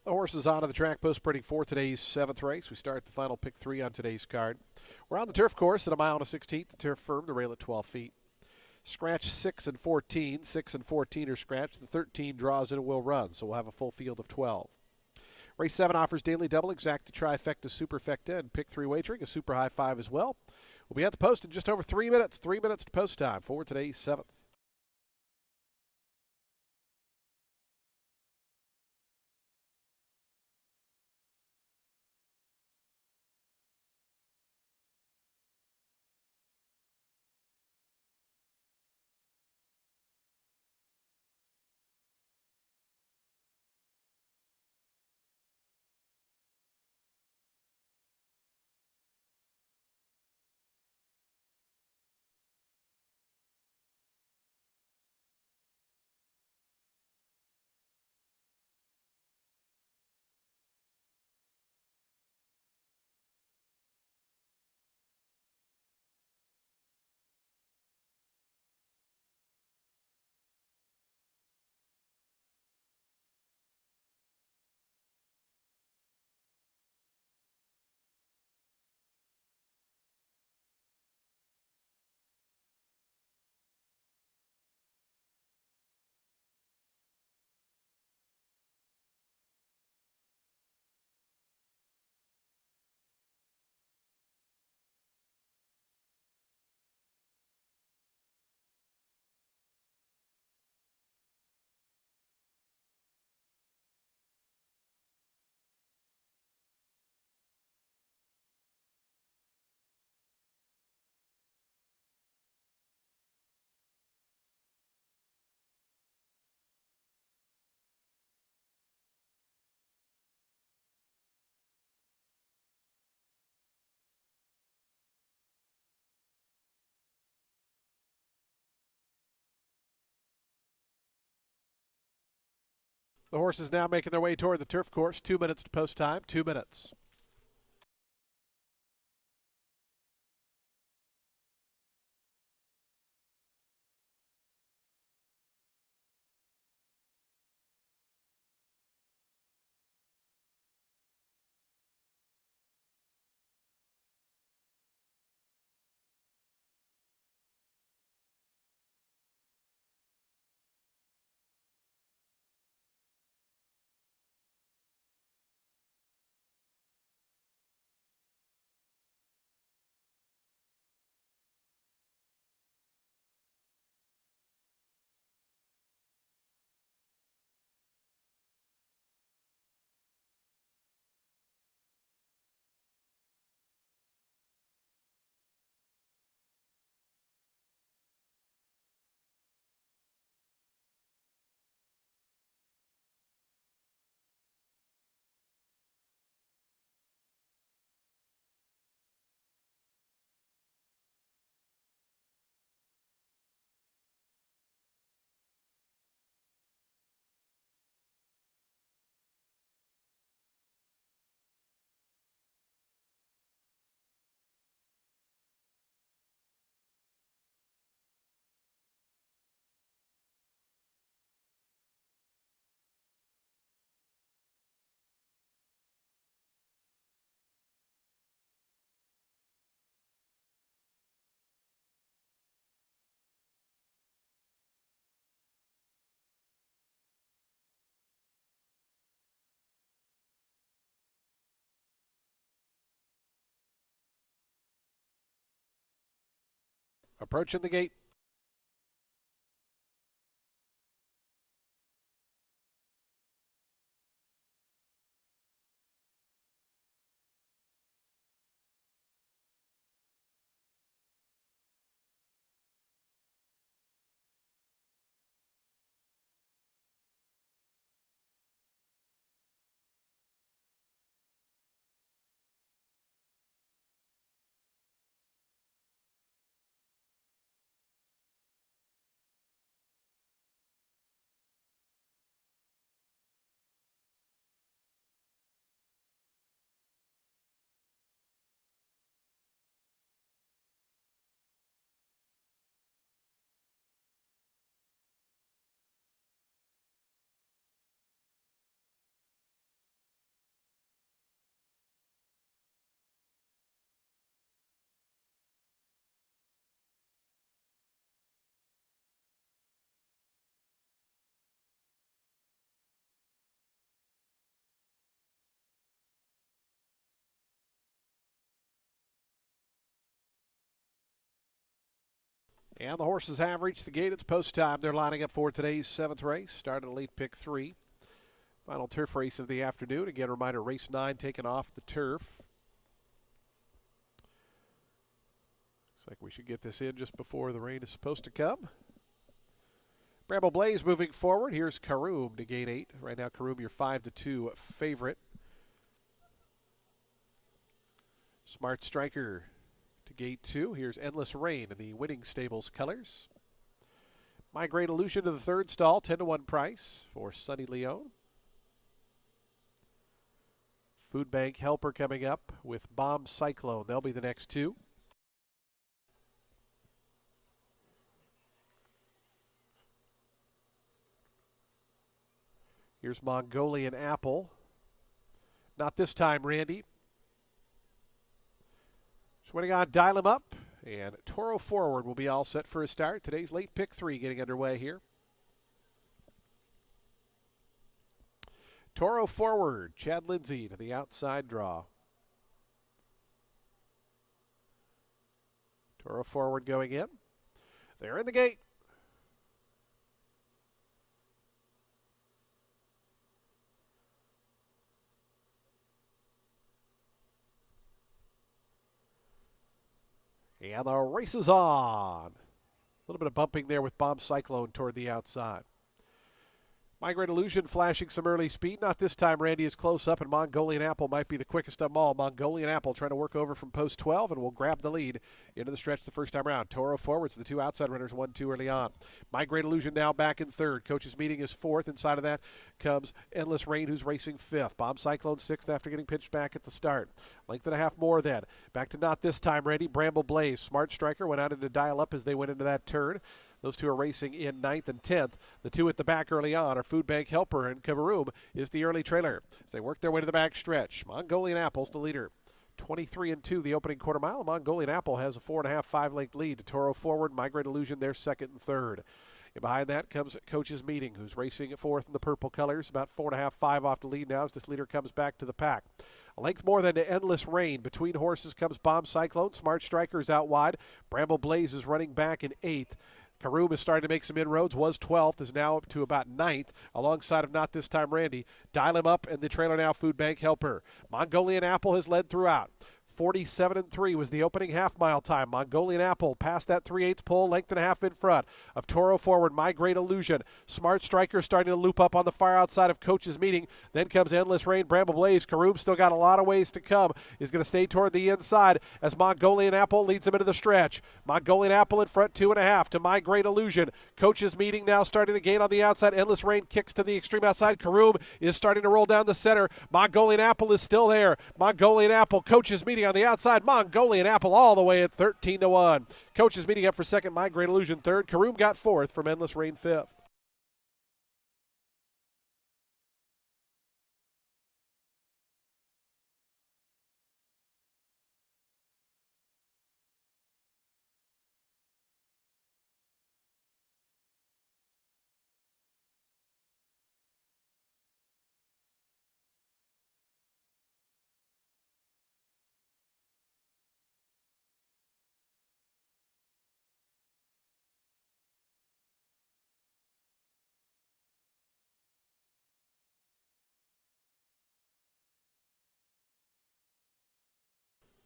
The horses onto the track post sprinting for today's 7th race. We start the final pick 3 on today's card. We're on the turf course at a mile and a 16th. The turf firm, the rail at 12 feet. Scratch 6 and 14. 6 and 14 are scratched. The 13 draws in and will run, so we'll have a full field of 12. Race 7 offers daily double, exacta, trifecta, superfecta, and pick 3 wagering, a super high 5 as well. We'll be at the post in just over 3 minutes. 3 minutes to post time for today's 7th. The horses now making their way toward the turf course. 2 minutes to post time. 2 minutes. Approaching the gate. And the horses have reached the gate. It's post time. They're lining up for today's 7th race. Started at late pick 3. Final turf race of the afternoon. Again, a reminder, race 9 taken off the turf. Looks like we should get this in just before the rain is supposed to come. Bramble Blaze moving forward. Here's Karoom to gate 8. Right now, Karoom, your 5-2 favorite. Smart Striker to gate 2. Here's Endless Rain in the winning stables colors. My Great Illusion to the 3rd stall, 10-1 price for Sunny Leone. Food Bank Helper coming up with Bomb Cyclone. They'll be the next 2. Here's Mongolian Apple. Not this time, Randy. Swinging on, dial him up. And Toro Forward will be all set for a start. Today's late pick 3 getting underway here. Toro Forward, Chad Lindsay to the outside draw. Toro Forward going in. They're in the gate. And the race is on. A little bit of bumping there with Bomb Cyclone toward the outside. My Great Illusion flashing some early speed. Not this time. Randy is close up, and Mongolian Apple might be the quickest of them all. Mongolian Apple trying to work over from post 12 and will grab the lead into the stretch the first time around. Toro Forwards, the 2 outside runners, 1-2 early on. My Great Illusion now back in 3rd. Coach's meeting is 4th. Inside of that comes Endless Rain, who's racing 5th. Bomb Cyclone 6th after getting pitched back at the start. Length and a half more then. Back to not this time, Randy. Bramble Blaze. Smart Striker went out into dial up as they went into that turn. Those 2 are racing in 9th and 10th. The 2 at the back early on are Food Bank Helper, and Kavaroom is the early trailer as they work their way to the back stretch. Mongolian Apple's the leader. 23-2 the opening quarter mile. Mongolian Apple has a 4.5, 5-length lead to Toro Forward. My Great Illusion, they're 2nd and 3rd. And behind that comes Coach's Meeting, who's racing at 4th in the purple colors. About 4.5, 5 off the lead now as this leader comes back to the pack. A length more than to Endless Rain. Between horses comes Bomb Cyclone. Smart Striker is out wide. Bramble Blaze is running back in 8th. Karoom is starting to make some inroads, was 12th, is now up to about 9th, alongside of Not This Time Randy. Dial him up, and the trailer now, Food Bank Helper. Mongolian Apple has led throughout. 47-3 was the opening half-mile time. Mongolian Apple past that 3/8 pole, length and a half in front of Toro Forward. My Great Illusion. Smart Striker starting to loop up on the far outside of Coach's Meeting. Then comes Endless Rain, Bramble Blaze. Karoom still got a lot of ways to come. Is going to stay toward the inside as Mongolian Apple leads him into the stretch. Mongolian Apple in front, 2.5 to My Great Illusion. Coach's Meeting now starting to gain on the outside. Endless Rain kicks to the extreme outside. Karoom is starting to roll down the center. Mongolian Apple is still there. Mongolian Apple, Coach's Meeting on the outside. Mongolian Apple all the way at 13-1. Coach's Meeting up for 2nd. My Great Illusion 3rd. Karoom got 4th from Endless Rain 5th.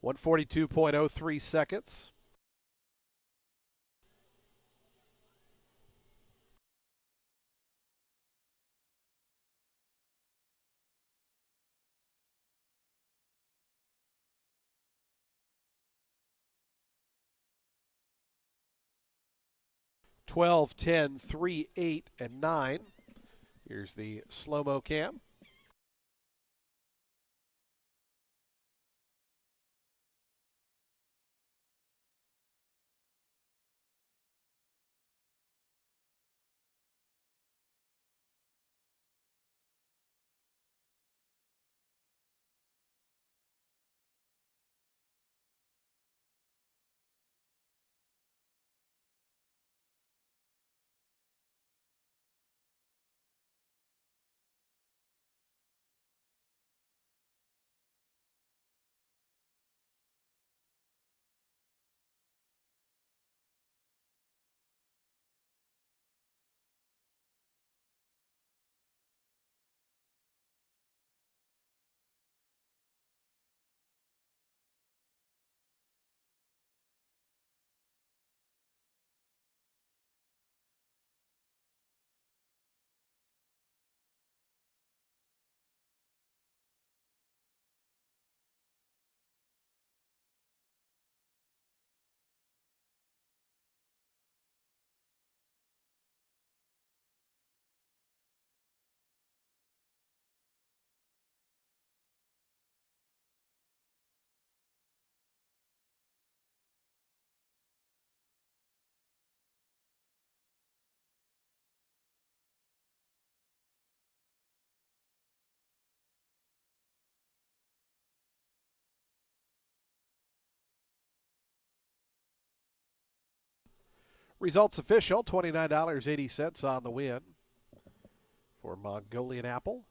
.03 seconds. Twelve, 10, 3, 8, and 9. Here's the slow-mo cam. Results official, $29.80 on the win for Mongolian Apple.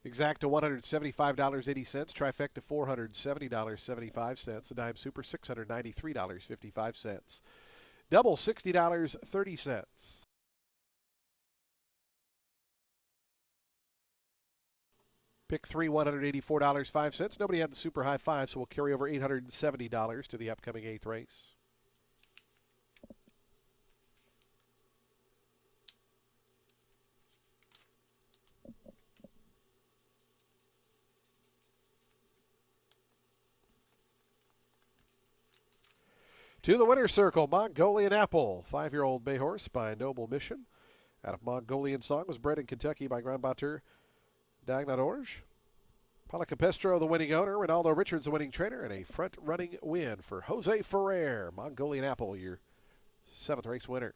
Exacta $175.80. Trifecta $470.75. The Dime Super $693.55. Double $60.30. Pick three $184.05. Nobody had the super high five, so we'll carry over $870 to the upcoming 8th race. To the winner's circle, Mongolian Apple, 5-year-old bay horse by Noble Mission. Out of Mongolian Song, was bred in Kentucky by Grandmaster Dagnadorj. Palacapestro, the winning owner. Ronaldo Richards, the winning trainer. And a front-running win for Jose Ferrer. Mongolian Apple, your 7th race winner.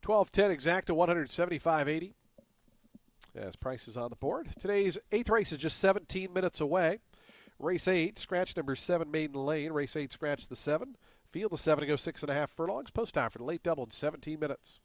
$12.10 exacta $175.80. As prices on the board. Today's 8th race is just 17 minutes away. Race 8, scratch number 7, Maiden Lane. Race 8, scratch the 7. Field the 7 to go 6.5 furlongs. Post time for the late double in 17 minutes.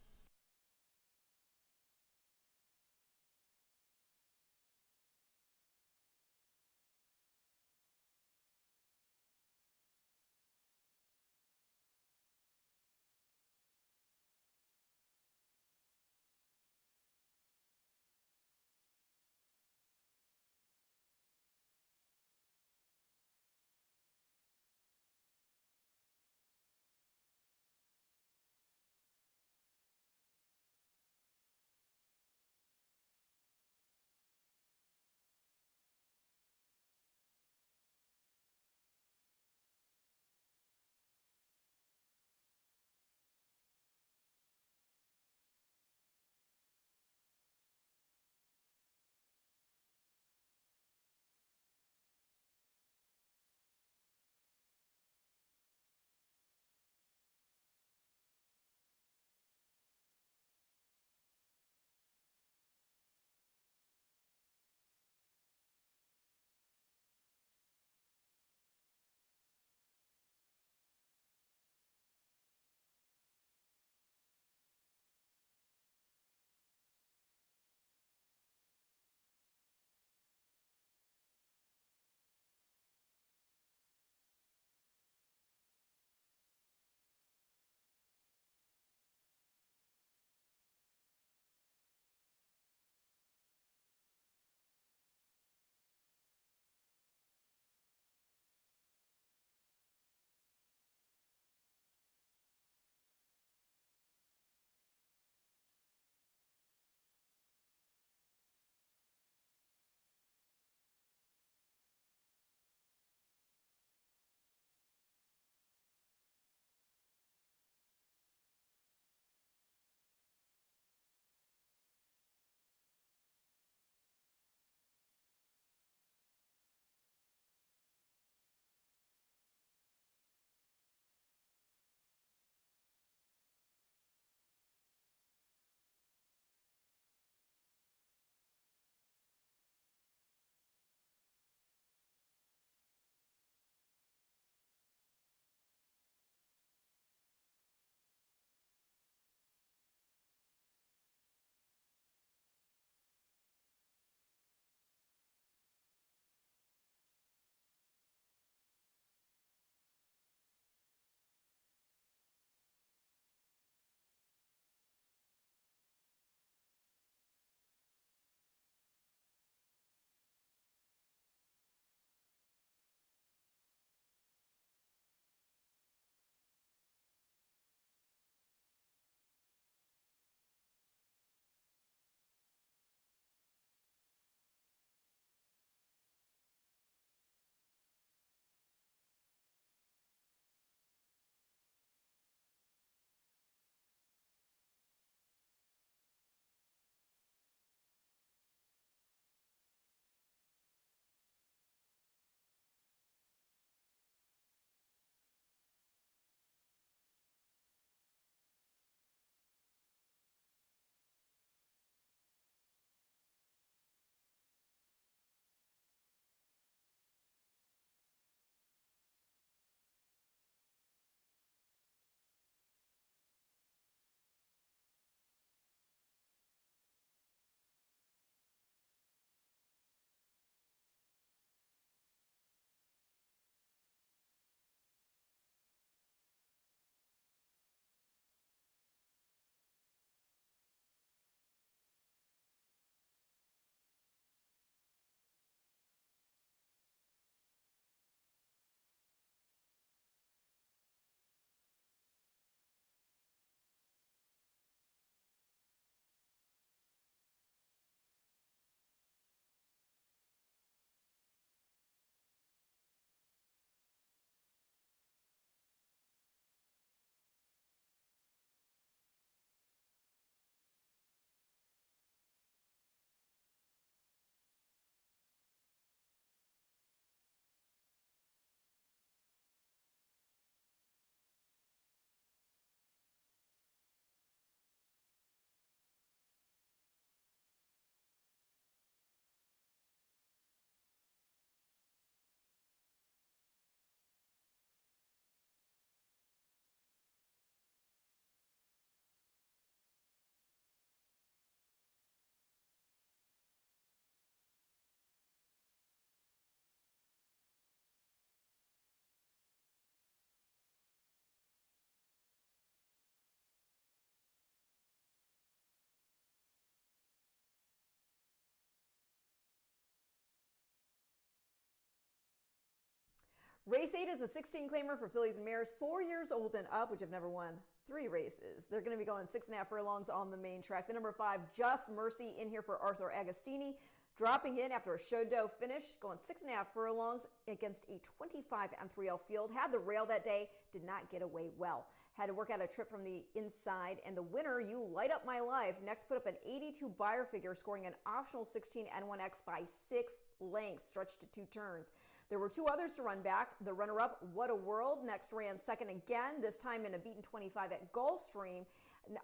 Race 8 is a 16 claimer for fillies and mares 4 years old and up, which have never won 3 races. They're going to be going 6.5 furlongs on the main track. The number 5, Just Mercy, in here for Arthur Agostini, dropping in after a show doe finish, going 6.5 furlongs against a 25 and 3L field. Had the rail that day, did not get away well. Had to work out a trip from the inside, and the winner, You Light Up My Life, next put up an 82 Beyer figure, scoring an optional 16 N1X by 6 lengths, stretched to 2 turns. There were 2 others to run back. The runner-up, What a World, next ran second again, this time in a beaten 25 at Gulfstream,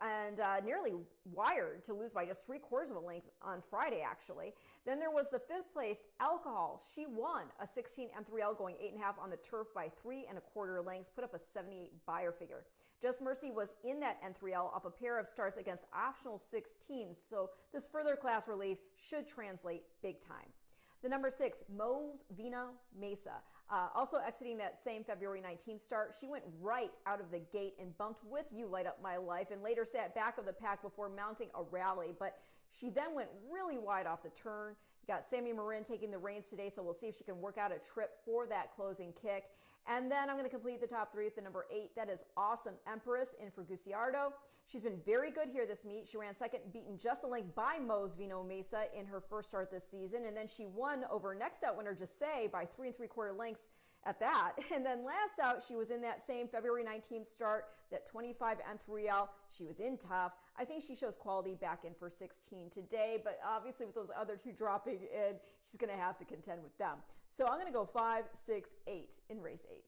and nearly wired to lose by just 3/4 of a length on Friday, actually. Then there was the 5th placed Alcohol. She won a 16 and 3L, going 8.5 on the turf by 3.25 lengths, put up a 78 Beyer figure. Just Mercy was in that N3L off a pair of starts against optional 16s, so this further class relief should translate big time. The number 6, Mose Vino Mesa, also exiting that same February 19th start. She went right out of the gate and bumped with You Light Up My Life, and later sat back of the pack before mounting a rally, but she then went really wide off the turn. Got Sammy Marin taking the reins today, so we'll see if she can work out a trip for that closing kick. And then I'm going to complete the top 3 with the number 8. That is Awesome Empress, in for Guciardo. She's been very good here this meet. She ran second, beaten just a length by Mose Vino Mesa in her first start this season. And then she won over next out winner Jose by 3.75 lengths at that. And then last out, she was in that same February 19th start, that 25 and 3L. She was in tough. I think she shows quality back in for 16 today, but obviously with those other 2 dropping in, she's going to have to contend with them. So I'm going to go 5, 6, 8 in race 8.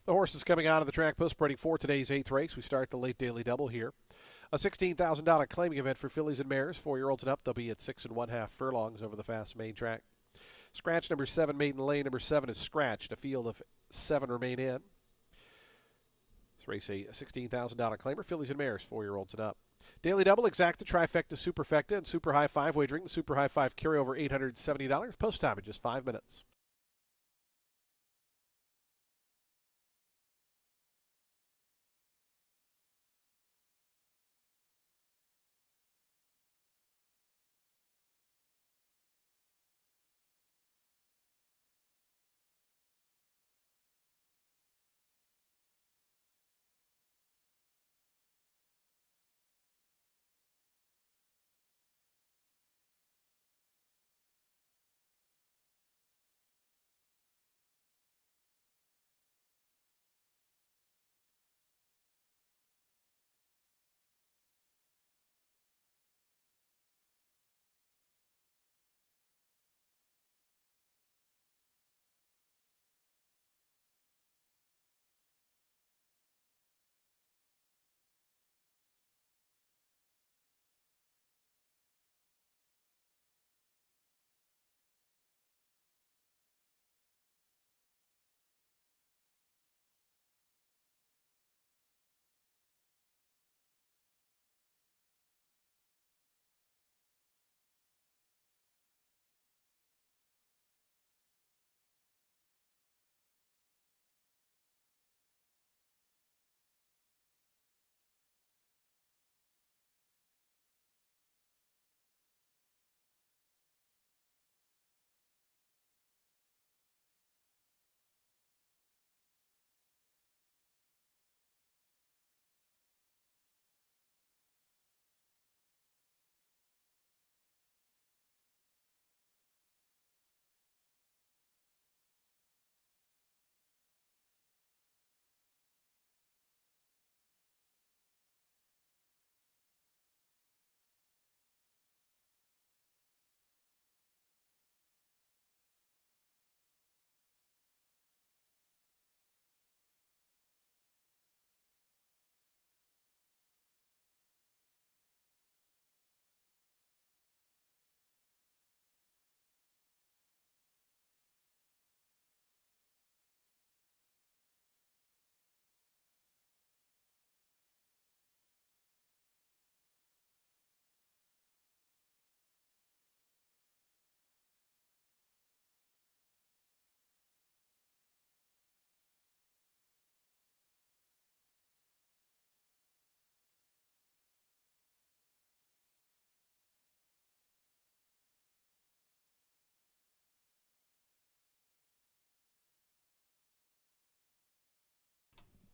The horses coming out of the track post spreading for today's 8th race. We start the late daily double here. A $16,000 claiming event for fillies and mares, 4-year-olds and up. They'll be at 6 1/2 furlongs over the fast main track. Scratch number 7, maiden lane number 7 is scratched. A field of 7 remain in. This race a $16,000 claimer, fillies and mares, 4-year-olds and up. Daily double, exacta, trifecta, superfecta, and super high 5 wagering. The super high 5 carryover $870. Post time in just 5 minutes.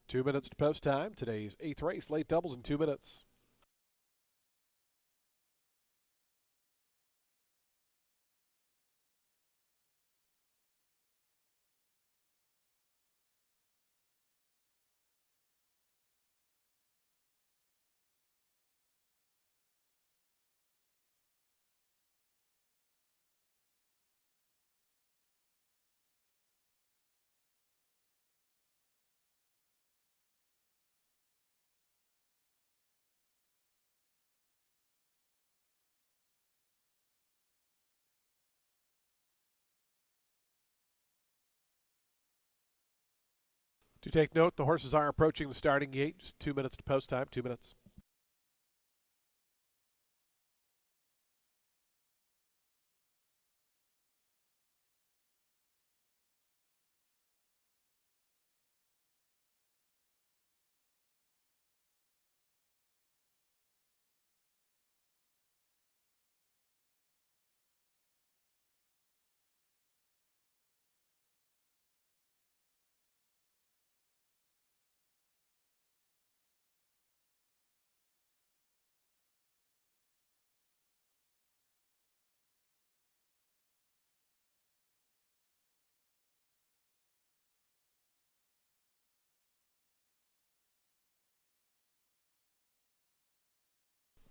Two minutes to post time. Today's 8th race, late doubles in 2 minutes. To take note, the horses are approaching the starting gate. Just 2 minutes to post time, 2 minutes.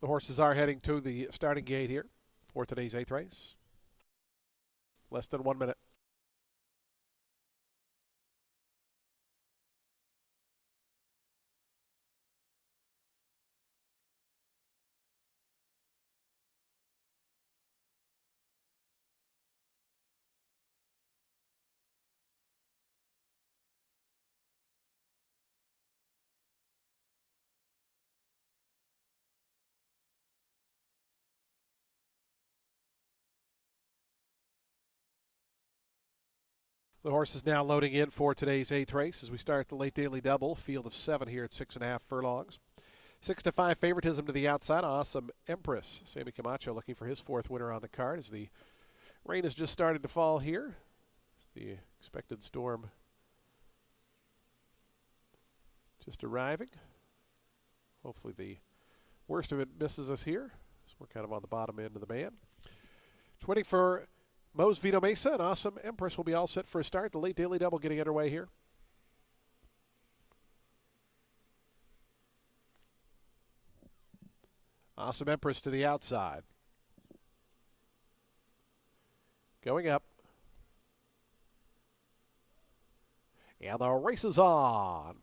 The horses are heading to the starting gate here for today's 8th race. Less than 1 minute. The horse is now loading in for today's 8th race as we start the late daily double. Field of 7 here at 6.5 furlongs. 6-5 favoritism to the outside. Awesome Empress. Sammy Camacho looking for his 4th winner on the card as the rain has just started to fall here. It's the expected storm just arriving. Hopefully the worst of it misses us here. So we're kind of on the bottom end of the band. 20 for Moe's Vito Mesa and Awesome Empress will be all set for a start. The late daily double getting underway here. Awesome Empress to the outside. Going up. And the race is on.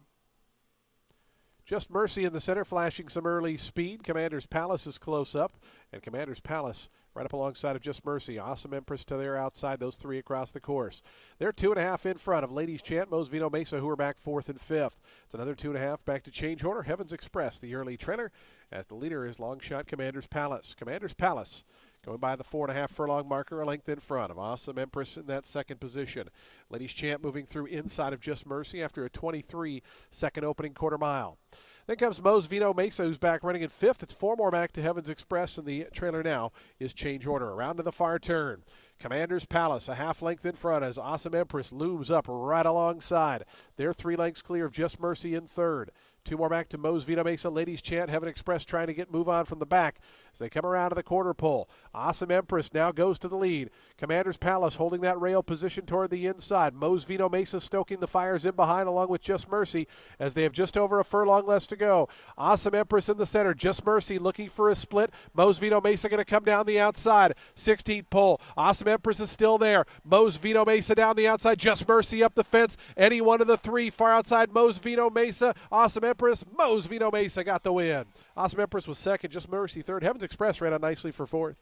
Just Mercy in the center, flashing some early speed. Commander's Palace is close up. And Commander's Palace right up alongside of Just Mercy. Awesome Empress to their outside, those 3 across the course. They're 2.5 in front of Ladies Chant, Moe's Vito Mesa, who are back 4th and 5th. It's another 2.5 back to change order. Heavens Express, the early trailer, as the leader is long shot Commander's Palace. Commander's Palace going by the 4.5 furlong marker, a length in front of Awesome Empress in that second position. Ladies Chant moving through inside of Just Mercy after a 23-second opening quarter mile. Then comes Moe's Vito Mesa, who's back running in 5th. It's 4 more back to Heavens Express, and the trailer now is change order. Around to the far turn. Commander's Palace, a half length in front as Awesome Empress looms up right alongside. They're 3 lengths clear of Just Mercy in 3rd. 2 more back to Moe's Vito Mesa. Ladies Chant, Heaven Express trying to move on from the back as they come around to the quarter pole. Awesome Empress now goes to the lead. Commander's Palace holding that rail position toward the inside. Moe's Vito Mesa stoking the fires in behind along with Just Mercy as they have just over a furlong less to go. Awesome Empress in the center. Just Mercy looking for a split. Moe's Vito Mesa going to come down the outside. 16th pole. Awesome Empress is still there. Moe's Vito Mesa down the outside. Just Mercy up the fence. Any one of the 3 far outside. Moe's Vito Mesa. Awesome Empress. Moe's Vito Mesa got the win. Awesome Empress was 2nd. Just Mercy 3rd. Heavens Express ran out nicely for 4th.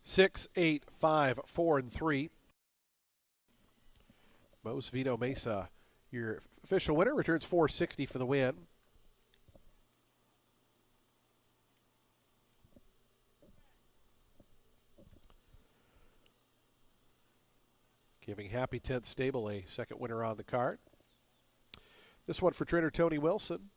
Six, 8, 5, 4, and 3. Moe's Vito Mesa, your official winner, returns $460 for the win. Giving Happy 10th Stable a 2nd winner on the card. This one for trainer Tony Wilson.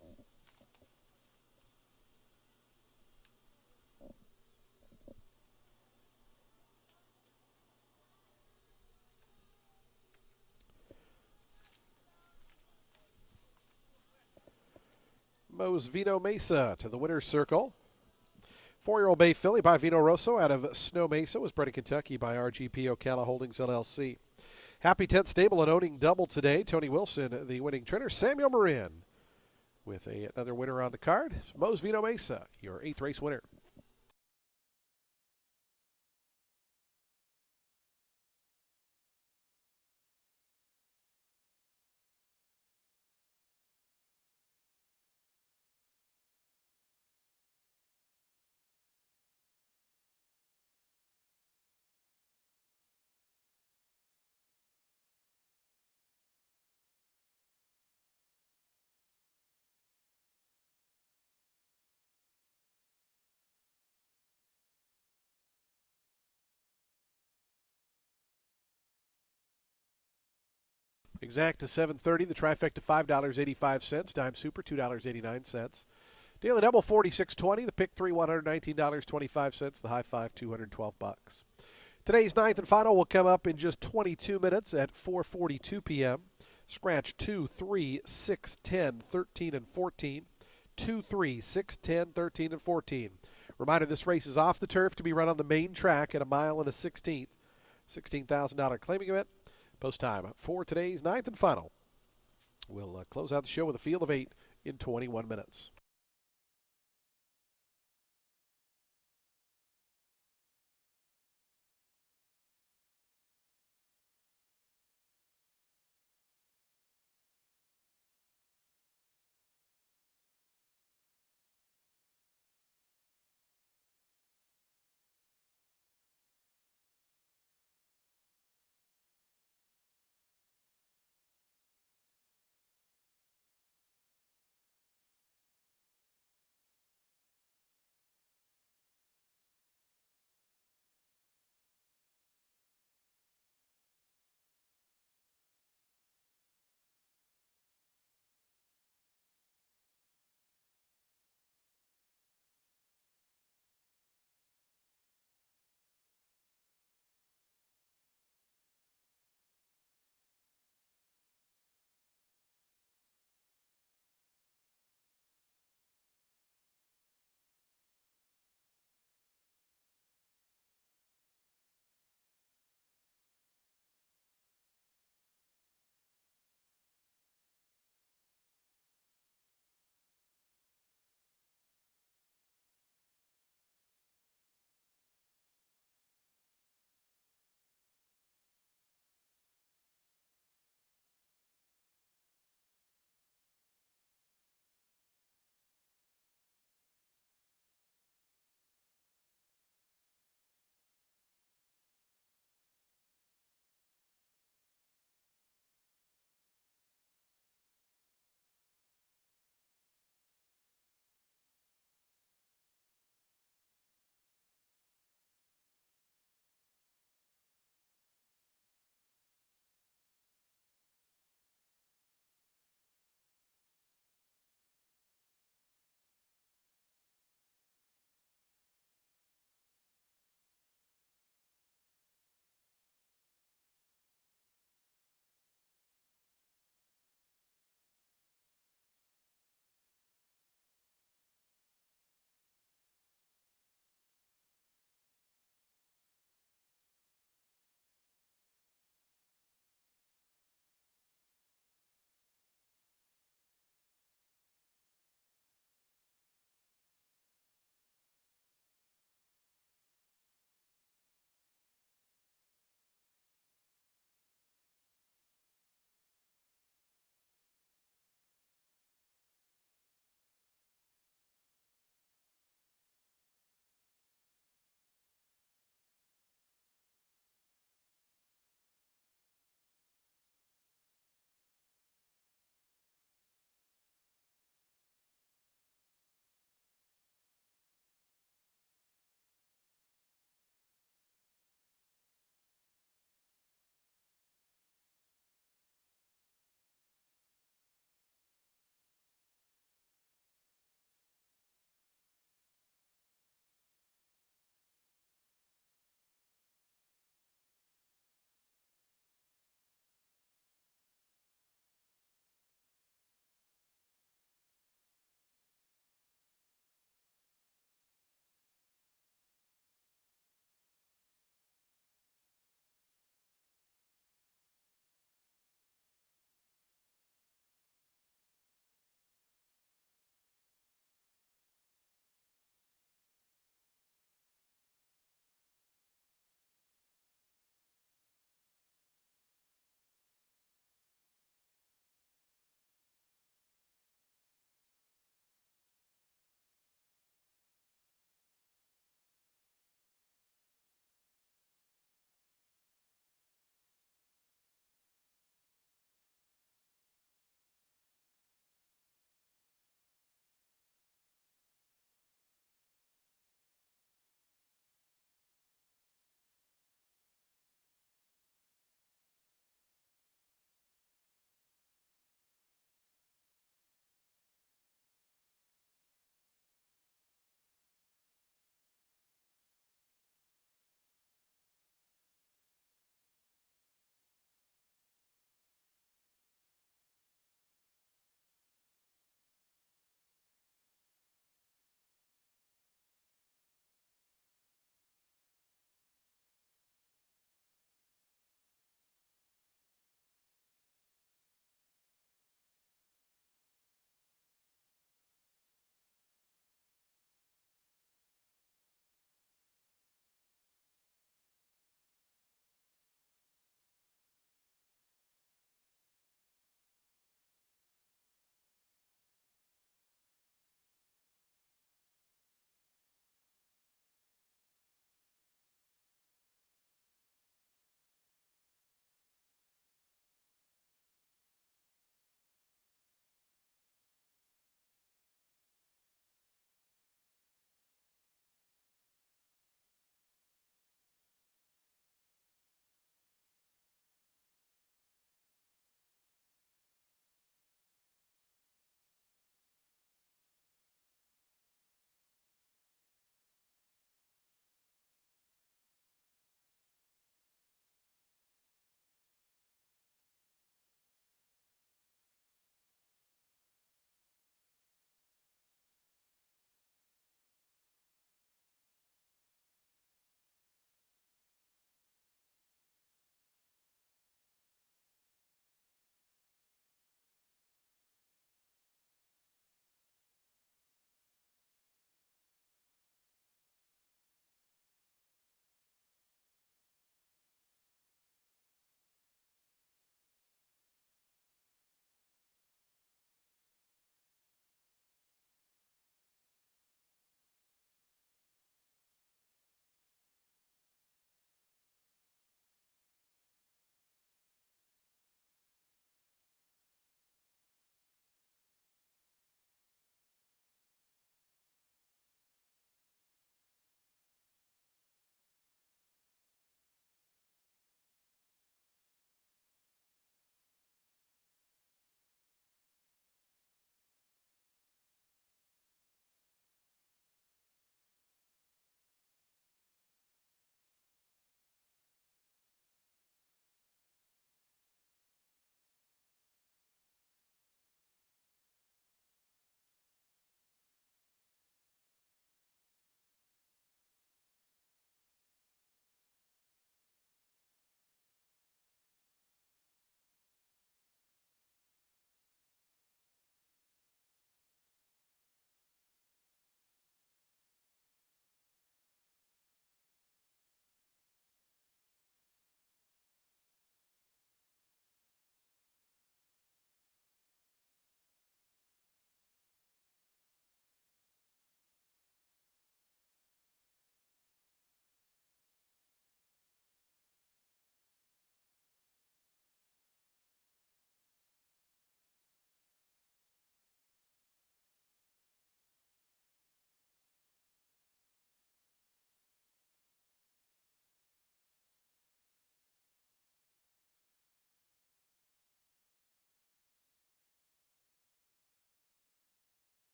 Moe's Vito Mesa to the winner's circle. 4-year-old Bay Filly by Vino Rosso out of Snow Mesa was bred in Kentucky by RGP Ocala Holdings LLC. Happy 10th Stable and owning double today. Tony Wilson, the winning trainer. Samuel Marin with another winner on the card. Moe's Vito Mesa, your 8th race winner. Exact to 7:30. The trifecta $5.85. Dime Super $2.89. Daily double 46.20. The pick three $119.25. The high five $212. Today's ninth and final will come up in just 22 minutes at 4:42 p.m. Scratch 2, 3, 6, 10, 13, and 14. 2, 3, 6, 10, 13, and 14. Reminder, this race is off the turf to be run on the main track at a mile and a 16th. $16,000 claiming event. Post time for today's ninth and final. We'll close out the show with a field of 8 in 21 minutes.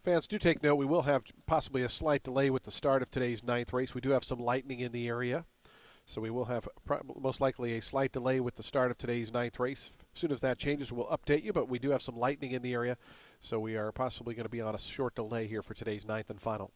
Fans, do take note, we will have possibly a slight delay with the start of today's ninth race. We do have some lightning in the area, so we will have most likely a slight delay with the start of today's ninth race. As soon as that changes, we'll update you, but we do have some lightning in the area, so we are possibly going to be on a short delay here for today's ninth and final.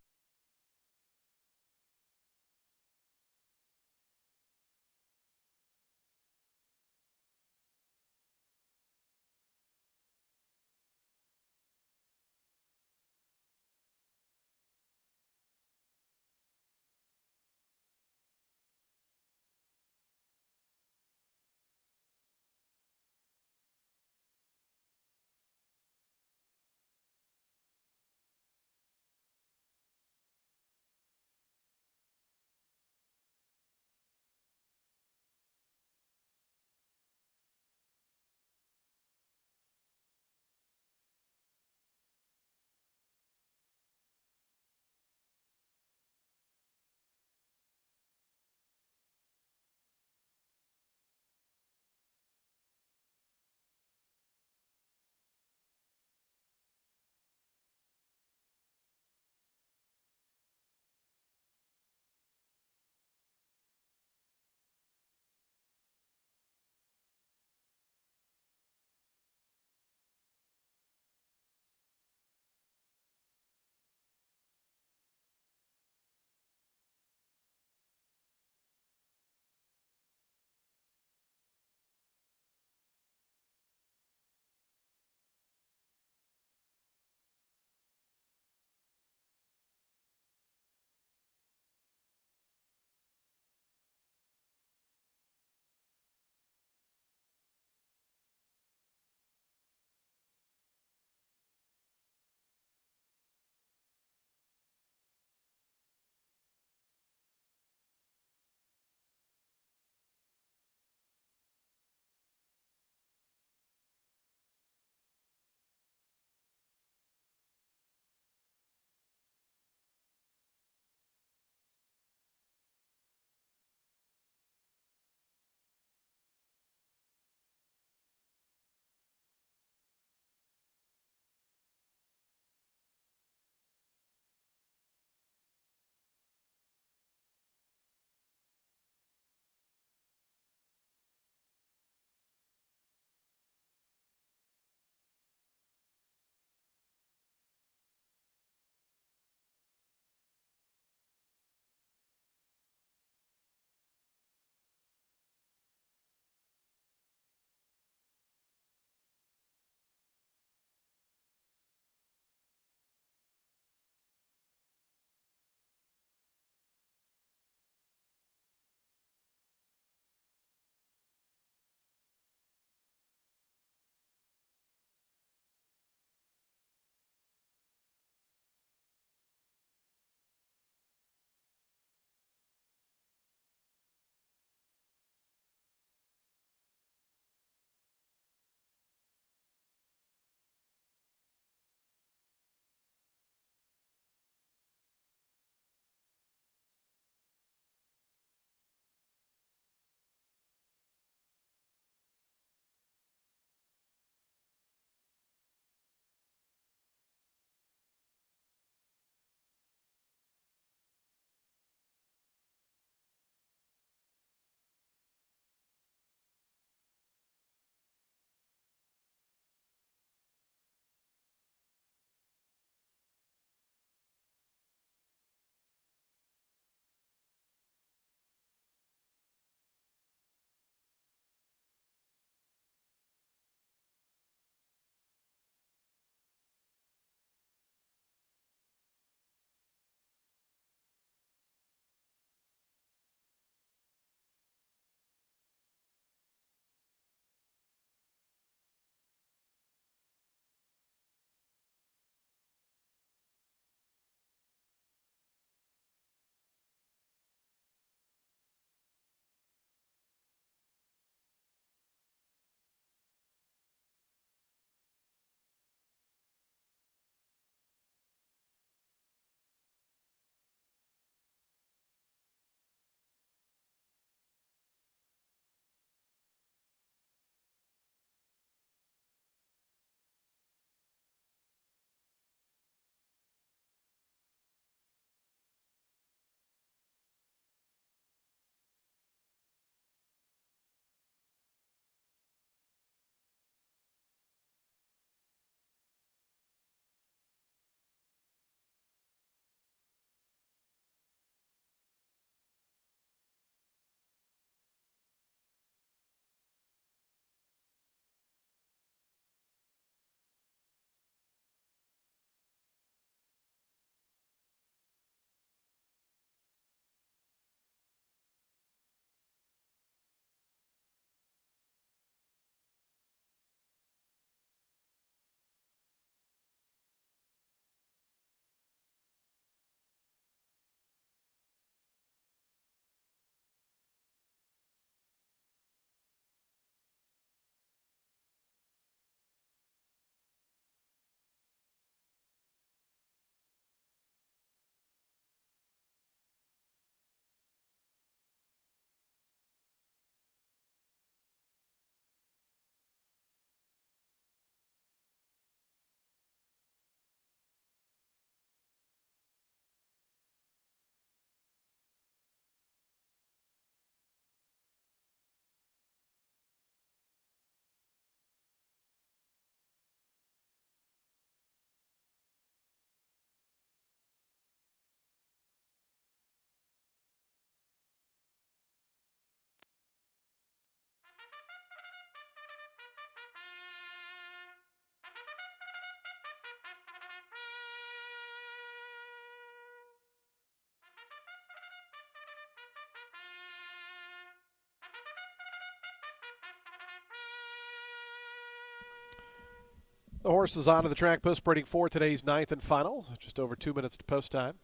The horse is onto the track post spreading for today's ninth and final. Just over 2 minutes to post time.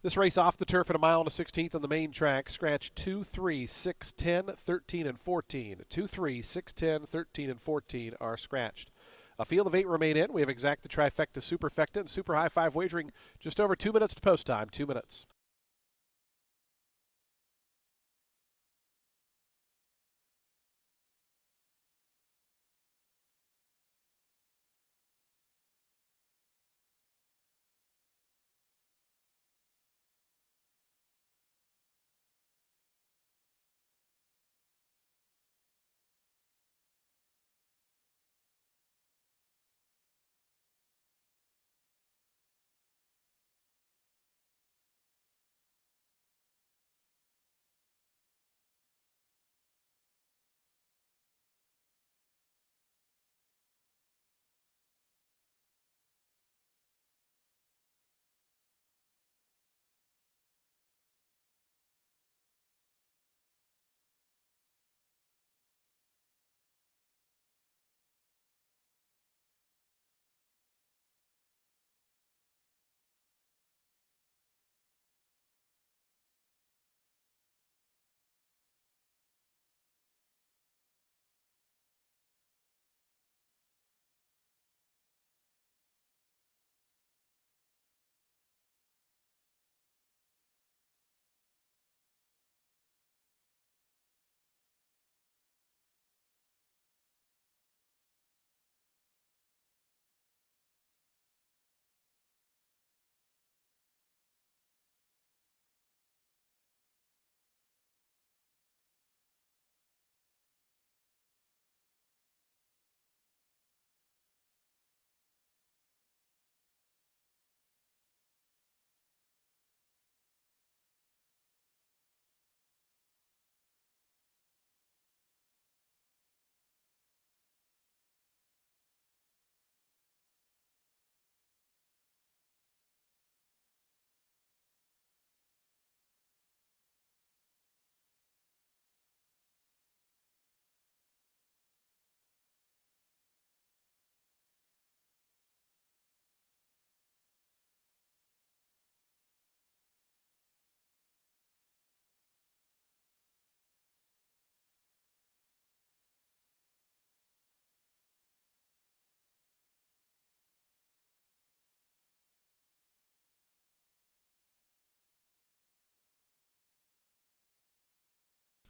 This race off the turf at a mile and a 16th on the main track. Scratch 2, 3, 6, 10, 13, and 14. 2, 3, 6, 10, 13, and 14 are scratched. A field of 8 remain in. We have exacta, trifecta, superfecta, and super high five wagering. Just over 2 minutes to post time. 2 minutes.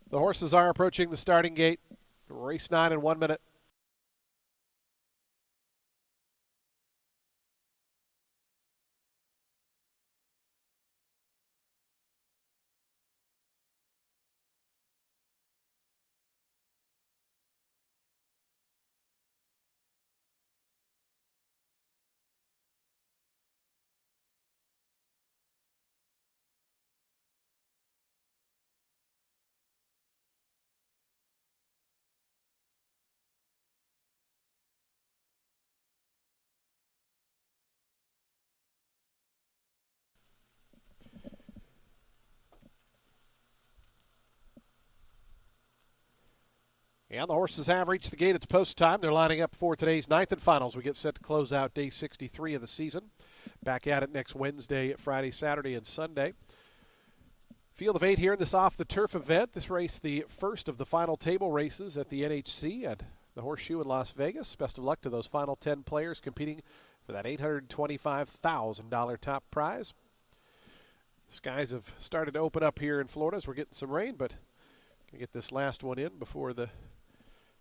The horses are approaching the starting gate. Race 9 in 1 minute. And the horses have reached the gate. It's post time. They're lining up for today's ninth and finals. We get set to close out day 63 of the season. Back at it next Wednesday, Friday, Saturday, and Sunday. Field of 8 here in this off-the-turf event. This race, the first of the final table races at the NHC at the Horseshoe in Las Vegas. Best of luck to those final 10 players competing for that $825,000 top prize. Skies have started to open up here in Florida as we're getting some rain, but can get this last one in before the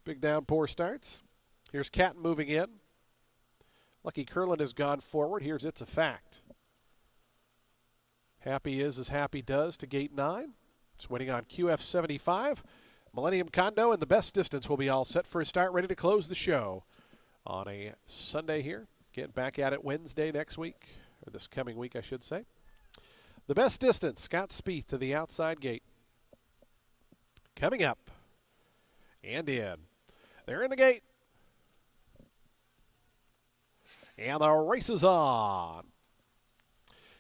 big downpour starts. Here's Catton moving in. Lucky Curlin has gone forward. Here's It's a Fact. Happy is as happy does to gate 9. It's waiting on QF 75. Millennium Condo and the best distance will be all set for a start, ready to close the show on a Sunday here. Getting back at it Wednesday next week, or this coming week, I should say. The best distance, Scott Spieth to the outside gate. Coming up and in. They're in the gate. And the race is on.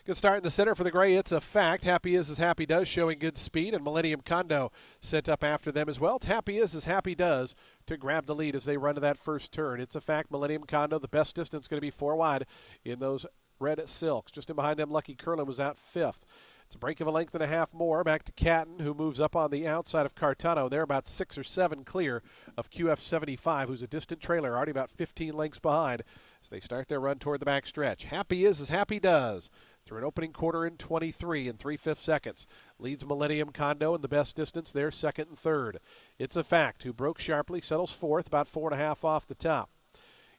Good start in the center for the gray. It's a fact. Happy is as happy does, showing good speed, and Millennium Condo sent up after them as well. Happy is as happy does to grab the lead as they run to that first turn. It's a fact. Millennium Condo, the best distance, going to be 4 wide in those red silks. Just in behind them, Lucky Curlin was out 5th. It's a break of a length and a half more. Back to Catton, who moves up on the outside of Cartano. They're about 6 or 7 clear of QF75, who's a distant trailer, already about 15 lengths behind as they start their run toward the back stretch. Happy is as happy does through an opening quarter in 23 and 3/5 seconds. Leads Millennium Condo in the best distance. They're second and third. It's a fact, who broke sharply, settles fourth, about 4.5 off the top.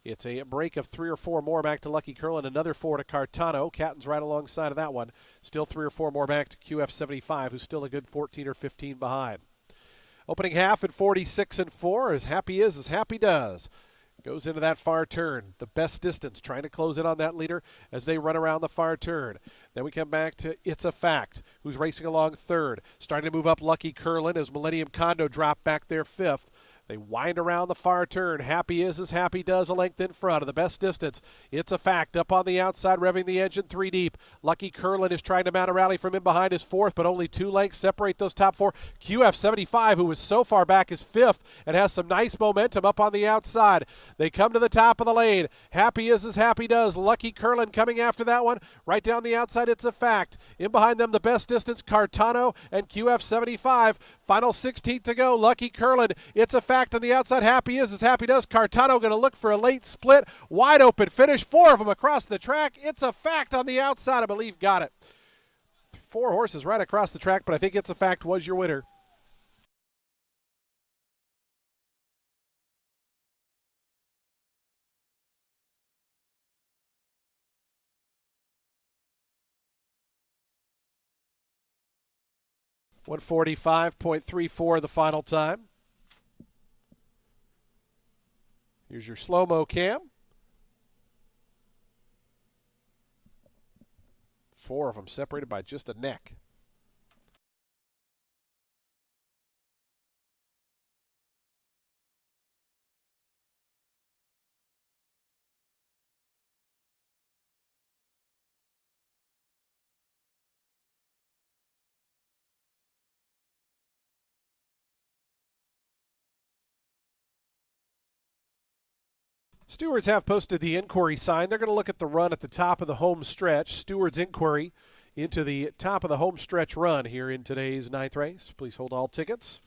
It's a break of 3 or 4 more back to Lucky Curlin, another 4 to Cartano. Catton's right alongside of that one. Still 3 or 4 more back to QF75, who's still a good 14 or 15 behind. Opening half at 46 and 4, as happy is as happy does. Goes into that far turn, the best distance, trying to close in on that leader as they run around the far turn. Then we come back to It's a Fact, who's racing along third. Starting to move up Lucky Curlin as Millennium Condo drop back there 5th. They wind around the far turn. Happy is as happy does, a length in front of the best distance. It's a fact. Up on the outside, revving the engine 3 deep. Lucky Curlin is trying to mount a rally from in behind his 4th, but only 2 lengths separate those top 4. QF75, who was so far back, is 5th and has some nice momentum up on the outside. They come to the top of the lane. Happy is as happy does. Lucky Curlin coming after that one. Right down the outside, It's a Fact. In behind them, the best distance, Cartano and QF75. Final 16th to go. Lucky Curlin. It's a Fact on the outside. Happy is as happy does. Cartano going to look for a late split. Wide open finish. 4 of them across the track. It's a Fact on the outside, I believe, got it. 4 horses right across the track, but I think It's a Fact was your winner. .145.34 the final time. Here's your slow-mo cam. 4 of them separated by just a neck. Stewards have posted the inquiry sign. They're going to look at the run at the top of the home stretch. Stewards inquiry into the top of the home stretch run here in today's 9th race. Please hold all tickets.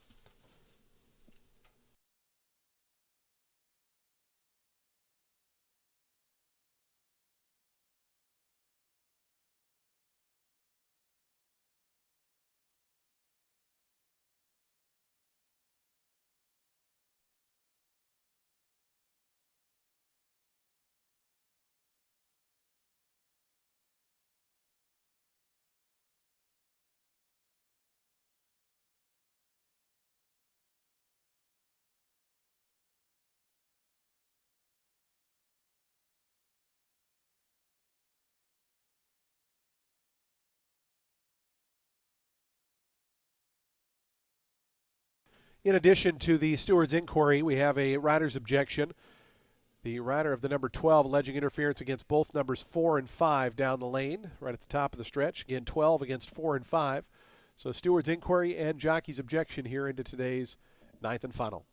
In addition to the steward's inquiry, we have a rider's objection. The rider of the number 12 alleging interference against both numbers 4 and 5 down the lane, right at the top of the stretch. Again, 12 against 4 and 5. So steward's inquiry and jockey's objection here into today's 9th and final.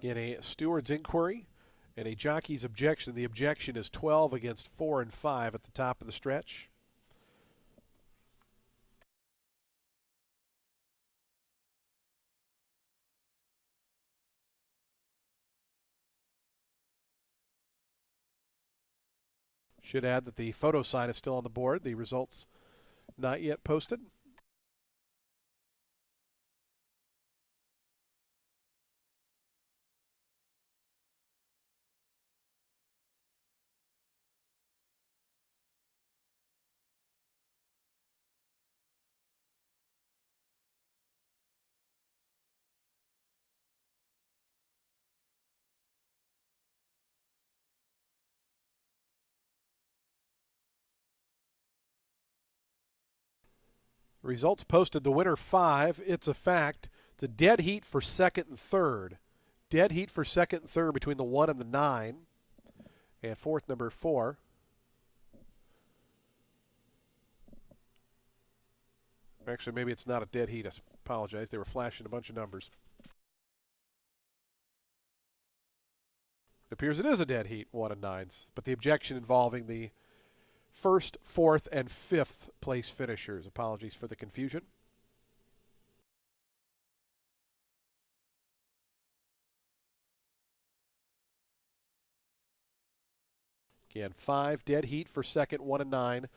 In a steward's inquiry and a jockey's objection, the objection is 12 against 4 and 5 at the top of the stretch. Should add that the photo sign is still on the board. The results not yet posted. Results posted. The winner 5. It's a fact. It's a dead heat for second and third. Dead heat for second and third between the 1 and the 9. And fourth, number 4. Actually, maybe it's not a dead heat. I apologize. They were flashing a bunch of numbers. It appears it is a dead heat, 1 and 9s. But the objection involving the first, fourth, and fifth place finishers. Apologies for the confusion. Again, 5 dead heat for second, 1 and 9,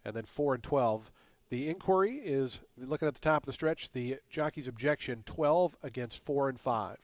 and then 4 and 12. The inquiry is, looking at the top of the stretch, the jockey's objection 12 against 4 and 5.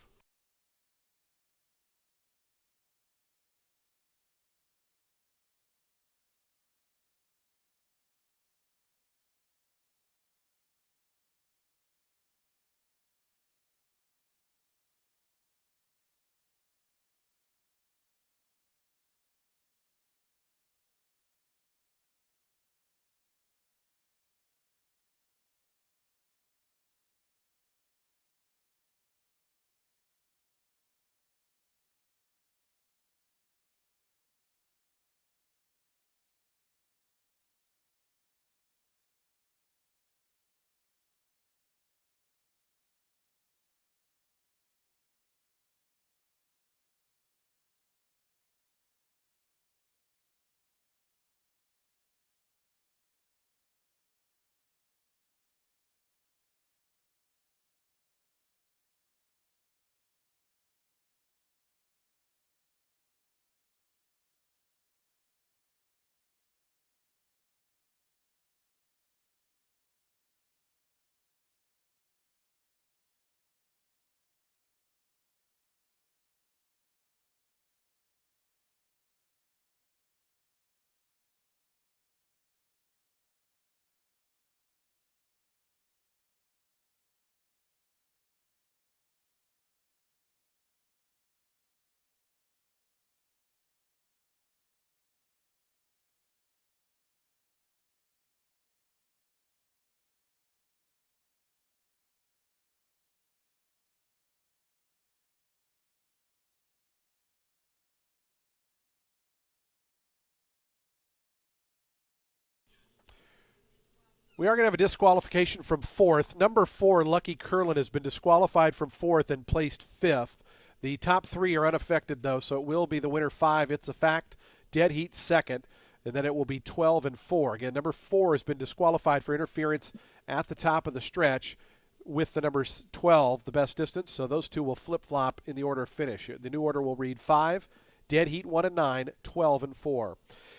We are going to have a disqualification from fourth. Number 4, Lucky Curlin, has been disqualified from fourth and placed fifth. The top 3 are unaffected, though, so it will be the winner 5. It's a fact. Dead heat second, and then it will be 12 and 4. Again, number 4 has been disqualified for interference at the top of the stretch with the number 12, the best distance, so those two will flip-flop in the order of finish. The new order will read 5, Dead Heat 1 and 9, 12 and 4.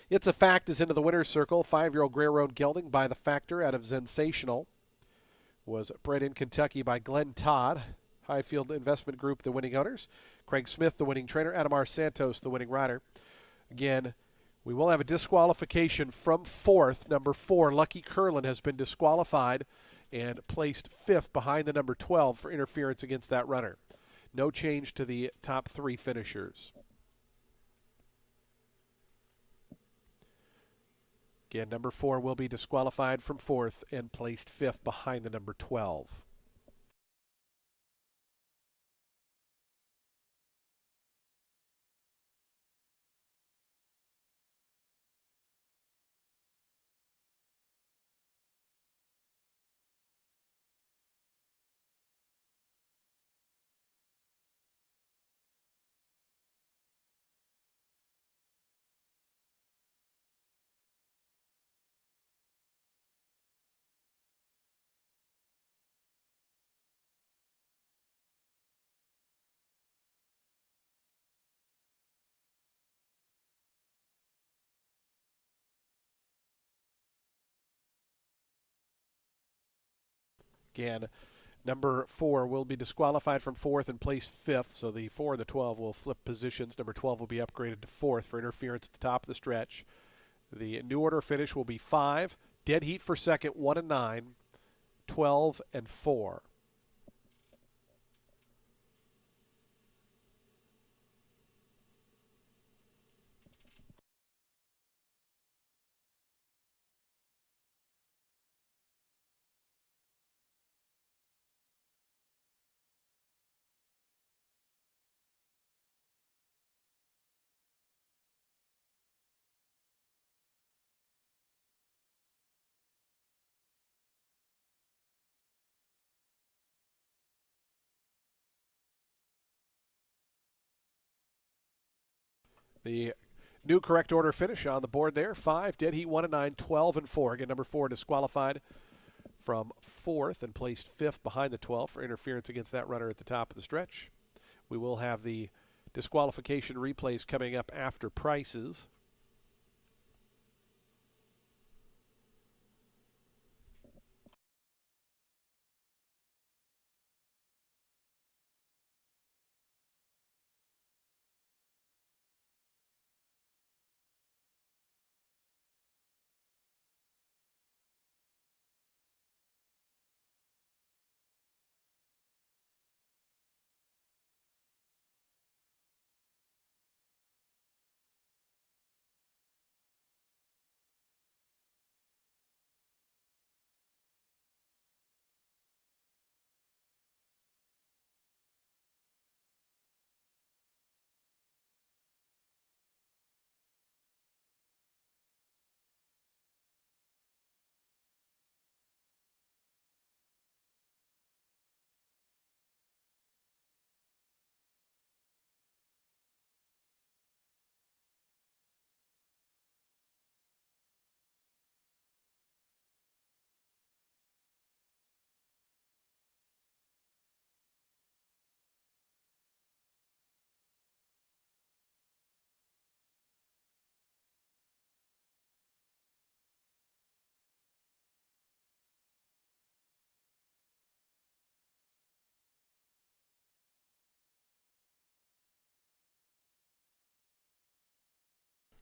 It's a Fact is into the winner's circle. 5-year-old Grey Road Gelding by the Factor out of Sensational. Was bred in Kentucky by Glenn Todd. Highfield Investment Group, the winning owners. Craig Smith, the winning trainer. Adamar Santos, the winning rider. Again, we will have a disqualification from fourth. Number 4, Lucky Curlin, has been disqualified and placed fifth behind the number 12 for interference against that runner. No change to the top 3 finishers. Again, number 4 will be disqualified from fourth and placed fifth behind the number 12. Again, number 4 will be disqualified from 4th and placed 5th, so the 4 and the 12 will flip positions. Number 12 will be upgraded to 4th for interference at the top of the stretch. The new order finish will be 5, dead heat for second, 1 and 9, 12 and 4. The new correct order finish on the board there. 5, dead heat 1 and 9, 12 and 4. Again, number 4 disqualified from 4th and placed 5th behind the 12 for interference against that runner at the top of the stretch. We will have the disqualification replays coming up after prices.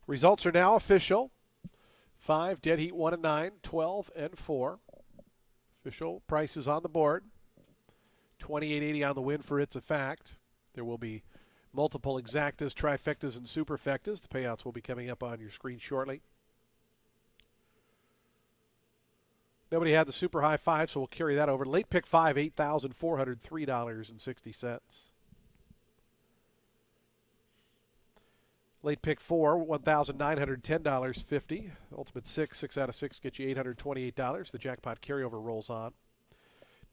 Results are now official. 5, dead heat 1 and 9, 12 and 4. Official prices on the board. $28.80 on the win for It's a Fact. There will be multiple exactas, trifectas, and superfectas. The payouts will be coming up on your screen shortly. Nobody had the super high 5, so we'll carry that over. Late pick 5, $8,403.60. Late pick 4, $1,910.50. Ultimate 6 out of 6 get you $828. The jackpot carryover rolls on.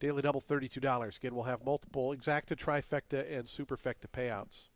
Daily double $32. Again, we'll have multiple exacta, trifecta, and superfecta payouts.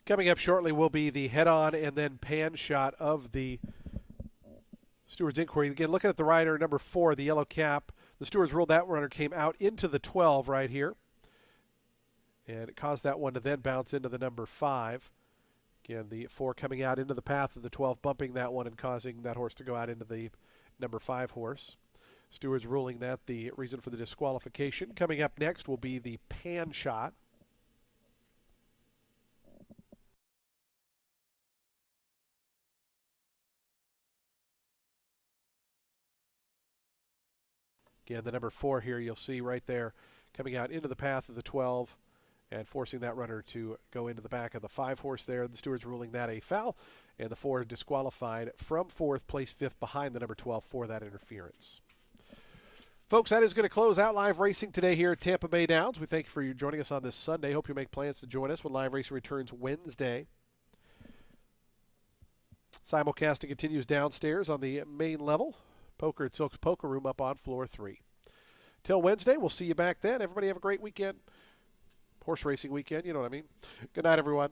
Coming up shortly will be the head-on and then pan shot of the Stewards inquiry. Again, looking at the rider, number 4, the yellow cap. The stewards ruled that runner came out into the 12 right here. And it caused that one to then bounce into the number 5. Again, the 4 coming out into the path of the 12, bumping that one and causing that horse to go out into the number 5 horse. Stewards ruling that the reason for the disqualification. Coming up next will be the pan shot. Again, the number 4 here, you'll see right there, coming out into the path of the 12 and forcing that runner to go into the back of the 5 horse there. The stewards ruling that a foul, and the 4 disqualified from 4th, placed 5th behind the number 12 for that interference. Folks, that is going to close out live racing today here at Tampa Bay Downs. We thank you for joining us on this Sunday. Hope you make plans to join us when live racing returns Wednesday. Simulcasting continues downstairs on the main level. Poker at Silk's Poker Room up on floor 3. Till Wednesday, we'll see you back then. Everybody have a great weekend. Horse racing weekend, you know what I mean. Good night, everyone.